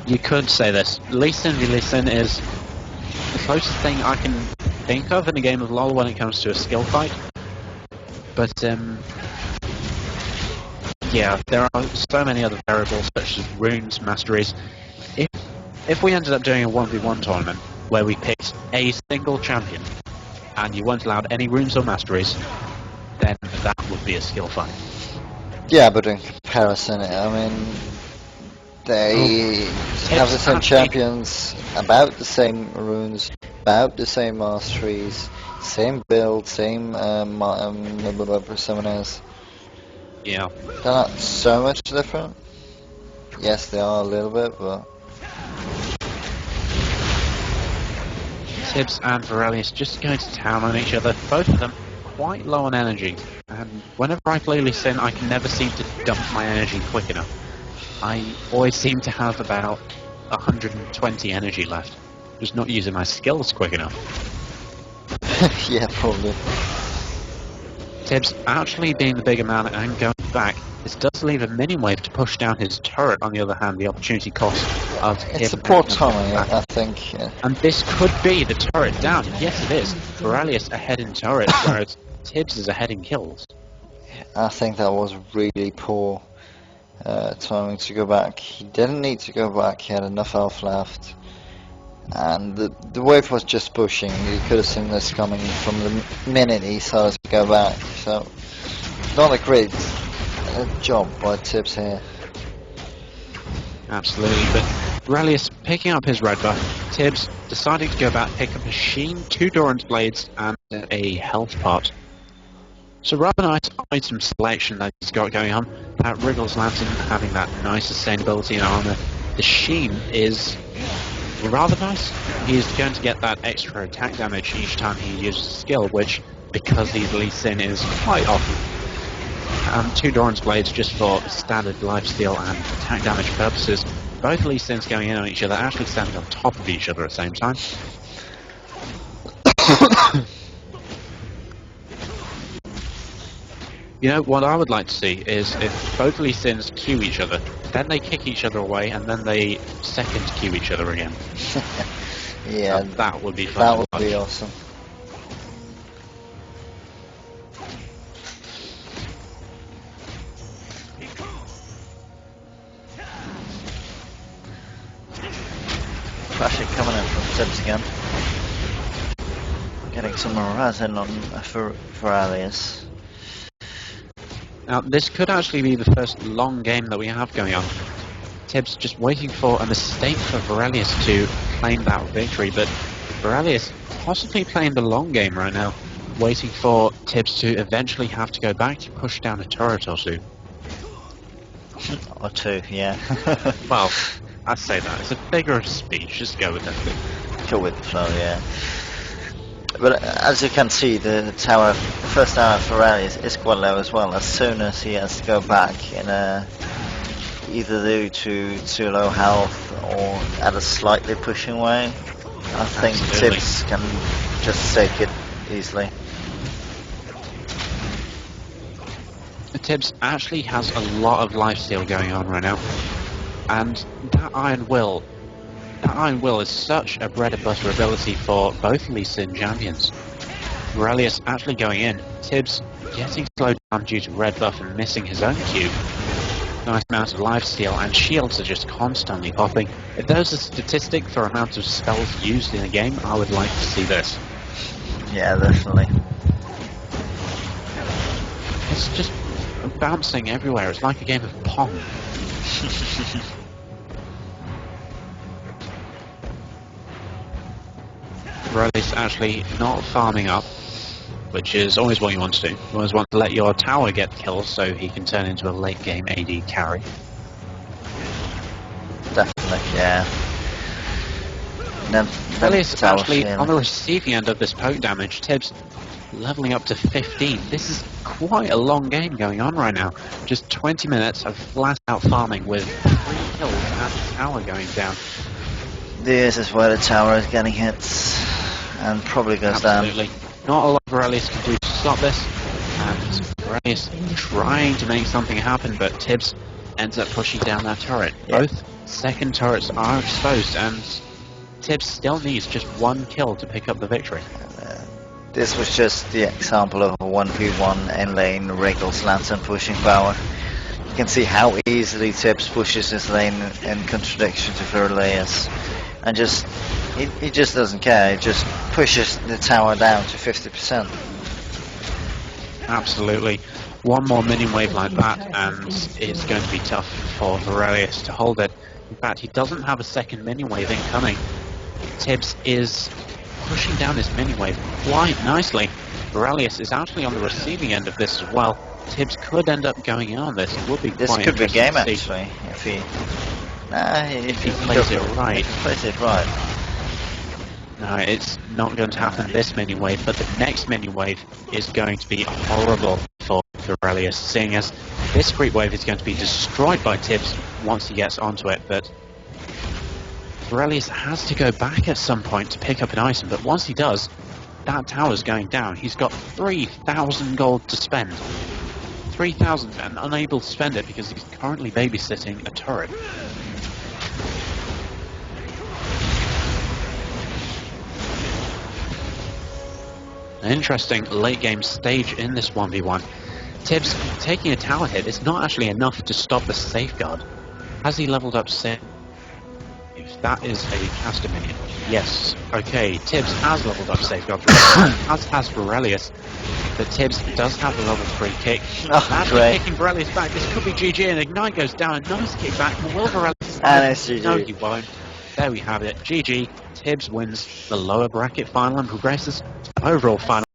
[SPEAKER 1] You could say this. Lee Sin v Lee Sin is the closest thing I can think of in a game of LoL when it comes to a skill fight. But, yeah, there are so many other variables such as runes, masteries. If we ended up doing a 1v1 tournament where we picked a single champion and you weren't allowed any runes or masteries, then that would be a skill fight.
[SPEAKER 2] Yeah, but in comparison, I mean, they have the same champions, about the same runes, about the same masteries, same build, same summoners.
[SPEAKER 1] Yeah.
[SPEAKER 2] They're not so much different. Yes, they are a little bit, but
[SPEAKER 1] Tibbs and Varelius just going to town on each other, both of them quite low on energy, and whenever I play Lee Sin I can never seem to dump my energy quick enough. I always seem to have about 120 energy left, just not using my skills quick enough.
[SPEAKER 2] yeah, probably.
[SPEAKER 1] Tibbs actually being the bigger man and going back, this does leave a minion wave to push down his turret. On the other hand, the opportunity cost of
[SPEAKER 2] It's a
[SPEAKER 1] him
[SPEAKER 2] poor timing, I think. Yeah.
[SPEAKER 1] and this could be the turret down. Yes, it is. Varelius ahead in turret, whereas Tibbs is ahead in kills.
[SPEAKER 2] I think that was really poor timing to go back. He didn't need to go back, he had enough health left. And the wave was just pushing. You could have seen this coming from the minute he started to go back. So, not a great job by Tibbs here.
[SPEAKER 1] Absolutely, but Varelius picking up his red buff. Tibbs deciding to go back, pick up a Sheen, 2 Doran's Blades, and a health pot. So rather nice item selection that he's got going on. That Wriggles Lantern having that nice sustainability and armor. The Sheen is rather nice. He's going to get that extra attack damage each time he uses a skill, which, because he's Lee Sin, is quite often. 2 Doran's Blades just for standard lifesteal and attack damage purposes. Both Lee Sins going in on each other, actually standing on top of each other at the same time. You know, what I would like to see is if both Lee Sins queue each other, then they kick each other away, and then they second queue each other again.
[SPEAKER 2] Yeah,
[SPEAKER 1] that would be fun.
[SPEAKER 2] That would be awesome. Tibbs again. Getting some resin on for Alias.
[SPEAKER 1] Now, this could actually be the first long game that we have going on. Tibbs just waiting for a mistake for Varelius to claim that victory, but Varelius possibly playing the long game right now, waiting for Tibbs to eventually have to go back to push down a turret or two.
[SPEAKER 2] Or two, yeah.
[SPEAKER 1] Well, I'd say that. It's a figure of speech, just go with that.
[SPEAKER 2] Go with the flow, yeah. But as you can see, the first tower for Varelius is quite low as well. As soon as he has to go back in either due to too low health or at a slightly pushing way, I think
[SPEAKER 1] Absolutely.
[SPEAKER 2] Tibbs can just take it easily.
[SPEAKER 1] Tibbs actually has a lot of lifesteal going on right now, and that Iron Will is such a bread and butter ability for both Lee Sin champions. Varelius actually going in, Tibbs getting slowed down due to red buff and missing his own cube. Nice amount of lifesteal, and shields are just constantly popping. If there's a statistic for amount of spells used in a game, I would like to see this.
[SPEAKER 2] Yeah, definitely.
[SPEAKER 1] It's just bouncing everywhere, it's like a game of Pong. Varelius actually not farming up, which is always what you want to do. You always want to let your tower get kills so he can turn into a late game AD carry.
[SPEAKER 2] Definitely, yeah. Then
[SPEAKER 1] Varelius
[SPEAKER 2] tower
[SPEAKER 1] actually
[SPEAKER 2] feeling.
[SPEAKER 1] on the receiving end of this poke damage. Tibbs leveling up to 15. This is quite a long game going on right now. Just 20 minutes of flat out farming with 3 kills and the tower going down.
[SPEAKER 2] This is where the tower is getting hit and probably goes down.
[SPEAKER 1] Absolutely. Not a lot Varelius can do to stop this, and Varelius trying to make something happen, but Tibbs ends up pushing down that turret.
[SPEAKER 2] Yeah.
[SPEAKER 1] Both second turrets are exposed, and Tibbs still needs just 1 kill to pick up the victory.
[SPEAKER 2] This was just the example of a 1v1 in lane Wriggles Lantern pushing power. You can see how easily Tibbs pushes his lane in contradiction to Varelius. And he just doesn't care, he just pushes the tower down to 50%.
[SPEAKER 1] Absolutely. One more minion wave like that, and it's going to be tough for Varelius to hold it. In fact, he doesn't have a second minion wave incoming. Tibbs is pushing down his minion wave quite nicely. Varelius is actually on the receiving end of this as well. Tibbs could end up going in on this. It would be
[SPEAKER 2] This
[SPEAKER 1] quite
[SPEAKER 2] could be game
[SPEAKER 1] interesting to see.
[SPEAKER 2] actually, if
[SPEAKER 1] he plays it right.
[SPEAKER 2] If he plays it right.
[SPEAKER 1] No, it's not going to happen this mini wave, but the next mini wave is going to be horrible for Varelius, seeing as this creep wave is going to be destroyed by Tibbs once he gets onto it, but Varelius has to go back at some point to pick up an item, but once he does, that tower's going down. He's got 3,000 gold to spend. 3,000 and unable to spend it because he's currently babysitting a turret. An interesting late game stage in this 1v1. Tibbs taking a tower hit is not actually enough to stop the safeguard. Has he leveled up safe? If that is a caster minion. Yes. Okay, Tibbs has leveled up safeguard, as has Varelius. But Tibbs does have a level 3 kick.
[SPEAKER 2] Oh,
[SPEAKER 1] Actually
[SPEAKER 2] great.
[SPEAKER 1] kicking Varelius back. This could be GG, and Ignite goes down. A nice kick back. Will Varelius...
[SPEAKER 2] And it's GG.
[SPEAKER 1] No, he won't. There we have it. GG. Tibbs wins the lower bracket final and progresses to the overall final.